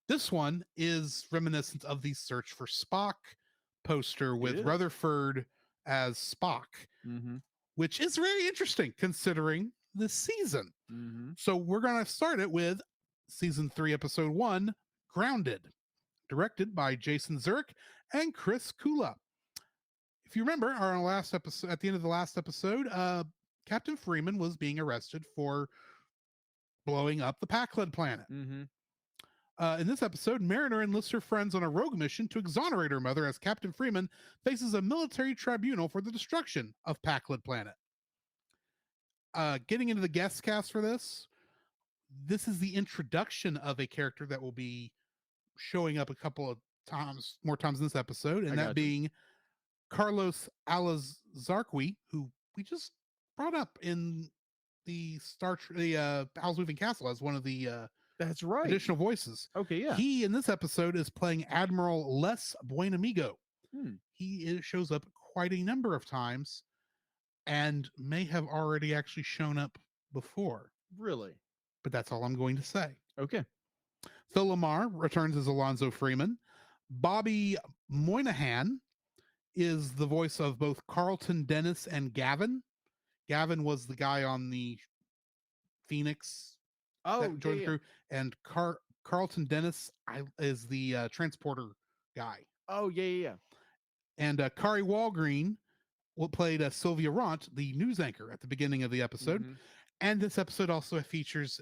this one is reminiscent of the Search for Spock poster with Rutherford as Spock, which is very interesting considering the season. So we're going to start it with season 3, episode 1, Grounded, directed by Jason Zurich and Chris Kula. If you remember our last episode, at the end of the last episode, Captain Freeman was being arrested for blowing up the Pac-Led planet. In this episode, Mariner enlists her friends on a rogue mission to exonerate her mother as Captain Freeman faces a military tribunal for the destruction of Pac-Led planet. Getting into the guest cast for this is the introduction of a character that will be showing up a couple of more times in this episode, and that being Carlos Alazarqui, who we just brought up in the Howl's Moving Castle as one of the that's right additional voices. Okay, yeah. He in this episode is playing Admiral Les Buenamigo. Shows up quite a number of times and may have already actually shown up before. Really? But that's all I'm going to say. Okay. Phil Lamar returns as Alonzo Freeman. Bobby Moynihan is the voice of both Carlton Dennis and Gavin. Gavin was the guy on the Phoenix that joined the crew, and Carlton Dennis is the transporter guy. Oh, yeah. And Kari Walgreen played Sylvia Ront, the news anchor at the beginning of the episode. And this episode also features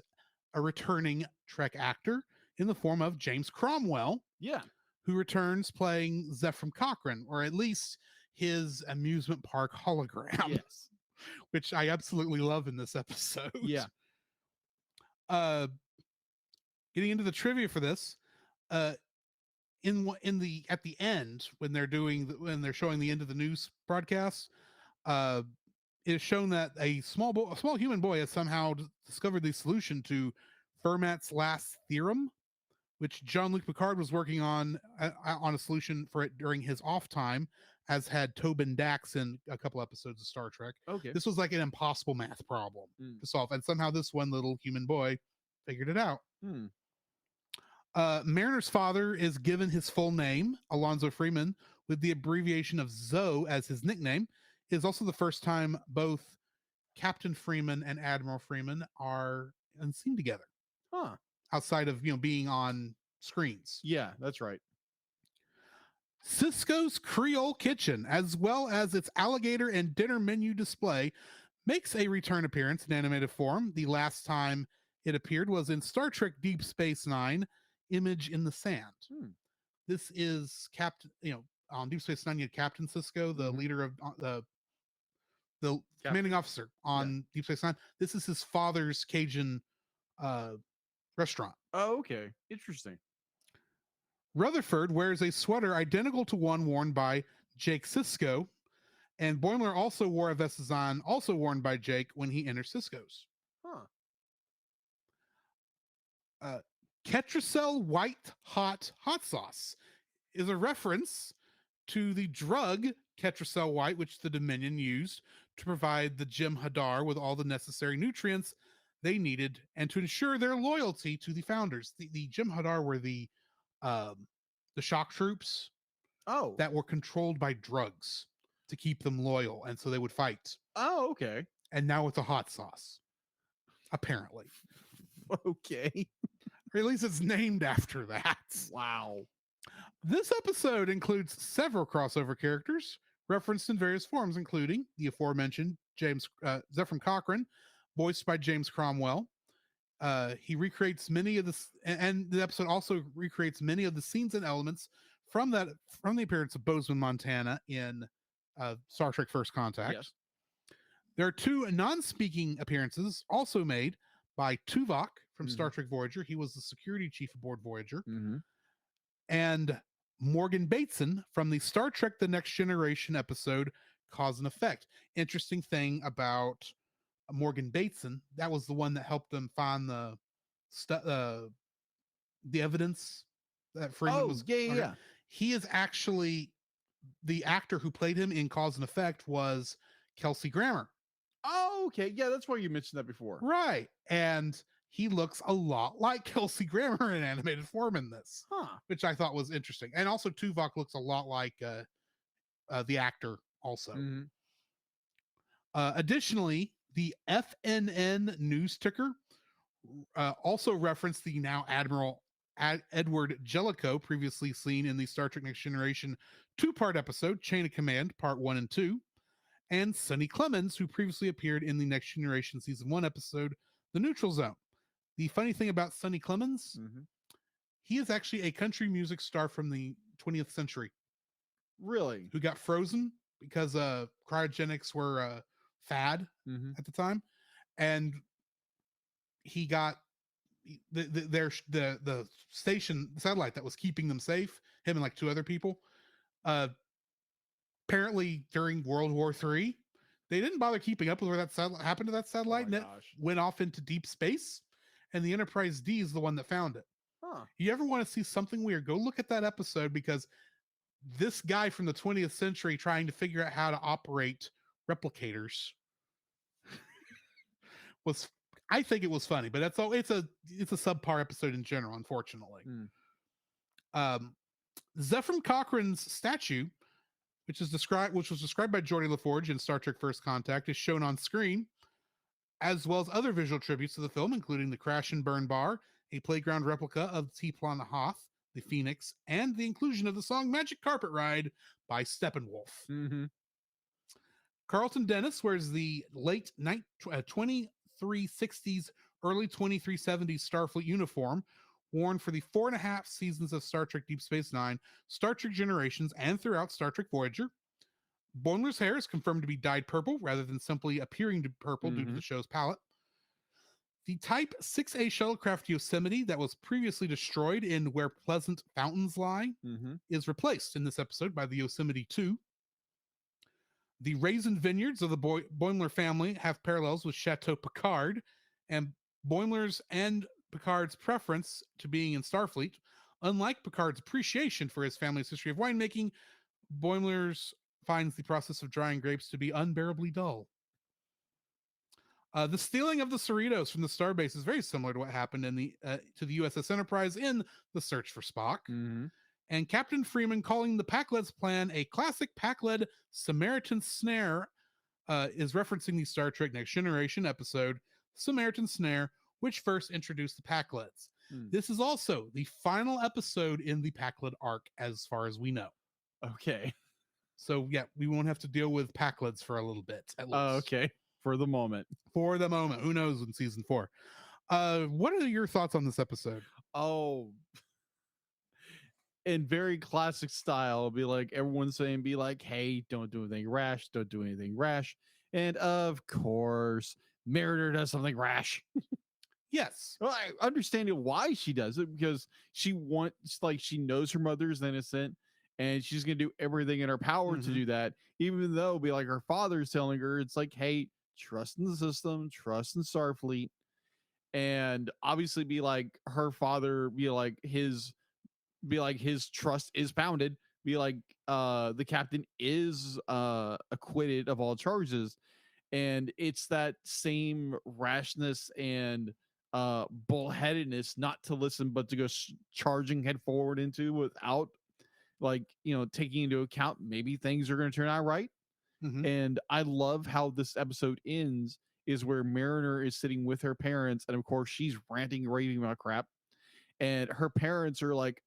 a returning Trek actor in the form of James Cromwell. Yeah. Who returns playing Zephram Cochrane, or at least his amusement park hologram. Yes. Which I absolutely love in this episode. Yeah. Getting into the trivia for this, at the end when they're showing the end of the news broadcast, it is shown that a small human boy has somehow discovered the solution to Fermat's last theorem, which Jean-Luc Picard was working on a solution for it during his off time, as had Tobin Dax in a couple episodes of Star Trek. Okay. This was like an impossible math problem to solve, and somehow this one little human boy figured it out. Mariner's father is given his full name, Alonzo Freeman, with the abbreviation of ZO as his nickname. It is also the first time both Captain Freeman and Admiral Freeman are seen together. Outside of being on screens. Yeah, that's right. Cisco's Creole Kitchen, as well as its alligator and dinner menu display, makes a return appearance in animated form. The last time it appeared was in Star Trek Deep Space Nine, Image in the Sand. This is on Deep Space Nine, you had Captain Cisco, the leader of the commanding officer on Deep Space Nine. This is his father's Cajun restaurant. Oh, okay. Interesting. Rutherford wears a sweater identical to one worn by Jake Sisko, and Boimler also wore a vest design also worn by Jake when he enters Sisko's. Ketracel White Hot Sauce is a reference to the drug Ketracel White, which the Dominion used to provide the Jem'Hadar with all the necessary nutrients they needed and to ensure their loyalty to the founders. The Jem'Hadar were the shock troops that were controlled by drugs to keep them loyal, and so they would fight. Oh, okay. And now it's a hot sauce, apparently. Okay. Or at least it's named after that. Wow. This episode includes several crossover characters referenced in various forms, including the aforementioned Zephram Cochrane, voiced by James Cromwell. He recreates many of and the episode also recreates many of the scenes and elements from the appearance of Bozeman, Montana in Star Trek First Contact. Yes. There are two non-speaking appearances also made by Tuvok from Star Trek Voyager. He was the security chief aboard Voyager. And Morgan Bateson from the Star Trek The Next Generation episode Cause and Effect. Interesting thing about Morgan Bateson, that was the one that helped them find the evidence that Freeman was. Yeah. He is actually the actor who played him in Cause and Effect was Kelsey Grammer. Oh, okay. Yeah, that's why you mentioned that before. Right. And he looks a lot like Kelsey Grammer in animated form in this, which I thought was interesting. And also Tuvok looks a lot like the actor also. Additionally, the FNN news ticker also referenced the now Admiral Edward Jellicoe, previously seen in the Star Trek Next Generation two-part episode, Chain of Command, Part 1 and 2, and Sonny Clemens, who previously appeared in the Next Generation Season 1 episode, The Neutral Zone. The funny thing about Sonny Clemens, he is actually a country music star from the 20th century. Really? Who got frozen because cryogenics were a fad at the time. And he got the station satellite that was keeping them safe, him and like two other people. Apparently during World War III, they didn't bother keeping up with where that satellite happened to that satellite, and it went off into deep space. And the Enterprise D is the one that found it. You ever want to see something weird? Go look at that episode, because this guy from the 20th century trying to figure out how to operate replicators I think it was funny, but it's a subpar episode in general, unfortunately. Zephram Cochrane's statue, which was described by Geordi LaForge in Star Trek First Contact, is shown on screen, as well as other visual tributes to the film, including the Crash and Burn Bar, a playground replica of T-Plan Hoth, the Phoenix, and the inclusion of the song Magic Carpet Ride by Steppenwolf. Carlton Dennis wears the late 2360s, early 2370s Starfleet uniform, worn for the 4.5 seasons of Star Trek Deep Space Nine, Star Trek Generations, and throughout Star Trek Voyager. Boimler's hair is confirmed to be dyed purple rather than simply appearing to purple due to the show's palette. The Type 6A shuttlecraft Yosemite that was previously destroyed in Where Pleasant Fountains Lie is replaced in this episode by the Yosemite 2. The Raisin Vineyards of the Boimler family have parallels with Chateau Picard, and Boimler's and Picard's preference to being in Starfleet. Unlike Picard's appreciation for his family's history of winemaking, Boimler's finds the process of drying grapes to be unbearably dull. The stealing of the Cerritos from the Starbase is very similar to what happened in to the USS Enterprise in The Search for Spock. And Captain Freeman calling the Packled's plan a classic Packled Samaritan Snare is referencing the Star Trek Next Generation episode Samaritan Snare, which first introduced the Packleds. This is also the final episode in the Packled arc, as far as we know. Okay. So yeah, we won't have to deal with Packleds for a little bit. At least. Okay. For the moment. For the moment. Who knows in season 4? What are your thoughts on this episode? Oh, in very classic style, be like everyone's saying, be like, hey, don't do anything rash, don't do anything rash. And of course, Mariner does something rash. Yes. Well, I understand why she does it, because she wants, like, she knows her mother's innocent and she's going to do everything in her power to Mhm. do that, even though, be like, her father's telling her, it's like, hey, trust in the system, trust in Starfleet. And obviously, be like, her father, be like, his trust is founded, be like, the captain is acquitted of all charges. And it's that same rashness and bullheadedness not to listen, but to go charging head forward into, without, like, taking into account maybe things are going to turn out right. Mhm. And I love how this episode ends, is where Mariner is sitting with her parents, and of course she's ranting and raving about crap, and her parents are like,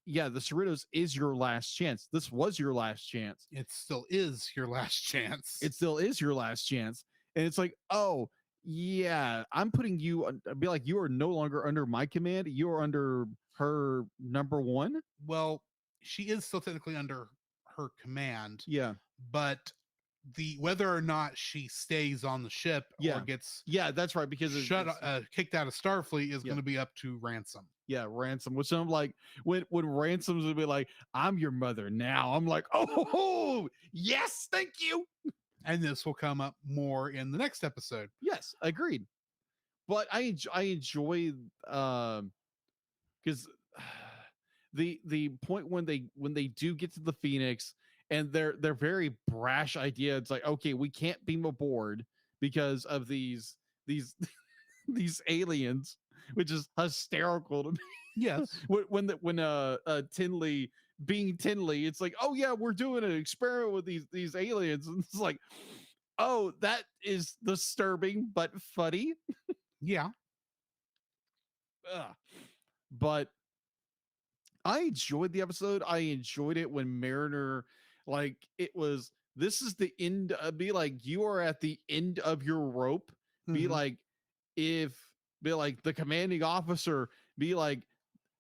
yeah, the Cerritos is your last chance. This was your last chance. It still is your last chance. It still is your last chance. And it's like, oh, yeah, I'm putting you, be like, you are no longer under my command. You are under her number one. Well, she is still technically under her command, Yeah. but the whether or not she stays on the ship Yeah. or gets Yeah, that's right. Because kicked out of Starfleet is Yeah. going to be up to Ransom. Yeah, Ransom. Which I'm like, when Ransom's would be like, I'm your mother now. I'm like, oh, yes, thank you. And this will come up more in the next episode. Yes, agreed. But I enjoy because the point when they do get to the Phoenix, and their very brash idea, it's like, okay, we can't beam aboard because of these these aliens, which is hysterical to me. Yes. when Tinley, being Tinley, it's like, oh yeah, we're doing an experiment with these aliens, and it's like, oh, that is disturbing but funny. Yeah. Ugh. But I enjoyed the episode. I enjoyed it when Mariner, like, it was, this is the end, be like, you are at the end of your rope. Be Mhm. like, if, be like, the commanding officer, be like,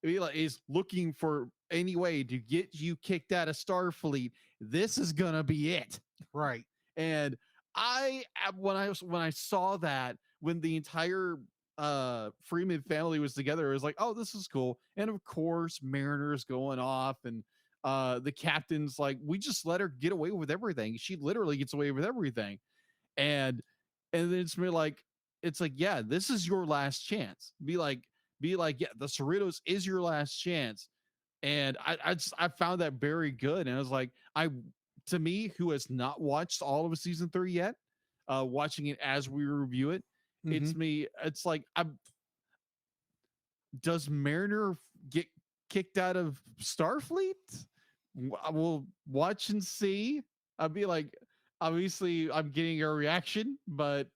is looking for any way to get you kicked out of Starfleet, this is gonna be it. Right. And when I saw that, when the entire Freeman family was together, it was like, oh, this is cool. And of course, Mariner's going off, and the captain's like, we just let her get away with everything. She literally gets away with everything. And then it's me like, yeah, this is your last chance. Be like, yeah, the Cerritos is your last chance. And I found that very good. And I was like, to me, who has not watched all of season 3 yet, watching it as we review it, it's me. It's like, does Mariner get kicked out of Starfleet? I will watch and see. I'll be like, obviously, I'm getting a reaction, but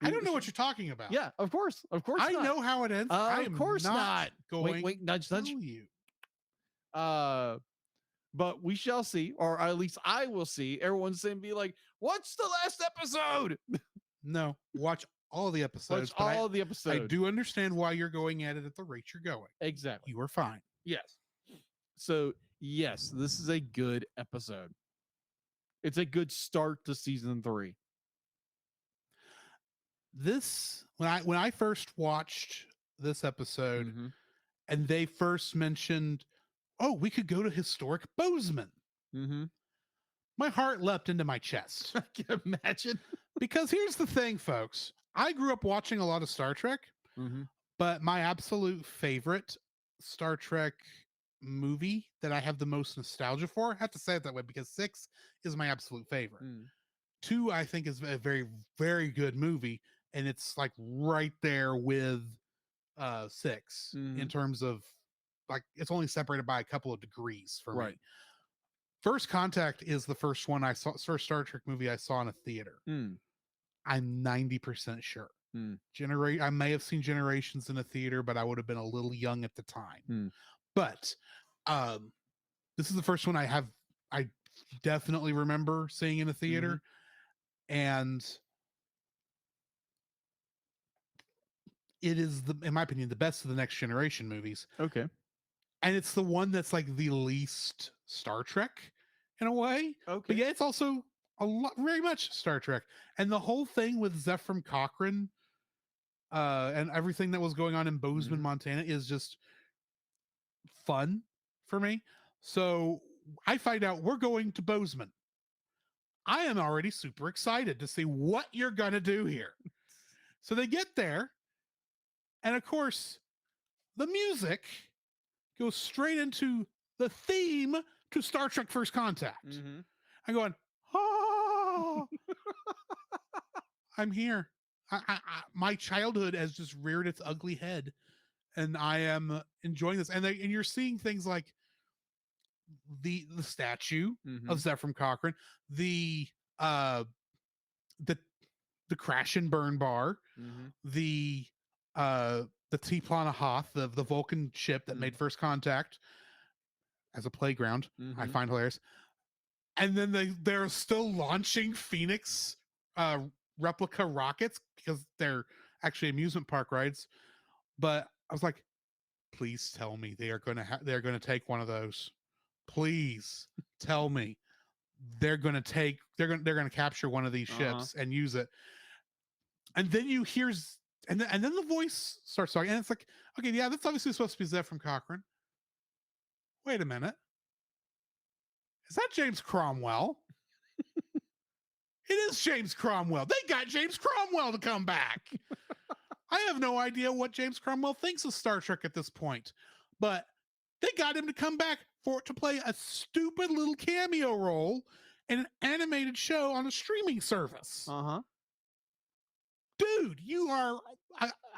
I don't know what you're talking about. yeah, of course I not. know how it ends. I Of am course not. going Wait, nudge, to nudge. tell you. But we shall see, or at least I will see. Everyone's saying, be like, what's the last episode? No, watch all the episodes. Watch but all the episodes. I do understand why you're going at it at the rate you're going. Exactly. You are fine. Yes. So yes, this is a good episode. It's a good start to season 3. This when I first watched this episode, Mm-hmm. and they first mentioned, oh, we could go to historic Bozeman. Mm-hmm. My heart leapt into my chest. I can imagine. Because here's the thing, folks. I grew up watching a lot of Star Trek, Mm-hmm. but my absolute favorite Star Trek movie that I have the most nostalgia for, I have to say it that way because 6 is my absolute favorite. 2, I think, is a very, very good movie, and it's like right there with 6 in terms of, like, it's only separated by a couple of degrees for me. First Contact is the first one I saw, first Star Trek movie I saw in a theater. I'm 90% sure. I may have seen Generations in a theater, but I would have been a little young at the time. But this is the first one I definitely remember seeing in a theater. And it is, in my opinion, the best of the Next Generation movies. Okay. And it's the one that's like the least Star Trek in a way. Okay. But yeah, it's also a lot, very much Star Trek. And the whole thing with Zephyr Cochrane and everything that was going on in Bozeman, Montana is just fun for me. So I find out we're going to Bozeman. I am already super excited to see what you're going to do here. So they get there, and of course, the music goes straight into the theme to Star Trek First Contact. I'm going, oh, I'm here. My childhood has just reared its ugly head, and I am enjoying this. And you're seeing things like the statue of Zephram Cochrane, the crash and burn bar, the T-Plana Hoth, the Vulcan ship that made First Contact as a playground. I find hilarious. And then they're still launching Phoenix replica rockets because they're actually amusement park rides. But I was like, please tell me they're going to take one of those. Please tell me they're going to capture one of these ships and use it. And then you hear, and then the voice starts talking, and it's like, okay, yeah, that's obviously supposed to be Zephram Cochrane. Wait a minute. Is that James Cromwell? It is James Cromwell. They got James Cromwell to come back. I have no idea what James Cromwell thinks of Star Trek at this point, but they got him to come back to play a stupid little cameo role in an animated show on a streaming service. Dude,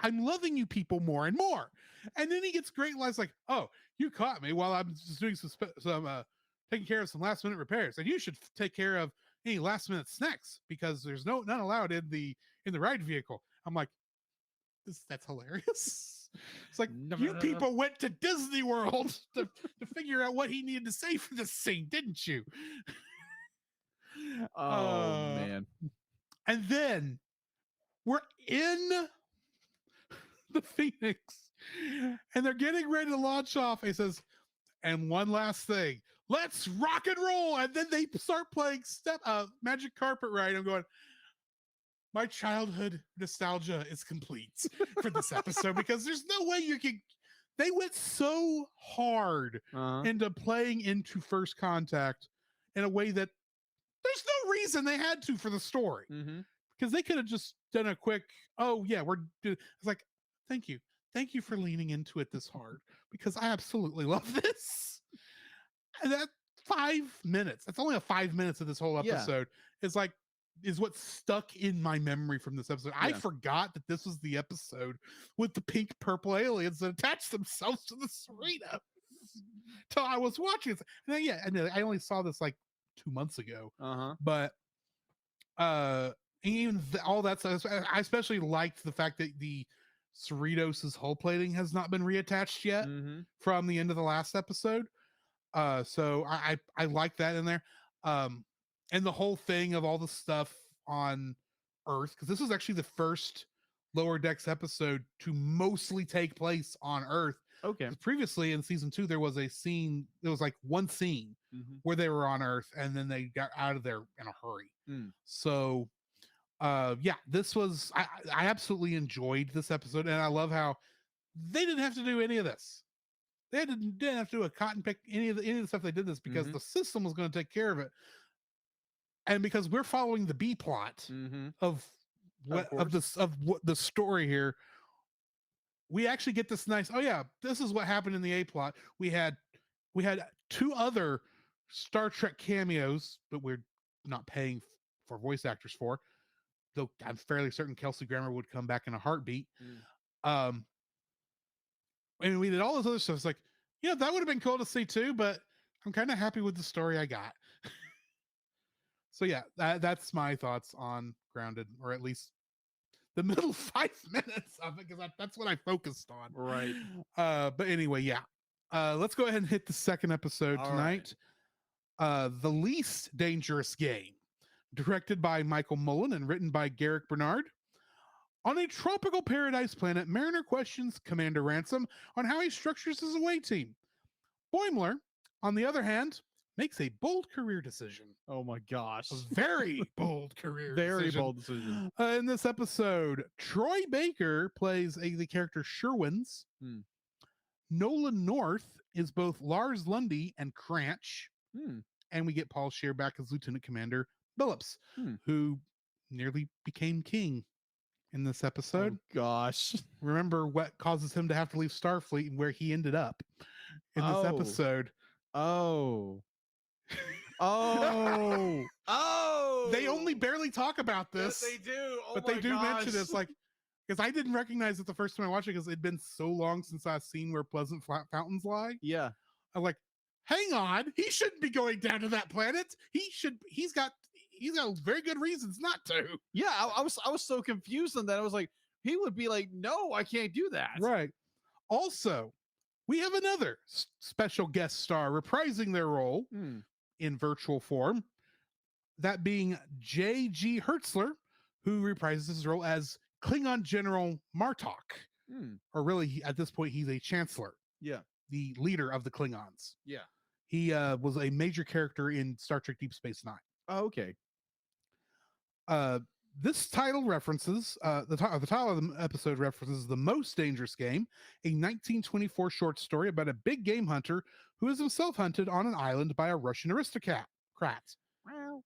I'm loving you people more and more. And then he gets great lines like, oh, you caught me while I'm just doing some taking care of some last minute repairs, and you should take care of any last minute snacks because there's none allowed in the ride vehicle. I'm like, that's hilarious. It's like, you people went to Disney World to figure out what he needed to say for this scene, didn't you? Man. And then we're in the Phoenix, and they're getting ready to launch off. He says, and one last thing, let's rock and roll. And then they start playing Magic Carpet Ride. I'm going, my childhood nostalgia is complete for this episode because there's no way you can. They went so hard into playing into First Contact in a way that there's no reason they had to for the story, because they could have just done a quick, oh yeah, it's like, thank you for leaning into it this hard because I absolutely love this. And that 5 minutes, that's only 5 minutes of this whole episode, is what stuck in my memory from this episode. I forgot that this was the episode with the pink purple aliens that attached themselves to the Cerritos till I was watching it. And I only saw this like 2 months ago. But even all that stuff, I especially liked the fact that the Cerritos' hull plating has not been reattached yet from the end of the last episode. So I like that in there. And the whole thing of all the stuff on Earth, because this was actually the first Lower Decks episode to mostly take place on Earth. Okay. Previously in season 2, there was like one scene where they were on Earth, and then they got out of there in a hurry. So this was, I absolutely enjoyed this episode, and I love how they didn't have to do any of this. They didn't have to do a cotton pick any of the stuff they did this because the system was going to take care of it. And because we're following the B plot of the story here, we actually get this nice, oh yeah, this is what happened in the A plot. We had 2 other Star Trek cameos, but we're not paying for voice actors for, though I'm fairly certain Kelsey Grammer would come back in a heartbeat. And we did all this other stuff. It's like, that would have been cool to see too, but I'm kind of happy with the story I got. So yeah, that's my thoughts on Grounded, or at least the middle 5 minutes of it, because that's what I focused on. Right. But anyway, yeah. Let's go ahead and hit the second episode tonight. Right. The Least Dangerous Game, directed by Michael Mullen and written by Garrick Bernard. On a tropical paradise planet, Mariner questions Commander Ransom on how he structures his away team. Boimler, on the other hand, makes a bold career decision. Oh my gosh. A very bold career Very decision. bold decision. In this episode, Troy Baker plays the character Sherwins. Hmm. Nolan North is both Lars Lundy and Cranch. Hmm. And we get Paul Scheer back as Lieutenant Commander Billups, who nearly became king in this episode. Oh gosh. Remember what causes him to have to leave Starfleet and where he ended up in this episode. Oh. They only barely talk about this. Yes, they do. Oh but my they do mention gosh. this, like, because I didn't recognize it the first time I watched it because it'd been so long since I've seen where Pleasant Fountains lie. Yeah. I'm like, hang on, he shouldn't be going down to that planet. He's got very good reasons not to. Yeah, I was so confused on that. I was like, he would be like, no, I can't do that. Right. Also, we have another special guest star reprising their role in virtual form. That being J.G. Hertzler, who reprises his role as Klingon General Martok. Or really, at this point, he's a Chancellor. Yeah. The leader of the Klingons. Yeah. He was a major character in Star Trek Deep Space Nine. Oh, okay. This title references, the title of the episode references The Most Dangerous Game, a 1924 short story about a big game hunter who is himself hunted on an island by a Russian aristocrat. Wow.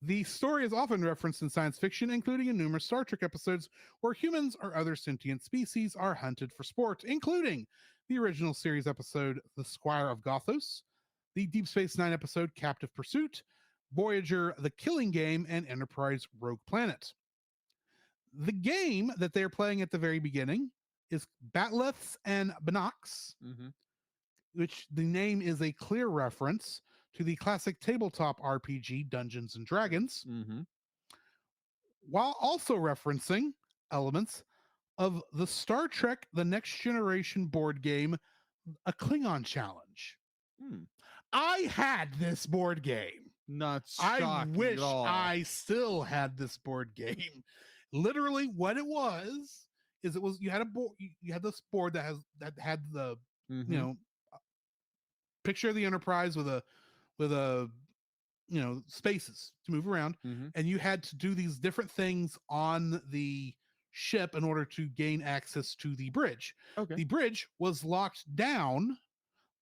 The story is often referenced in science fiction, including in numerous Star Trek episodes where humans or other sentient species are hunted for sport, including the original series episode The Squire of Gothos, the Deep Space Nine episode Captive Pursuit, Voyager The Killing Game, and Enterprise Rogue Planet. The game that they're playing at the very beginning is Batleths and Binocs, which the name is a clear reference to the classic tabletop RPG Dungeons and Dragons, while also referencing elements of the Star Trek The Next Generation board game, A Klingon Challenge. I had this board game. Not I shocking wish at all. I still had this board game. Literally, what it was is you had a board. You had this board that had the picture of the Enterprise with a spaces to move around, and you had to do these different things on the ship in order to gain access to the bridge. Okay. The bridge was locked down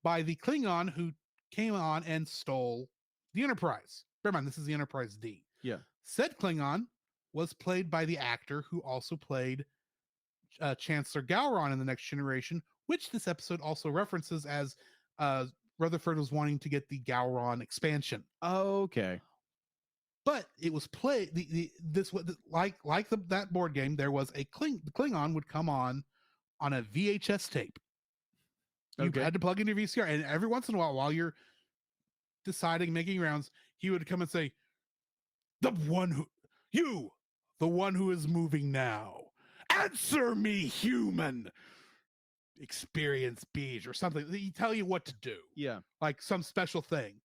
by the Klingon who came on and stole the Enterprise. Bear in mind, this is the Enterprise D. Yeah. Said Klingon was played by the actor who also played Chancellor Gowron in The Next Generation, which this episode also references as Rutherford was wanting to get the Gowron expansion. Okay. But it was played that board game. There was the Klingon would come on a VHS tape. You had to plug in your VCR, and every once in a while you're making rounds, he would come and say, the one who is moving now, answer me, human. Experience beige or something. He'd tell you what to do. Yeah. Like some special thing.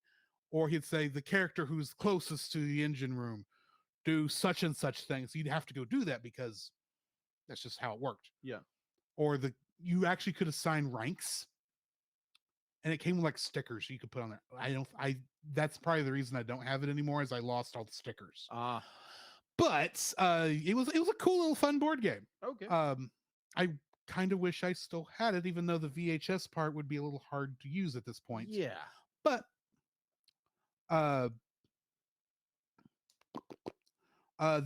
Or he'd say the character who's closest to the engine room do such and such things. You'd have to go do that because that's just how it worked. Yeah. Or you actually could assign ranks, and it came with like stickers you could put on there. That's probably the reason I don't have it anymore, is I lost all the stickers. But it was a cool little fun board game. Okay. I kind of wish I still had it, even though the VHS part would be a little hard to use at this point. Yeah. But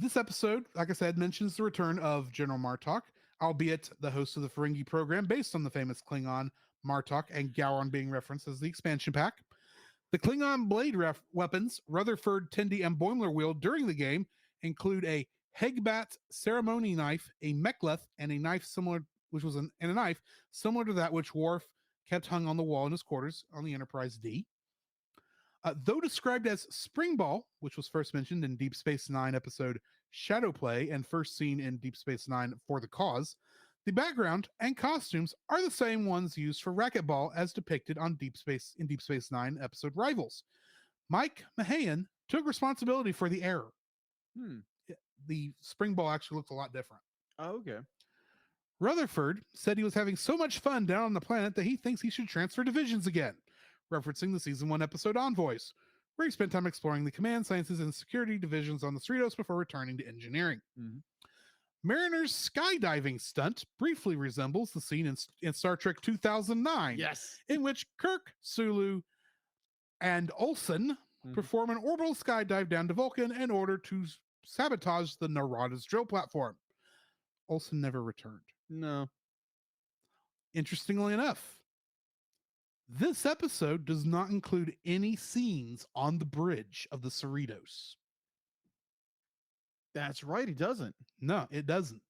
this episode, like I said, mentions the return of General Martok, albeit the host of the Ferengi program based on the famous Klingon Martok, and Gowron being referenced as the expansion pack. The Klingon blade weapons Rutherford, Tendi, and Boimler wield during the game include a Hegbat ceremony knife, a Mek'leth, and a knife similar to that which Worf kept hung on the wall in his quarters on the Enterprise D. Though described as Spring Ball, which was first mentioned in Deep Space Nine episode Shadow Play and first seen in Deep Space Nine For the Cause, the background and costumes are the same ones used for Racquetball as depicted in Deep Space Nine episode Rivals. Mike Mahan took responsibility for the error. The Spring Ball actually looks a lot different. Oh, okay. Rutherford said he was having so much fun down on the planet that he thinks he should transfer divisions again. referencing the season 1 episode Envoys, where he spent time exploring the command sciences and security divisions on the Cerritos before returning to engineering. Mhm. Mariner's skydiving stunt briefly resembles the scene in Star Trek 2009, Yes. in which Kirk, Sulu, and Olsen Mhm. perform an orbital skydive down to Vulcan in order to sabotage the Narada's drill platform. Olsen never returned. No. Interestingly enough, this episode does not include any scenes on the bridge of the Cerritos. That's right. He doesn't. No, it doesn't.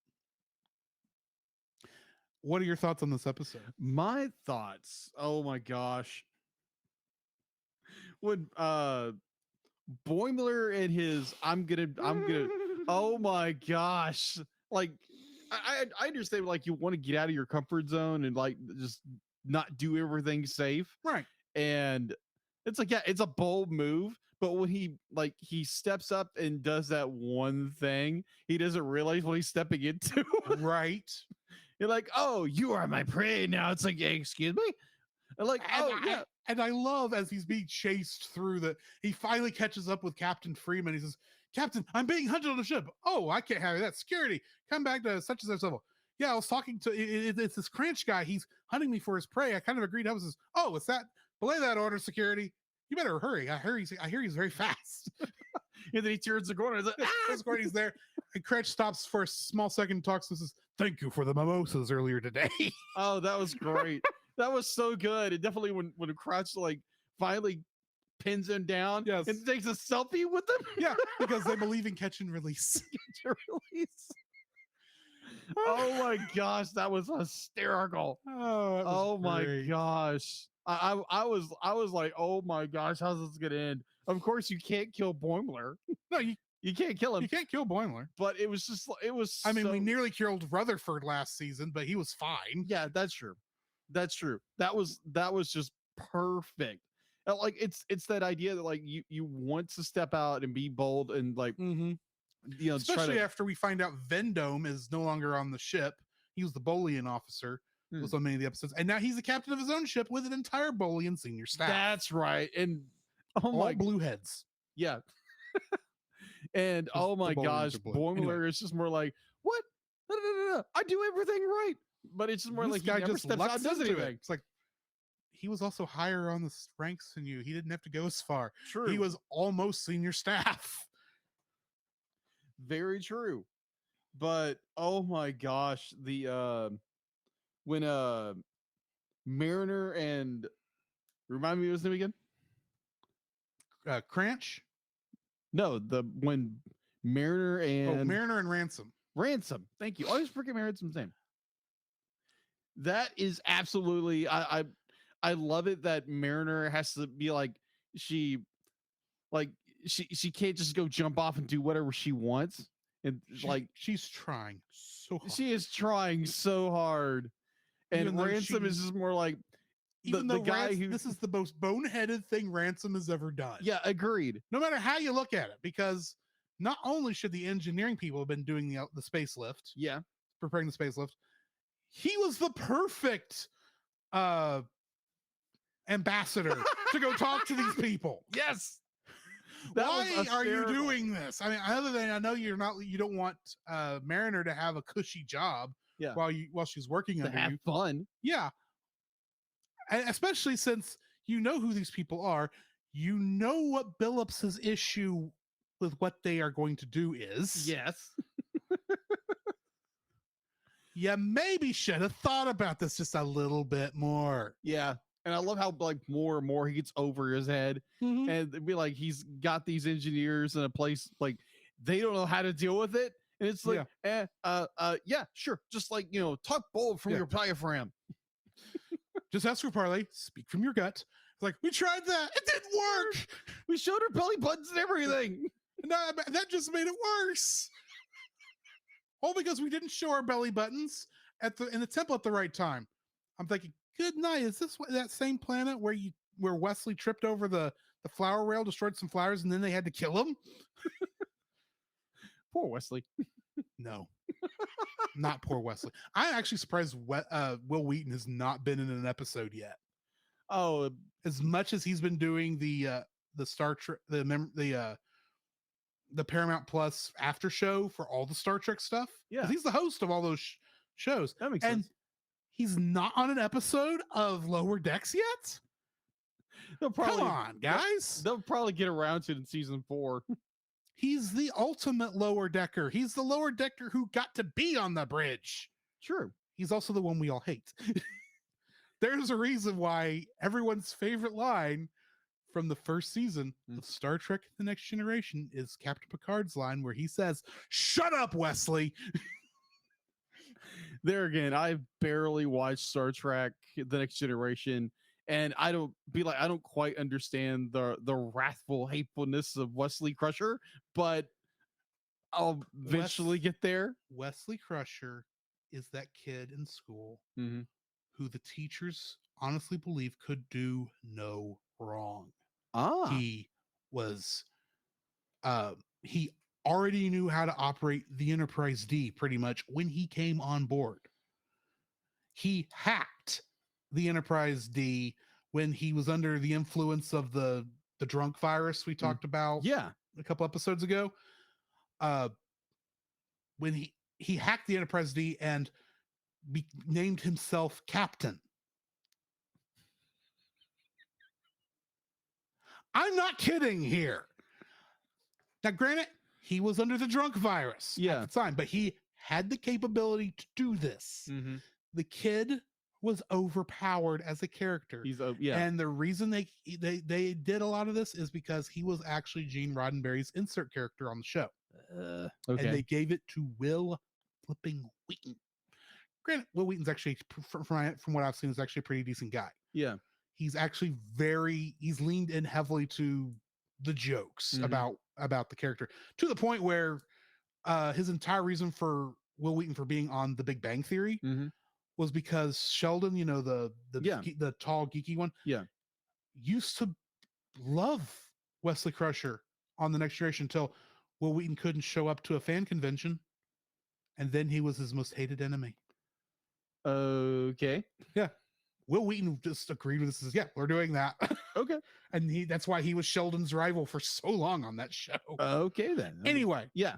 What are your thoughts on this episode? My thoughts. Oh my gosh. When Boimler and his I'm gonna oh my gosh. Like I understand like you want to get out of your comfort zone and like just not do everything safe. Right. And it's like, yeah, it's a bold move, but when he steps up and does that one thing, he doesn't realize what he's stepping into. Right. You're like, oh, you are my prey now. It's like, excuse me. And like, oh yeah. And I love as he's being chased through he finally catches up with Captain Freeman. He says, Captain, I'm being hunted on the ship. Oh, I can't have that. Security, come back to such and such level. Yeah, I was talking to, it's this Cranch guy. He's hunting me for his prey. I kind of agreed. I was just, oh, it's that, belay that order, security. You better hurry. I hear he's very fast. And then he turns the corner. He's like, He's there. And Cranch stops for a small second and talks and says, thank you for the mimosas earlier today. oh, that was great. That was so good. And definitely when Crouch like finally pins him down Yes. and takes a selfie with him. Yeah, because they believe in catch and release. Catch and release. Oh my gosh, that was hysterical. Oh, my great. gosh. I was like, oh my gosh, how's this gonna end? Of course you can't kill Boimler. No, you can't kill him. You can't kill Boimler. But it was just it was I mean, we nearly killed Rutherford last season, but he was fine. Yeah, that's true. That's true. That was just perfect. Like it's that idea that like you want to step out and be bold and like especially after we find out Vendome is no longer on the ship. He was the Bolian officer. Was on many of the episodes, and now he's the captain of his own ship with an entire Bolian senior staff. That's right. And all blue heads. Yeah. And oh my gosh, Boimler is just more like, what? No. I do everything right. But it's just more This like guy he never just steps out lucks and does into it. anything. It's like he was also higher on the ranks than you. He didn't have to go as far. True. He was almost senior staff. Very true. But oh my gosh, the when Mariner and remind me of his name again? Cranch? No, when Mariner and Mariner and Ransom. Ransom. Thank you. I always forget Ransom's name. That is absolutely I love it that Mariner has to be like she can't just go jump off and do whatever she wants. And she's trying so hard. She is trying so hard. And Ransom is just more like the guy who this is the most boneheaded thing Ransom has ever done. Yeah, agreed. No matter how you look at it, because not only should the engineering people have been doing the space lift, preparing the space lift, he was the perfect ambassador to go talk to these people. Yes. Why are you doing this? I mean, other than I know you don't want Mariner to have a cushy job while she's working to under have you. Fun. Yeah. And especially since you know who these people are, you know what Billups's issue with what they are going to do is. Yes. You maybe should have thought about this just a little bit more. Yeah. And I love how like more and more he gets over his head and it'd be like he's got these engineers in a place like they don't know how to deal with it. And it's like, yeah, sure. Just like, talk bold from your diaphragm. Just ask for Parley, speak from your gut. It's like, we tried that. It didn't work. We showed her belly buttons and everything. No, that just made it worse. All because we didn't show our belly buttons in the temple at the right time. I'm thinking, good night. Is this that same planet where Wesley tripped over the flower rail, destroyed some flowers, and then they had to kill him? Poor Wesley. No, not poor Wesley. I'm actually surprised Will Wheaton has not been in an episode yet. Oh, As much as he's been doing the Star Trek, the Paramount Plus after show for all the Star Trek stuff. Yeah. 'Cause he's the host of all those shows. that makes And sense. he's not on an episode of Lower Decks yet. They'll probably, Come on, guys. They'll probably get around to it in season 4. He's the ultimate lower decker. He's the lower decker who got to be on the bridge. True. He's also the one we all hate. There's a reason why everyone's favorite line from the first season of Star Trek The Next Generation is Captain Picard's line where he says, "Shut up, Wesley." There again, I barely watched Star Trek The Next Generation, and I don't quite understand the wrathful hatefulness of Wesley Crusher, but I'll eventually get there. Wesley Crusher is that kid in school Mm-hmm. who the teachers honestly believe could do no wrong. Ah, He already knew how to operate the Enterprise D pretty much when he came on board. He hacked the Enterprise D when he was under the influence of the drunk virus we talked about yeah. a couple episodes ago. When he hacked the Enterprise D and named himself Captain. I'm not kidding here. Now, granted, he was under the drunk virus Yeah. at the time, but he had the capability to do this. Mm-hmm. The kid was overpowered as a character. He's yeah. And the reason they did a lot of this is because he was actually Gene Roddenberry's insert character on the show. Okay. And they gave it to Will flipping Wheaton. Granted, Will Wheaton's actually, from what I've seen, is actually a pretty decent guy. Yeah. He's actually he's leaned in heavily to the jokes Mhm. about the character, to the point where his entire reason for Will Wheaton for being on The Big Bang Theory Mhm. was because Sheldon, you know, the tall geeky one, used to love Wesley Crusher on The Next Generation until Will Wheaton couldn't show up to a fan convention, and then he was his most hated enemy. Okay. Yeah. Will Wheaton just agreed with this. Says, yeah, we're doing that. Okay. And that's why he was Sheldon's rival for so long on that show. Okay then. Anyway. Yeah.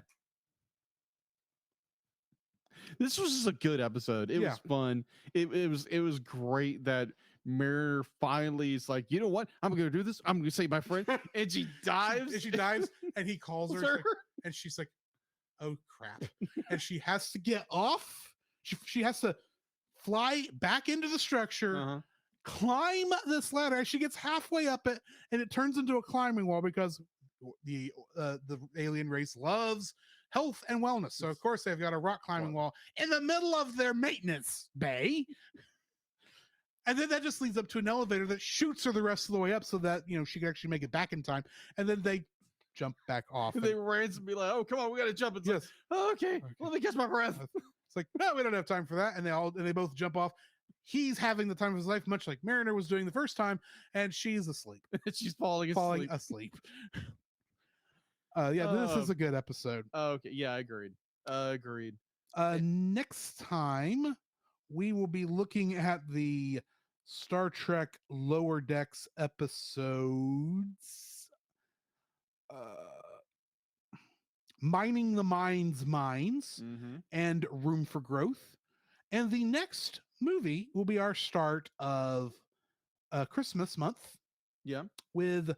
This was just a good episode. It was fun. It was great that Mariner finally is like, you know what? I'm gonna do this. I'm gonna save my friend. And she dives. And he calls her. And she's like, oh crap. And she has to get off. She has to fly back into the structure, climb this ladder. She gets halfway up it, and it turns into a climbing wall because the alien race loves health and wellness. So of course they've got a rock climbing wall in the middle of their maintenance bay. And then that just leads up to an elevator that shoots her the rest of the way up so that, you know, she can actually make it back in time. And then they jump back off. They randomly be like, oh, come on, we got to jump. It's like, oh, okay, let me catch my breath. It's like, no, we don't have time for that. And they both jump off. He's having the time of his life, much like Mariner was doing the first time, and she's asleep. She's falling asleep. This is a good episode. Okay, yeah, agreed. Agreed. Next time, we will be looking at the Star Trek Lower Decks episodes. Mining the Mind's Mines and Room for Growth. And the next movie will be our start of Christmas month. Yeah. With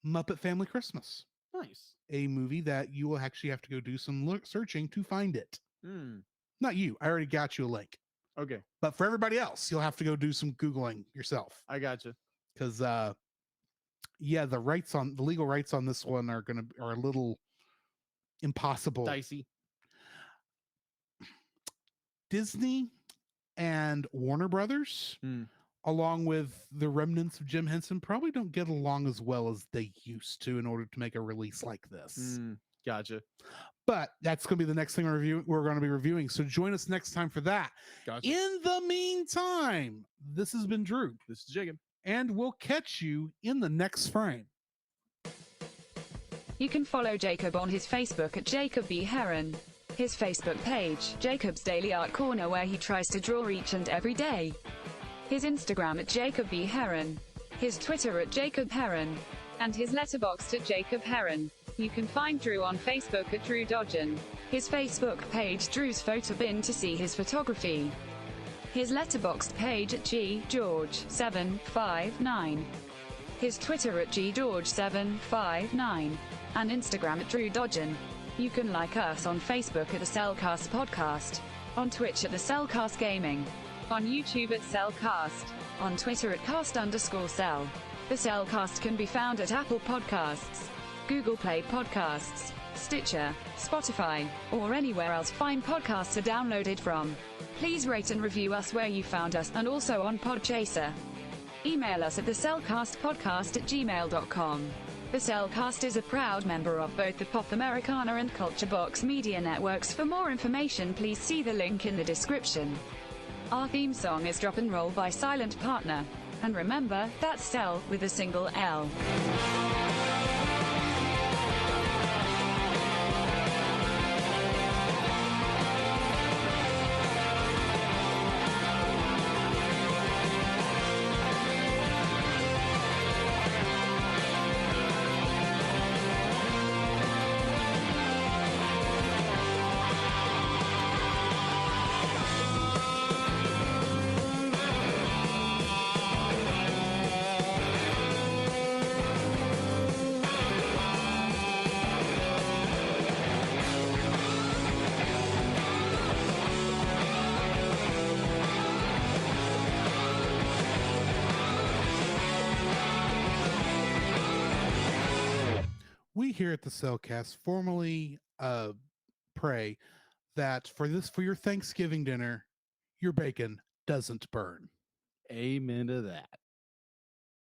Muppet Family Christmas. Nice. A movie that you will actually have to go do some searching to find it. Mm. Not you. I already got you a link. Okay. But for everybody else, you'll have to go do some Googling yourself. I got you. Because the legal rights on this one are a little impossible. Dicey. Disney and Warner Brothers, along with the remnants of Jim Henson, probably don't get along as well as they used to in order to make a release like this. Gotcha. But that's going to be the next thing we're going to be reviewing. So join us next time for that. Gotcha. In the meantime, this has been Drew. This is Jacob. And we'll catch you in the next frame. You can follow Jacob on his Facebook at Jacob B. Heron. His Facebook page, Jacob's Daily Art Corner, where he tries to draw each and every day. His Instagram at Jacob B. Heron. his Twitter at Jacob Heron, and his letterboxd at Jacob Heron. You can find Drew on Facebook at Drew Dodgen. His Facebook page Drew's Photo Bin to see his photography. His letterboxd page at ggeorge759. His Twitter at ggeorge759. And Instagram at Drew Dodgen. You can like us on Facebook at the Cellcast Podcast, on Twitch at the Cellcast Gaming, on YouTube at Cellcast, on Twitter at cast_cell. The Cellcast can be found at Apple Podcasts, Google Play Podcasts, Stitcher, Spotify, or anywhere else fine podcasts are downloaded from. Please rate and review us where you found us, and also on Podchaser. Email us at thecellcastpodcast@gmail.com. The Cellcast is a proud member of both the Pop Americana and Culture Box media networks. For more information, please see the link in the description. Our theme song is Drop and Roll by Silent Partner. And remember, that's Cell with a single L. We here at the Cellcast formally pray that for your Thanksgiving dinner, your bacon doesn't burn. Amen to that.